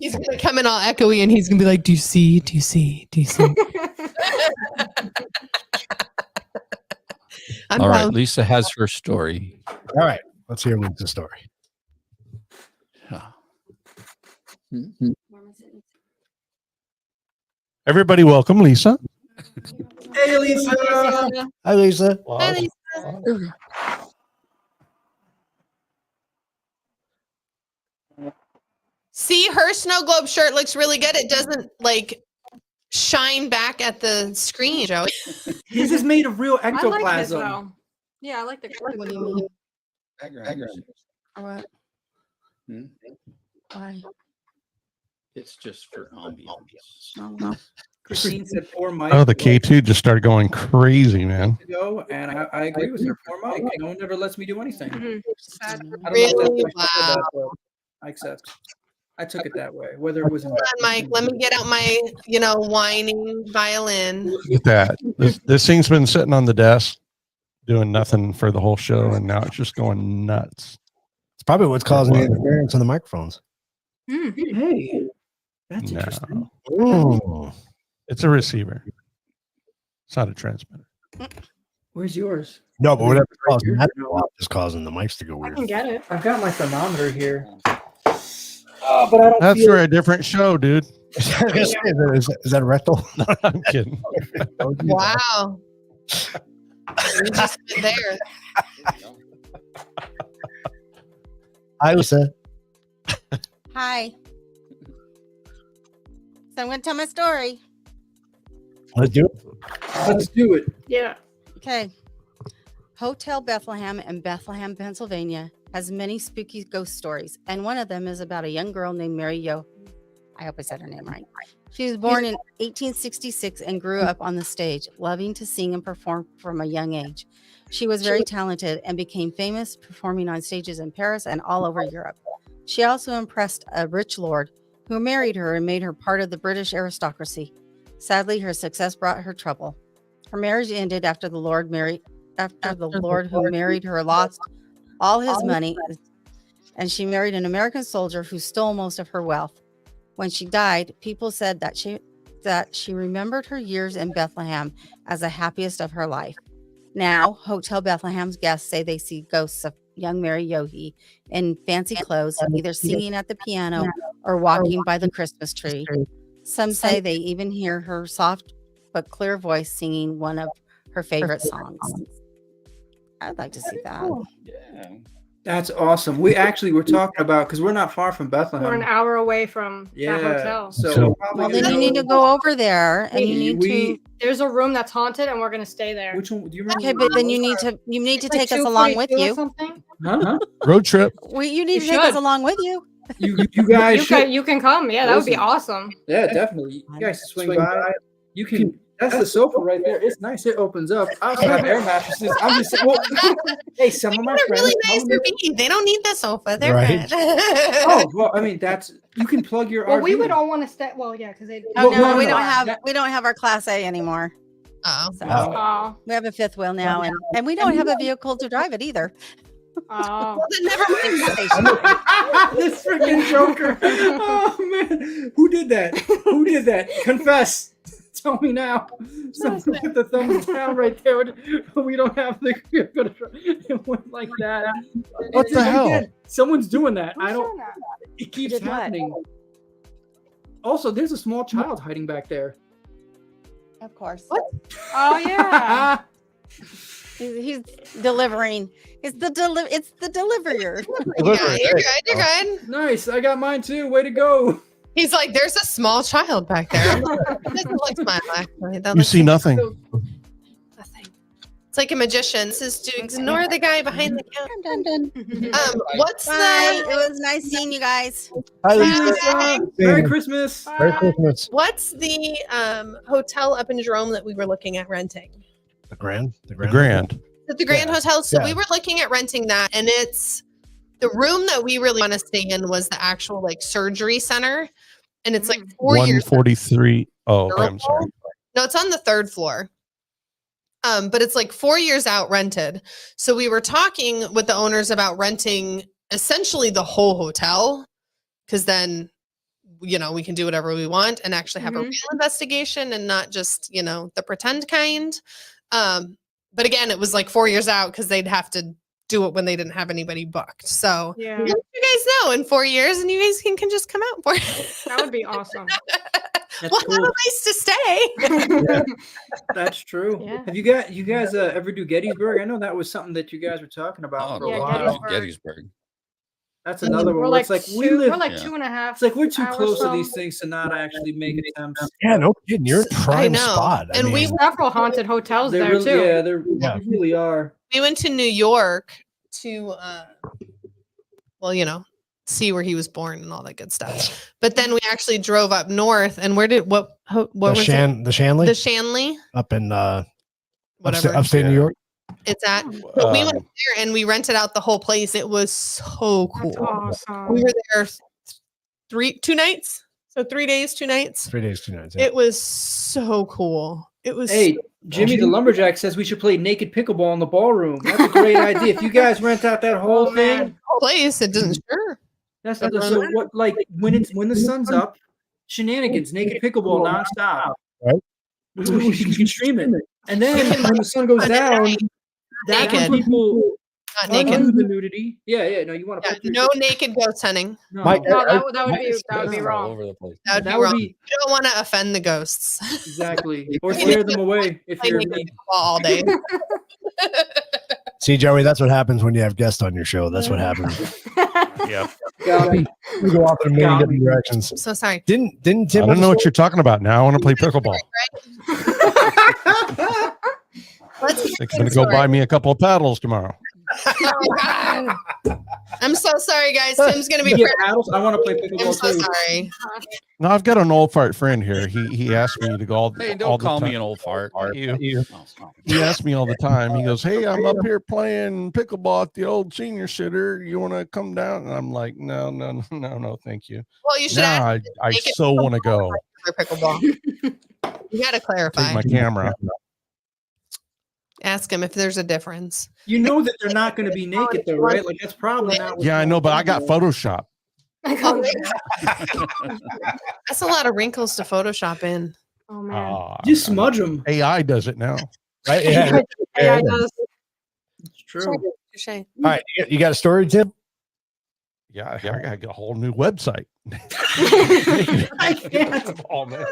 He's gonna come in all echoey, and he's gonna be like, "Do you see? Do you see? Do you see?" All right, Lisa has her story. All right, let's hear Lisa's story. Everybody, welcome Lisa. Hey, Lisa. Hi, Lisa. Hi, Lisa. See, her snow globe shirt looks really good. It doesn't like shine back at the screen, Joey. His is made of real I like his, ectoplasm. though. Yeah, I like the color. What do you mean? Background. What? Why? It's just for ambiance. No. Christine said poor Mike. Oh, the K2 just started going crazy, man. Ago, and I agree with her. Poor Mike. No one ever lets me do anything. I don't know Really? if that's Wow. but I accept. I took it that way. Whether it was Hold on, Mike. Let me get out my, whining violin. Look at that. This thing's been sitting on the desk doing nothing for the whole show, and now it's just going nuts. It's probably what's causing the interference on the microphones. Hey, that's interesting. Ooh. It's a receiver. It's not a transmitter. Where's yours? No, but whatever's causing that to go off is causing the mics to go I weird. can get it. I've got my thermometer here. But I don't That's feel for a different show, dude. Is that rectal? No, I'm kidding. Wow. You just sit there. Hi, Lisa. Hi. So I'm going to tell my story. Let's do it. Let's do it. Yeah. Okay. Hotel Bethlehem in Bethlehem, Pennsylvania has many spooky ghost stories, and one of them is about a young girl named Mary Yo. I hope I said her name right. She was born in 1866 and grew up on the stage, loving to sing and perform from a young age. She was very talented and became famous performing on stages in Paris and all over Europe. She also impressed a rich lord who married her and made her part of the British aristocracy. Sadly, her success brought her trouble. Her marriage ended after the Lord who married her lost all his money, and she married an American soldier who stole most of her wealth. When she died, people said that she remembered her years in Bethlehem as the happiest of her life. Now, Hotel Bethlehem's guests say they see ghosts of young Mary Yohe in fancy clothes, either singing at the piano or walking by the Christmas tree. Some say they even hear her soft but clear voice singing one of her favorite songs. I'd like to see that. Yeah. That's awesome. We actually were talking about, because we're not far from Bethlehem. We're an hour away from that hotel. So well, then you need to go over there, and you need to. There's a room that's haunted, and we're gonna stay there. Which one do you remember? Okay, but then you need to take us along with you. Huh? Road trip. You need to take us along with you. You guys you can come. Yeah, that would be awesome. Yeah, definitely. You guys swing by. You can. That's the sofa right there. It's nice. It opens up. I also have air mattresses. I'm just saying. Well, hey, some of my friends. Really nice for me. They don't need the sofa. They're Right. good. Oh well, I mean you can plug your. Well, RV. we would all want to stay. Well, yeah, because they. Oh no, we don't have our Class A anymore. Oh, so we have a fifth wheel now, and we don't have a vehicle to drive it either. Oh, well, then never mind. This freaking Joker. Oh man, who did that? Who did that? Confess. Tell me now. Someone put the thumbs down right there. We don't have the. It went like that. What the hell? Someone's doing that. I don't. It keeps happening. Also, there's a small child hiding back there. Of course. What? Oh yeah. He's delivering. It's the deliverer. Yeah, you're good. You're good. Nice. I got mine too. Way to go. He's like, there's a small child back there. It doesn't look smile, actually. You see nothing. Nothing. It's like a magician. This is to ignore the guy behind the counter. What's Bye. It was nice seeing you guys. Merry Christmas. Merry Christmas. What's the hotel up in Jerome that we were looking at renting? The Grand. The Grand Hotel. So we were looking at renting that, and it's the room that we really want to stay in was the actual like surgery center, and it's like 4 years. 143. Oh, I'm sorry. No, it's on the third floor. But it's like 4 years out rented. So we were talking with the owners about renting essentially the whole hotel, because then we can do whatever we want and actually have a real investigation and not just the pretend kind. But again, it was like 4 years out because they'd have to do it when they didn't have anybody booked. So yeah, let you guys know in 4 years, and you guys can just come out for it. That would be awesome. That's We'll cool. have a place to stay. Yeah, that's true. Yeah. Have you guys ever do Gettysburg? I know that was something that you guys were talking about for a while. Gettysburg. That's another one. We're It's like we we're live. like 2.5. It's like we're too hours close to from- these things to not actually make attempts. Yeah, no kidding. You're a prime know. spot. I And we mean, several haunted hotels They there really, too. yeah, they really are. We went to New York to see where he was born and all that good stuff. But then we actually drove up north, and what was it? the Shanley? The Shanley, up in whatever. upstate New York. It's at. But we went there and we rented out the whole place. It was so cool. That's awesome. We were there 2 nights. So 3 days, 2 nights. 3 days, 2 nights. Yeah. It was so cool. It was. Hey, Jimmy the Lumberjack says we should play naked pickleball in the ballroom. That's a great idea. If you guys rent out that whole thing, place, it doesn't sure. that's so what like when the sun's up, shenanigans, naked pickleball nonstop. Right. You can stream it, and then when the sun goes down, that's when Naked. people Not naked. undo the nudity. Yeah. No, you want to put your No naked ghost hunting. no. Mike, No, that would be All wrong. over the place. That would be That would wrong. be You don't want to offend the ghosts. exactly or scare them away if Play you're naked me. pickleball all day. See, Joey, that's what happens when you have guests on your show. That's what happens. Yeah. Got me. We go off in a million different directions. So sorry. Didn't Tim? I don't know what you're talking about now. I want to play pickleball. Let's I'm going to go buy me a couple of paddles tomorrow. Oh, God. I'm so sorry, guys. Tim's gonna be. Yeah, paddles. I want to play pickleball I'm so too. sorry. No, I've got an old fart friend here. He asked me to go all, Hey, all don't the call time. me an old fart. You. He asks me all the time. He goes, "Hey, I'm up here playing pickleball at the old senior center. You want to come down?" And I'm like, "No, thank you." Well, you should Now ask. I so want to go. For pickleball. You got to clarify. Take my camera. Ask him if there's a difference. You know that they're not going to be naked though, right? Like that's probably not. Yeah, I know, but I got Photoshop. That's a lot of wrinkles to Photoshop in. Oh man. Just smudge them. AI does it now, Right? Yeah. AI does. It's true. Touche. All right, you got a story, Tim? Yeah, I gotta get a whole new website. I can't. Oh, man.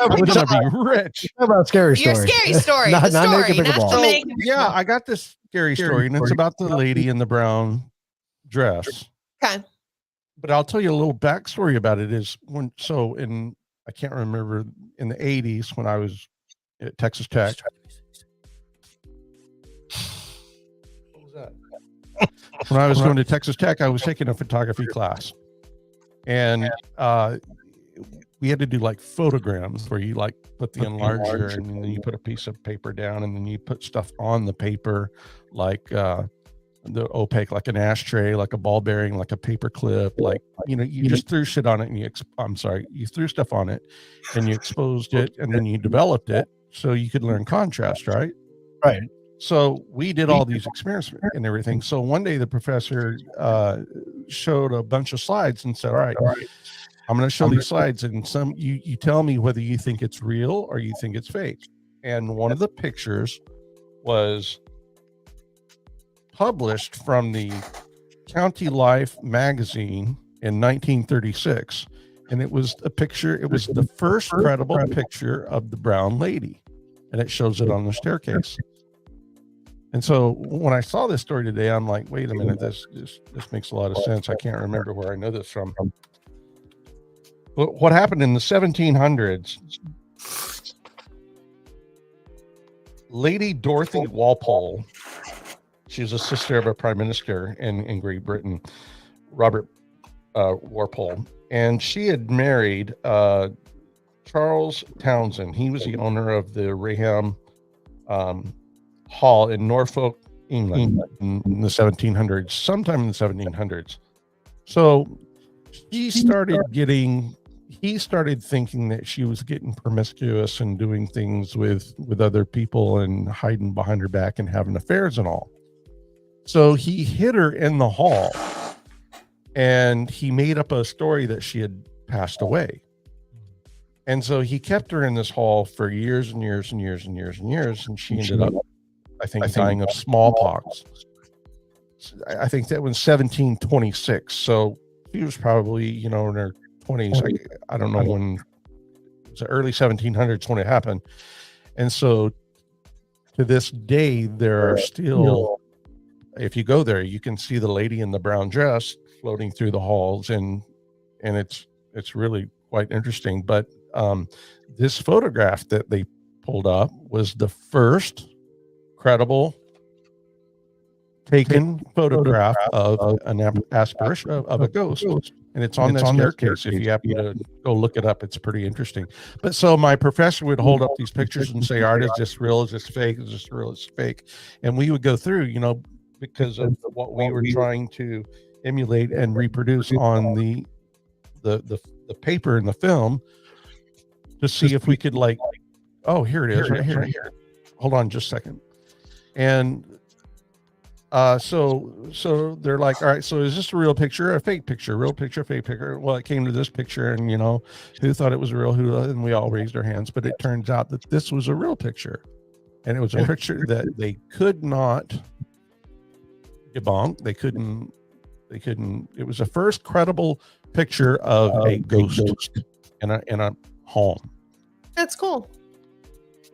I'm gonna be rich. How about scary story? Your scary story. Not- the not story, naked not pickleball. the So, naked yeah, I got this scary story, and it's about the lady in the brown dress. Okay. But I'll tell you a little backstory about it. Is I can't remember, in the 80s when I was at Texas Tech. What was that? When I was going to Texas Tech, I was taking a photography class, and we had to do like photograms where you like put the enlarger and then you put a piece of paper down and then you put stuff on the paper, like the opaque, like an ashtray, like a ball bearing, like a paper clip, like, you just threw shit on it and you threw stuff on it and you exposed it and then you developed it so you could learn contrast, right? Right. So we did all these experiments and everything. So one day the professor showed a bunch of slides and said, all right, I'm going to show these slides, and you tell me whether you think it's real or you think it's fake. And one of the pictures was published from the County Life magazine in 1936. And it was the first credible picture of the brown lady. And it shows it on the staircase. And so when I saw this story today, I'm like, wait a minute, this makes a lot of sense. I can't remember where I know this from. But what happened in the 1700s, Lady Dorothy Walpole, she's a sister of a prime minister in Great Britain, Robert Walpole, and she had married Charles Townsend. He was the owner of the Raham Hall in Norfolk, England, in the 1700s, sometime in the 1700s. So he started thinking that she was getting promiscuous and doing things with other people and hiding behind her back and having affairs and all. So he hid her in the hall, and he made up a story that she had passed away. And so he kept her in this hall for years and years and years and years and years, and she ended up, I think, dying of smallpox. I think that was 1726. So she was probably, in her 20s. I don't know when. It was the early 1700s when it happened. And so to this day, there are still, if you go there, you can see the lady in the brown dress floating through the halls, and it's really quite interesting. But this photograph that they pulled up was the first credible taken photograph of an apparition of a ghost, and it's on that staircase. If you happen to go look it up, it's pretty interesting. But so my professor would hold up these pictures and say, "Art, is this real? Is this fake? Is this real? Is this fake?" And we would go through, because of what we were trying to emulate and reproduce on the paper and the film, to see if we could oh, here it is, right here. Hold on just a second. And so they're like, all right, so is this a real picture, a fake picture, real picture, fake picture? Well, it came to this picture, and who thought it was real, and we all raised our hands. But it turns out that this was a real picture, and it was a picture that they could not debunk. They couldn't. It was the first credible picture of a ghost in a home. That's cool.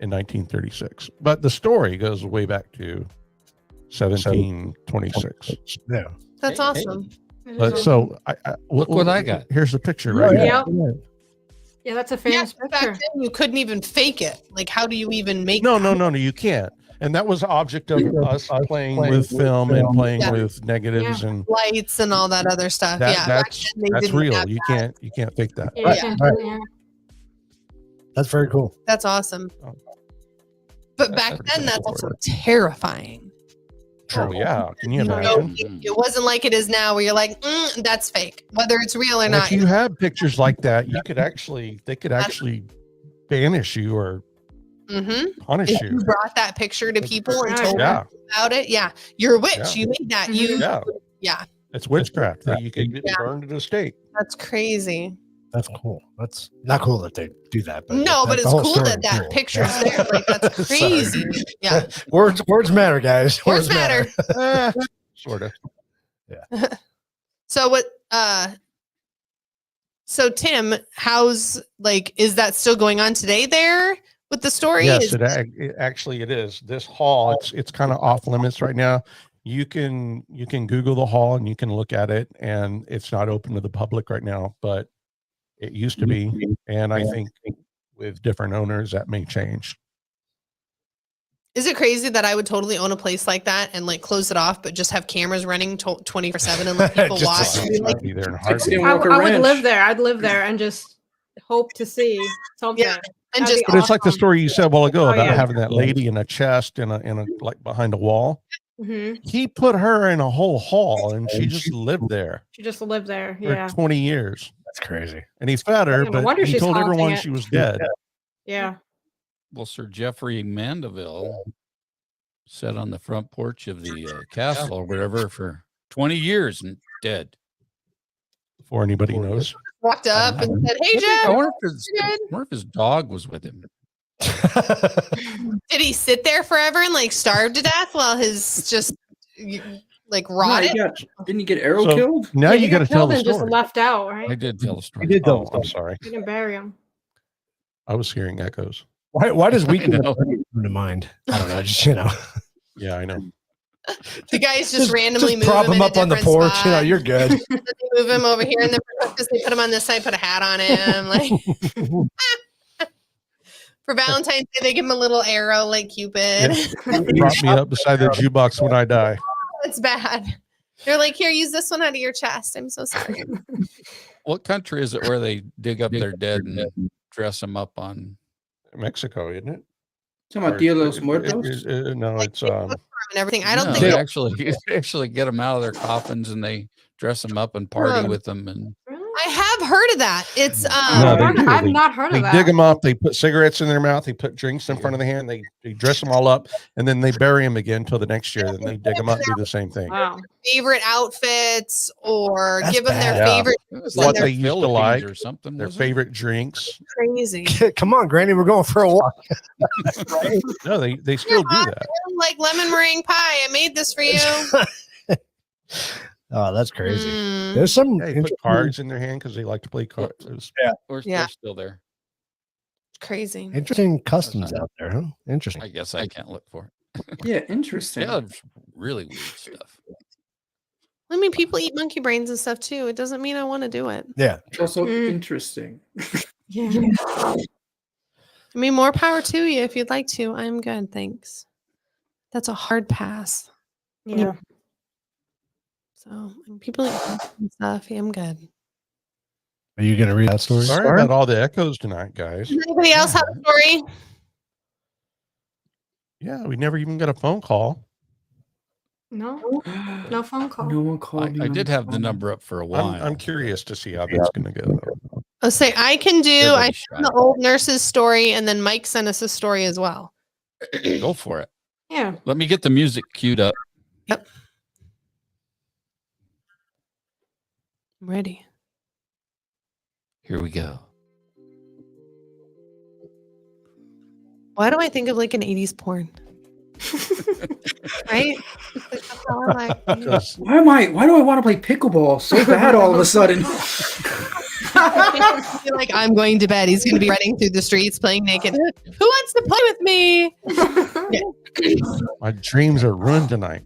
In 1936, but the story goes way back to 1726. Yeah, that's awesome. But so look what I got. Here's the picture right here. Yeah, that's a famous picture. Back then you couldn't even fake it. Like, how do you even make? No, you can't. And that was object of us playing with film and playing Yeah. with negatives and Lights and all that other stuff. Yeah, back that's then they that's didn't real. have You that. can't fake that. Yeah, Right, you can't right. do that, yeah. That's very cool. That's awesome. But That's back pretty then, cool that's for also you. terrifying. Oh yeah, can you So imagine? it wasn't like it is now, where you're like, that's fake, whether it's real or And not. if you had pictures like that, they could actually banish you or punish If you. you brought that picture to people and told Yeah. them about it, you're a witch. Yeah. You made that. Yeah. It's witchcraft that you could get Yeah. burned at a stake. That's crazy. That's cool. That's not cool that they do that. But No, but the it's whole cool story that is that cool. picture's Yeah. there. Like, that's Sorry. crazy. Yeah. Words matter, guys. Words matter. Sort of. So what? So Tim, how's is that still going on today there with the story? Yes, it actually it is. This hall, it's kind of off limits right now. You can Google the hall and you can look at it, and it's not open to the public right now, but it used to be. And I think with different owners that may change. Is it crazy that I would totally own a place like that and close it off, but just have cameras running 24/7 and let people Just watch? And be like, Be there in a Like heartbeat. Skinwalker I would Ranch. live there. I'd live there and just hope to see something. Yeah, and That'd just be But it's like the awesome. story you said a while ago Oh, about yeah. having that lady in a chest in a like behind a wall. Mhm. He put her in a whole hall and she just lived there She just lived there. for Yeah. 20 years. That's crazy. And he fed her, Yeah, no but wonder he she's told haunting everyone it. she was dead. Yeah. Well, Sir Geoffrey Mandeville sat on the front porch of the castle or whatever for 20 years and dead. Before anybody knows. walked up and said, "Hey, I Jeff." wonder if his dog was with him. Did he sit there forever and starve to death while his just rotted? Didn't you get arrow So, killed? Now Yeah, you got to tell killed the and just story. left out, right? I did tell the story. You did tell Oh, the story. I'm sorry. You didn't bury him. I was hearing echoes. Why does weekend know. come to mind? I don't know. Just Yeah, I know. The guys just randomly move prop him him in a up on the different porch. spot. You're good. Then they move him over here, and then for Christmas they put him on this side, put a hat on him. For Valentine's Day, they give him a little arrow like Cupid. Prop me up beside the jukebox when I die. It's bad. They're like, "Here, use this one out of your chest." I'm so sorry. What country is it where they dig up their dead and dress them up on? Mexico, isn't it? Talking about Dia de los Muertos? No, it's And everything. I don't No, think they they- actually get them out of their coffins and they dress them up and party with them. And I have heard of that. It's No, they do. I've They- not heard They of that. dig them up. They put cigarettes in their mouth. They put drinks in front of the hand. They dress them all up, and then they bury them again until the next year. Then they dig them up, and do the same thing. Wow. favorite outfits or That's give them their bad. Yeah. favorite What their they used to Philippines like, or something. their was it? favorite drinks. crazy. Come on, Granny, we're going for a walk. No, they still do that. Like lemon meringue pie. I made this for you. Oh, that's crazy. Mm. There's some They put cards in their hand because they like to play cards. Or Yeah. they're still there. Crazy. interesting customs out there, huh? Interesting. I guess I can't look for it. Yeah, interesting. Yeah, it's really weird stuff. I mean, people eat monkey brains and stuff too. It doesn't mean I want to do it. Yeah. Also Mm. interesting. Yeah. I mean, more power to you if you'd like to. I'm good, thanks. That's a hard pass. Yeah. So and people eat monkey and stuff. Yeah, I'm good. Are you going to read that story? Sorry about all the echoes tonight, guys. Does anybody else have a story? Yeah, we never even got a phone call. No. No phone call. No one called me I on did the have the phone. number up for a while. I'm curious to see how that's going to go. I'll say I can do. I Everybody's found the old nurse's story, and then Mike sent us a story as well. Go for it. Yeah. Let me get the music queued up. Yep. I'm ready. Here we go. Why do I think of like an 80s porn? Right? That's how I'm like, Why do I want to play pickleball so bad all of a sudden? I feel like I'm going to bed. He's going to be running through the streets playing naked. Who wants to play with me? My dreams are ruined tonight.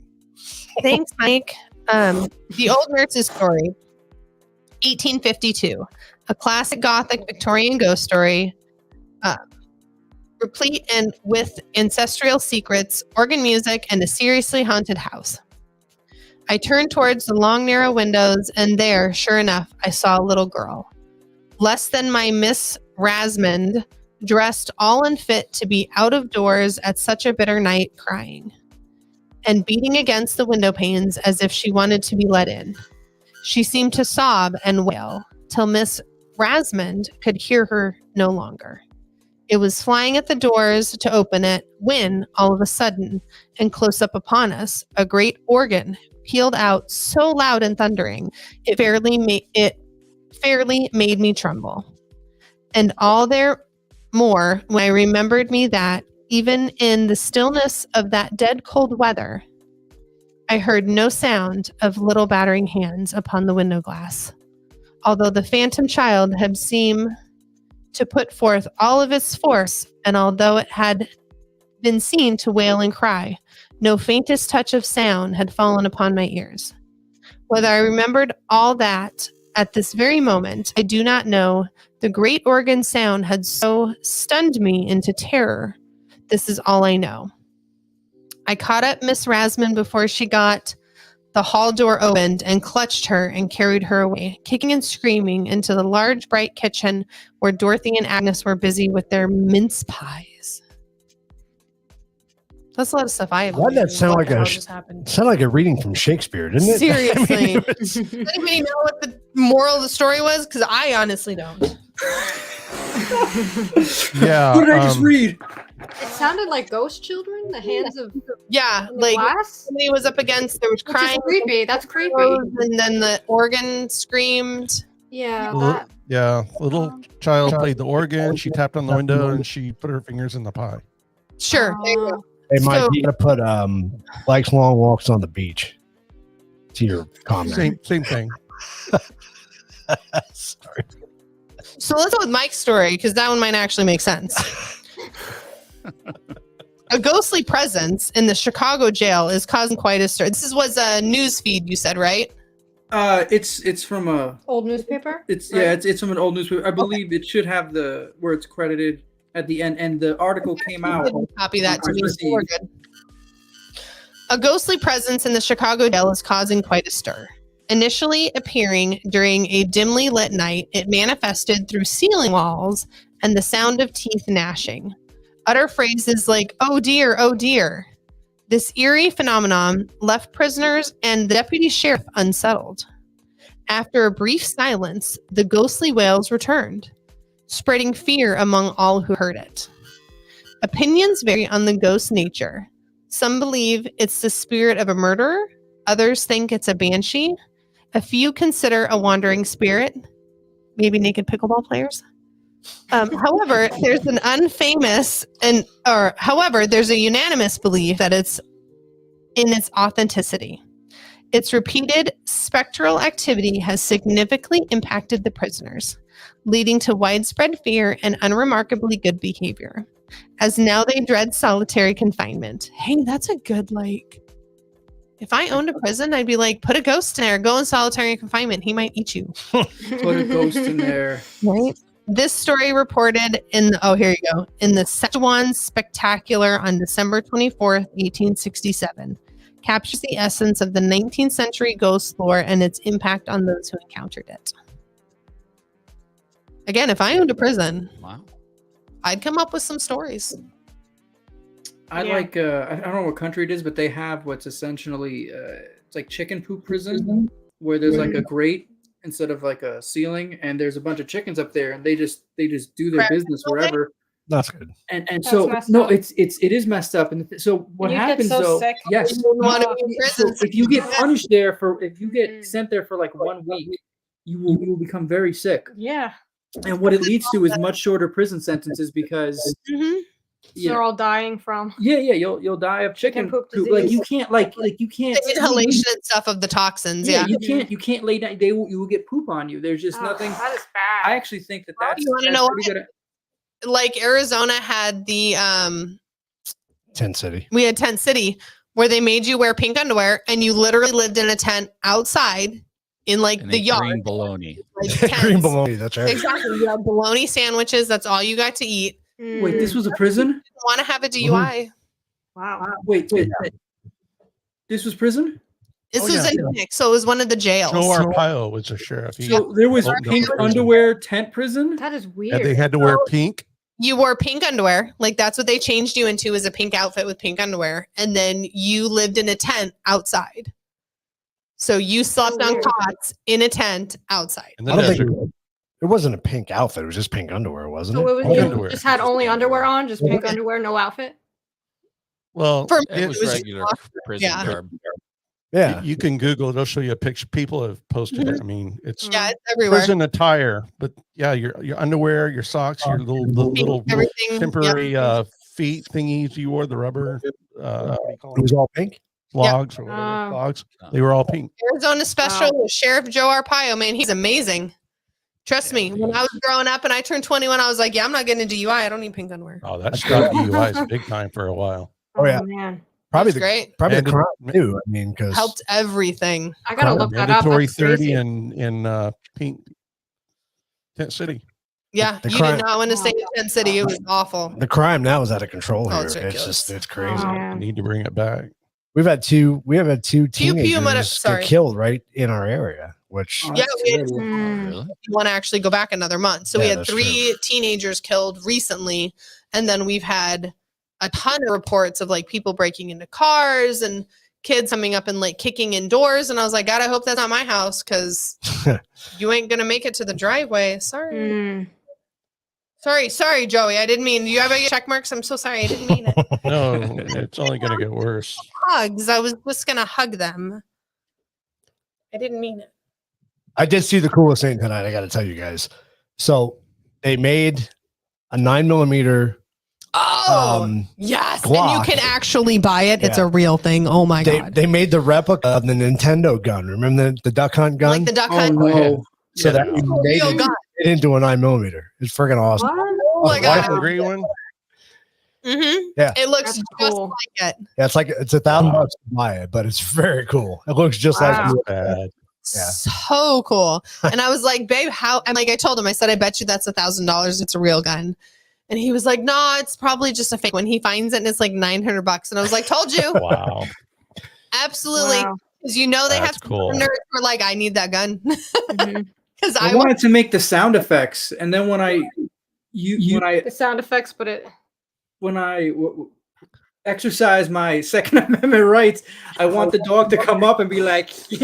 Thanks, Mike. The Old Nurse's Story, 1852, a classic Gothic Victorian ghost story. replete and with ancestral secrets, organ music, and a seriously haunted house. I turned towards the long, narrow windows, and there, sure enough, I saw a little girl. Less than my Miss Rasmond, dressed all unfit to be out of doors at such a bitter night, crying and beating against the window panes as if she wanted to be let in. She seemed to sob and wail till Miss Rasmond could hear her no longer. It was flying at the doors to open it when, all of a sudden, and close up upon us, a great organ pealed out so loud and thundering, it fairly made me tremble. And all there more when I remembered me that, even in the stillness of that dead cold weather, I heard no sound of little battering hands upon the window glass, although the phantom child had seemed to put forth all of its force, and although it had been seen to wail and cry, no faintest touch of sound had fallen upon my ears. Whether I remembered all that at this very moment, I do not know. The great organ sound had so stunned me into terror. This is all I know. I caught up Miss Rasmond before she got the hall door opened and clutched her and carried her away, kicking and screaming, into the large, bright kitchen where Dorothy and Agnes were busy with their mince pies. That's a lot of stuff I have. Why did that sound like a reading from Shakespeare, didn't it? Seriously. Does anybody know what the moral of the story was? Because I honestly don't. Yeah. What did I just read? It sounded like ghost children, the hands of like glass? somebody was up against, there was Which is crying. creepy. That's creepy. And then the organ screamed. Yeah. Little child played the organ. She tapped on the window and she put her fingers in the pie. Sure. There you go. Hey, Mike, you gotta put likes long walks on the beach to your comment. Same thing. Sorry. So let's go with Mike's story, because that one might actually make sense. A ghostly presence in the Chicago jail is causing quite a stir. This was a news feed, you said, right? It's from a old newspaper. It's from an old newspaper. I believe it should have the where it's credited at the end, and the article came out. Copy that to me. We're good. A ghostly presence in the Chicago jail is causing quite a stir. Initially appearing during a dimly lit night, it manifested through ceiling walls and the sound of teeth gnashing. Utter phrases like, "Oh dear, oh dear." This eerie phenomenon left prisoners and the deputy sheriff unsettled. After a brief silence, the ghostly wails returned, spreading fear among all who heard it. Opinions vary on the ghost's nature. Some believe it's the spirit of a murderer. Others think it's a banshee. A few consider a wandering spirit, maybe naked pickleball players. However, there's there's a unanimous belief that it's in its authenticity. Its repeated spectral activity has significantly impacted the prisoners, leading to widespread fear and unremarkably good behavior, as now they dread solitary confinement. Hey, that's a good, if I owned a prison, I'd be like, put a ghost in there, go in solitary confinement. He might eat you. Put a ghost in there. Right? This story reported in the Saskatchewan Spectacular on December 24th, 1867, captures the essence of the 19th century ghost lore and its impact on those who encountered it. Again, if I owned a prison, wow, I'd come up with some stories. I don't know what country it is, but they have what's essentially it's like chicken poop prison, where there's like a grate instead of like a ceiling, and there's a bunch of chickens up there, and they just do their business wherever. That's good. And That's so messed up. it is messed up. And so what You get happens so though? sick. Yes. You want to be in So prison. if you get punished there if you get sent there for like 1 week, you will become very sick. Yeah. And what it leads to is much shorter prison sentences because They're all dying from. you'll die of chicken poop. Like you can't The inhalation and stuff of the toxins. Yeah. you can't lay down. You will get poop on you. There's just nothing. That is bad. I actually think that's. You want to know pretty what? good. Like Arizona had the Tent City. we had Tent City where they made you wear pink underwear and you literally lived in a tent outside in like And the they yard. green bologna. Like Green tents. bologna. That's right. Exactly. You had bologna sandwiches. That's all you got to eat. Wait, this was a prison? Want to have a DUI? Wow. Wait. This was prison? This was in Nick, so it was one of the jails. Joe Arpaio was a sheriff. So there was pink underwear tent prison? That is weird. And they had to wear pink. You wore pink underwear. Like that's what they changed you into, is a pink outfit with pink underwear. And then you lived in a tent outside. So you slept on cots in a tent outside. I don't think it wasn't a pink outfit. It was just pink underwear, wasn't So it? you just had only underwear on, just pink underwear, no outfit? Well, For It was regular prison garb. Yeah. You can Google it. They'll show you a picture. People have posted it. I mean, it's it's everywhere. prison attire, but yeah, your underwear, your socks, your little everything, temporary feet thingies you wore, the rubber. What do you call It was all pink. Logs or whatever. Logs. They were all pink. Arizona special with Sheriff Joe Arpaio, man, he's amazing. Trust me, when I was growing up and I turned 21, I was like, yeah, I'm not getting a DUI. I don't need pink underwear. Oh, that stopped DUIs big time for a while. Oh yeah, man. Probably great. Probably And the crime too. I mean, because Helped everything. I gotta look that up. mandatory That's 30 crazy. in pink tent city. Yeah, The you crime- did not want to stay in Tent City. It was awful. the crime now is out of control Oh, here. it's It's ridiculous. just crazy. Oh, Need to bring it back. We have had two Pew teenagers might have- get sorry. killed right in our area, which Yeah, we Really? want to actually go back another month. So we Yeah, had that's 3 teenagers killed recently, and then we've had a ton of reports of like people breaking into cars and kids coming up and like kicking in doors. And I was like, God, I hope that's not my house, because you ain't gonna make it to the driveway. Sorry. Sorry, Joey. I didn't mean. Do you have any check marks? I'm so sorry. I didn't mean it. No, it's only going to get worse. Hugs. I was just gonna hug them. I didn't mean it. I did see the coolest thing tonight. I got to tell you guys. So they made a 9mm. Oh, yes. Glock. And you can actually buy it. It's Yeah. a real thing. Oh my God. They made the replica of the Nintendo gun. Remember the duck hunt gun? Like the duck hunt. no. So that we made Real gun. it into a 9mm. It's freaking awesome. Oh my White God. and gray one. Mm-hmm. Yeah. It looks That's just cool. like it. Yeah, it's $1,000 to buy it, but it's very cool. It looks just Wow. like Bad. Yeah. So cool. And I was like, babe, how? And like I told him, I said, I bet you that's $1,000. It's a real gun. And he was like, no, it's probably just a fake one. He finds it and it's like $900. And I was like, told you. Wow. Absolutely. Wow. Because you know they That's have cool. nerds who are like, I need that gun. Mhm. Because I I wanted to make the sound effects, and then when I The sound effects, but it. exercise my Second Amendment rights, I want the dog to come up and be like, Is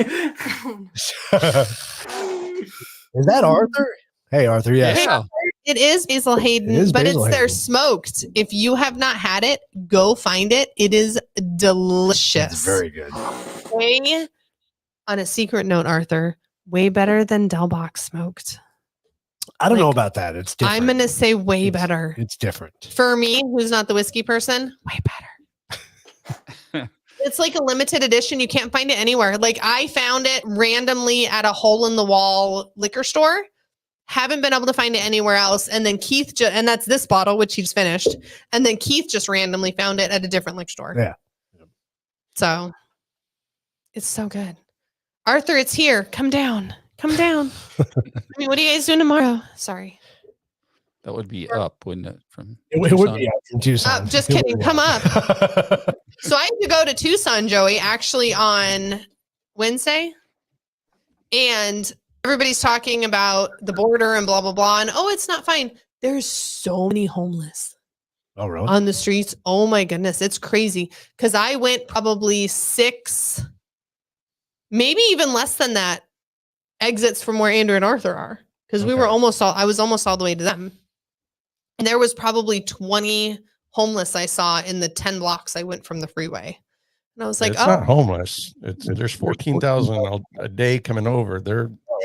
that Arthur? Hey, Arthur. Yes. Yeah. It is Basil Hayden, It is but Basil it's their Hayden. smoked. If you have not had it, go find it. It is delicious. It's very good. Way, on a secret note, Arthur, way better than Del Box smoked. I don't know about that. It's different. I'm going to say way better. It's different. For me, who's not the whiskey person, way better. It's like a limited edition. You can't find it anywhere. Like I found it randomly at a hole in the wall liquor store. Haven't been able to find it anywhere else. And then Keith, and that's this bottle, which he's finished. And then Keith just randomly found it at a different liquor store. Yeah. So it's so good. Arthur, it's here. Come down. Come down. I mean, what are you guys doing tomorrow? Sorry. That would be up, wouldn't it? From It would Tucson? be out from Tucson. Just It would kidding. be Come out. up. So I had to go to Tucson, Joey, actually on Wednesday. And everybody's talking about the border and blah, blah, blah. And it's not fine. There's so many homeless Oh, really? on the streets. Oh my goodness. It's crazy. Because I went probably 6, maybe even less than that, exits from where Andrew and Arthur are. Because we were I was almost all the way to them. And there was probably 20 homeless I saw in the 10 blocks I went from the freeway. And I was like, It's not homeless. There's 14,000 a day coming over.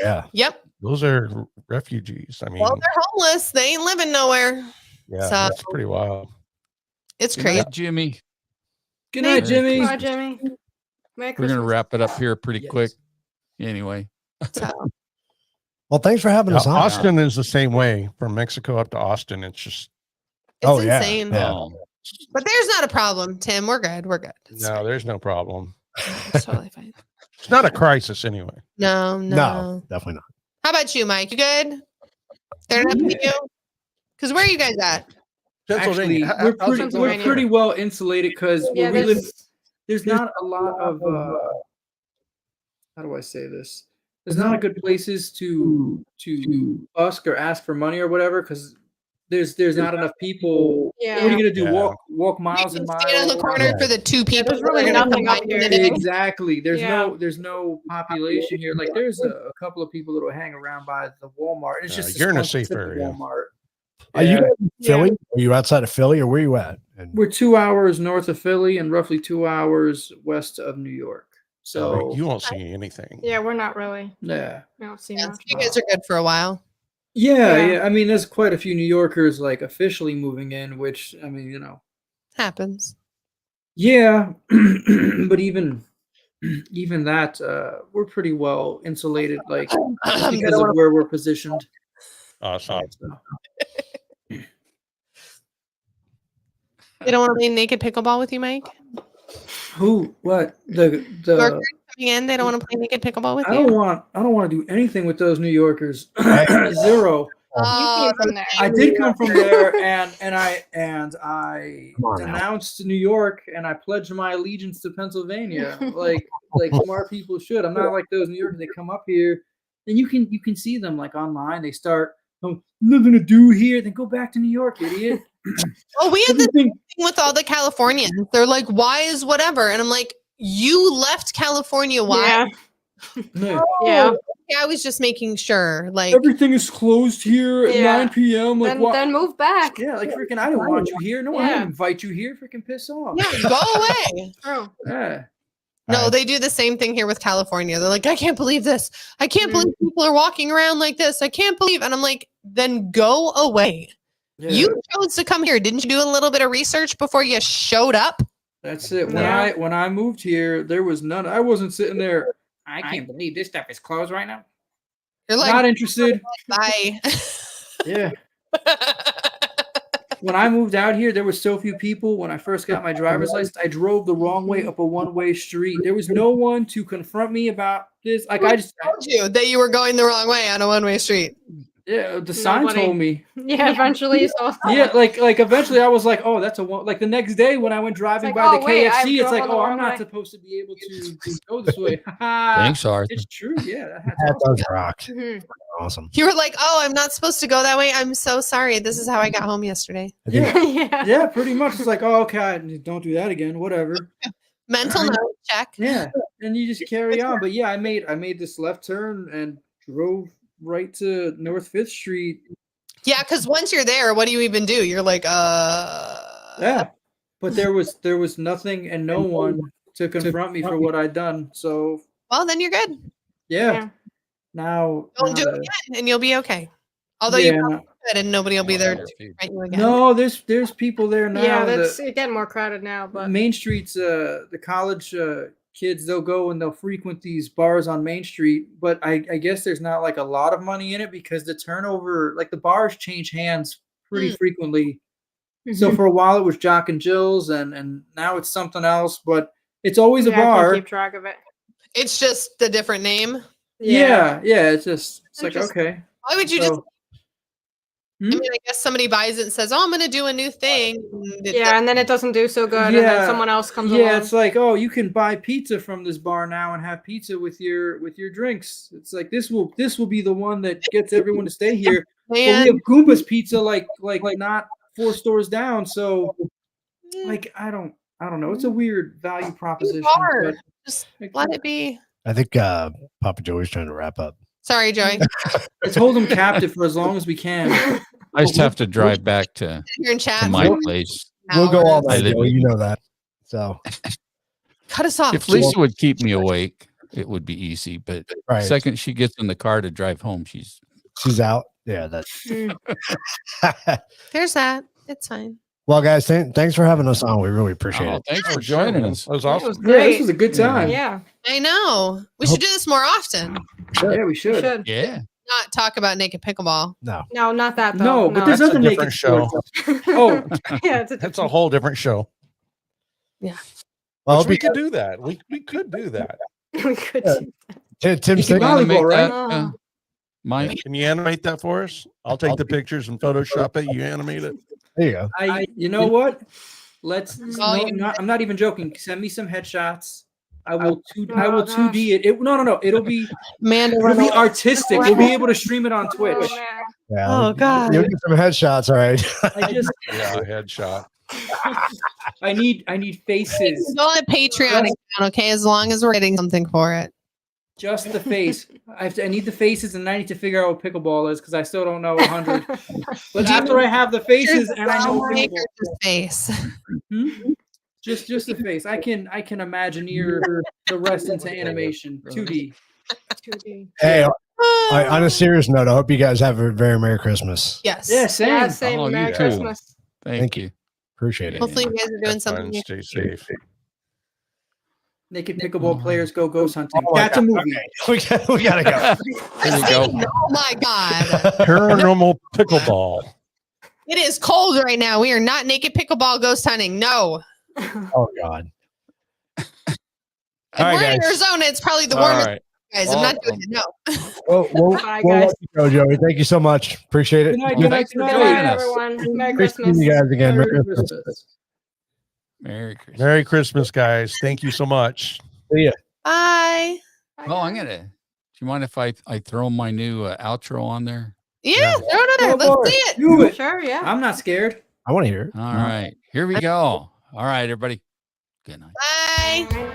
Yeah. Yep. Those are refugees. I mean, Well, they're homeless. They ain't living nowhere. yeah, so- that's pretty wild. It's Good crazy. night, Jimmy. good night, Jimmy. Bye, Jimmy. Merry We're going to Christmas. wrap it up here pretty quick. Anyway, Well, thanks for having us on. Austin is the same way from Mexico up to Austin. It's just It's insane. Yeah. But there's not a problem, Tim. We're good. We're good. no, there's no problem. It's totally fine. It's not a crisis anyway. No. No, definitely not. How about you, Mike? You good? They're not you? Because where are you guys at? Pennsylvania. Actually, we're Pennsylvania. pretty well insulated because Yeah, where we live, there's there's not a lot of how do I say this? There's not a good places to busk or ask for money or whatever because there's not enough people. Yeah. What are you gonna do? Yeah. Walk miles and miles? Stand on the corner for the two people. there's really that are nothing up combined here. in it. Exactly. There's Yeah. no population here. Like there's a couple of people that will hang around by the Walmart. It's just you're in a spunky safe type of area. Walmart. Are you Yeah. guys in Philly? Are you outside of Philly, or where you at? And We're 2 hours north of Philly and roughly 2 hours west of New York. So So you won't see anything. yeah, we're not really. yeah. We don't see Yeah, much. you guys are good for a while. Yeah, Yeah. yeah. I mean, there's quite a few New Yorkers like officially moving in, which I mean, Happens. yeah. But even that, we're pretty well insulated, like because of where we're positioned. Awesome. So, You don't want to play naked pickleball with you, Mike? who? What? Yorkers coming in, they don't want to play naked pickleball with I you? don't want to do anything with those New Yorkers. Zero. You came from there. I did come from there, and I Come on now. denounced New York, and I pledged my allegiance to Pennsylvania, like smart people should. I'm not like those New Yorkers. They come up here, and you can see them like online. They start, oh, nothing to do here. Then go back to New York, idiot. Oh, we had this thing with all the Californians. They're like, why is whatever? And I'm like, you left California. Why? Yeah. Yeah. Yeah, I was just making sure. Like, Everything is closed here at Yeah. 9 p.m. Like, what? Then move back. Yeah, like freaking, I don't want you here. No, I Yeah. didn't invite you here. Freaking piss off. yeah, go away. True. Yeah. No, they do the same thing here with California. They're like, I can't believe this. I can't believe people are walking around like this. I can't believe. And I'm like, then go away. Yeah. You chose to come here. Didn't you do a little bit of research before you showed up? That's it. Yeah. When I moved here, there was none. I wasn't sitting there. I can't believe this stuff is closed right now. You're like, Not interested. bye. Yeah. When I moved out here, there was so few people. When I first got my driver's license, I drove the wrong way up a one-way street. There was no one to confront me about this. Like I just, told you that you were going the wrong way on a one-way street. yeah, the sign Nobody- told me. Yeah, eventually you saw. Yeah, like eventually I was like, oh, that's a one. Like the next day when I went driving It's by like, the oh, wait, I KFC, it's drove like, on the oh, I'm wrong not way. supposed to be able to go this way. Thanks, Arthur. It's true. Yeah, that that's awesome. does rock. Mhm. Awesome. You were like, oh, I'm not supposed to go that way. I'm so sorry. This is how I got home yesterday. I think Yeah, Yeah. yeah, pretty much. It's like, oh, okay, don't do that again. Whatever. Mental note check. Yeah, and you just carry on. But yeah, I made this left turn and drove right to North Fifth Street. Yeah, because once you're there, what do you even do? You're like, Yeah, but there was nothing and no one to confront me for what I'd done. So well, then you're good. yeah, Yeah. now Don't do it again, and you'll be okay. Although you yeah, probably could, and nobody will be there to confront you again. no, there's people there now. Yeah, that- that's getting more crowded now, but Main Street's the college kids, they'll go and they'll frequent these bars on Main Street, but I guess there's not like a lot of money in it because the turnover, like the bars change hands pretty frequently. So for a while it was Jock and Jill's and now it's something else, but it's always a yeah, I can't bar. keep track of it. It's just the different name. Yeah, it's just it's like Interesting. okay. Why would you just? So- I mean, I guess somebody buys it and says, "Oh, I'm going to do a new thing." and it Yeah, and then it doesn't do so good, and Yeah. then someone else comes Yeah, along. it's like, oh, you can buy pizza from this bar now and have pizza with your drinks. It's like this will be the one that gets everyone to stay here. But we Man, have Goomba's Pizza like not 4 stores down, so like I don't know. It's a weird value proposition. hard. But just let it be. I think Papa Joey's trying to wrap up. Sorry, Joey. let's hold them captive for as long as we can. I just have to drive back to You're in chat. my for place. We'll go all I night, live Joey. in- You know that. So Cut us off. If Lisa would keep me awake, it would be easy. But right, second she gets in the car to drive home, she's she's out. Yeah, that's. Mm. There's that. It's fine. Well, guys, thanks for having us on. We really appreciate oh, it. thanks for joining us. That was It awesome. was Yeah, great. this was a good time. Yeah, I know. We should do this more often. Yeah, we you should. should. Yeah. Not talk about naked pickleball. No, No, not that though. No, but there's That's a other different naked show. sports. Oh, yeah, it's a That's a whole different show. well, Which hope we you could do that. We could do that. we could. Tim's You can thinking. volleyball, Animate right? that, Mike. Can you animate that for us? I'll take the pictures and Photoshop it. You animate it. There you go. You know what? Let's. Oh, I'm not even joking. Send me some headshots. I will. Oh, I will gosh. 2D it. No. It'll be. Amanda, It'll be artistic. We'll be able to stream it on Oh, Twitch. man. Yeah, Oh, God. You'll get some headshots, all right. I just. Yeah, headshot. I need faces. Go on Patreon account, okay? As long as we're getting something for it. Just the face. I need the faces, and I need to figure out what pickleball is because I still don't know 100. But after I have the faces and I know pickleball, face. just the face. I can imagineer the rest into animation. 2D. 2D. Hey, on a serious note, I hope you guys have a very Merry Christmas. Yes. Yeah, same. Yeah, same. Oh, you Merry too. Christmas. Thank you. Appreciate it. Hopefully you guys are doing Have fun, something. stay safe. Naked pickleball players go ghost hunting. Oh my That's a God. movie. Okay. We gotta go. There you go. Oh my God. Paranormal pickleball. It is cold right now. We are not naked pickleball ghost hunting. No. Oh God. And All right, we're in guys. Arizona. It's probably the All warmest. right. Guys, I'm not doing it. No. We'll Bye, let guys. you go, Joey. Thank you so much. Appreciate it. Good night. Well, Good night. thanks Good for night. Good night, joining us. everyone. Merry Great seeing Christmas. you guys again. Merry Christmas. Merry Christmas. Merry Christmas, guys. Thank you so much. See ya. Bye. Oh, I'm gonna. Do you mind if I throw my new outro on there? Yeah, throw it on there. Go for Let's see it. it. Do it. Sure, yeah. I'm not scared. I want to hear it. All right, here we go. All right, everybody. Good night. Bye.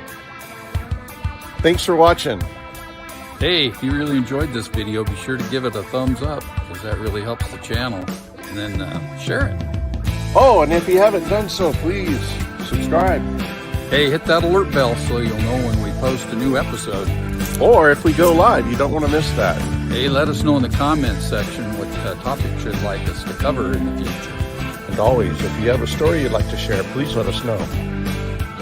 Thanks for watching. Hey, if you really enjoyed this video, be sure to give it a thumbs up because that really helps the channel. And then share it. Oh, and if you haven't done so, please subscribe. Hey, hit that alert bell so you'll know when we post a new episode. Or if we go live, you don't want to miss that. Hey, let us know in the comments section what topics you'd like us to cover in the future. And always, if you have a story you'd like to share, please let us know.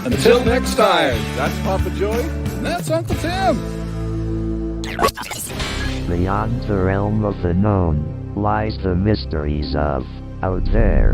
Until next time, that's Papa Joy. and that's Uncle Tim. Beyond the realm of the known lies the mysteries of out there.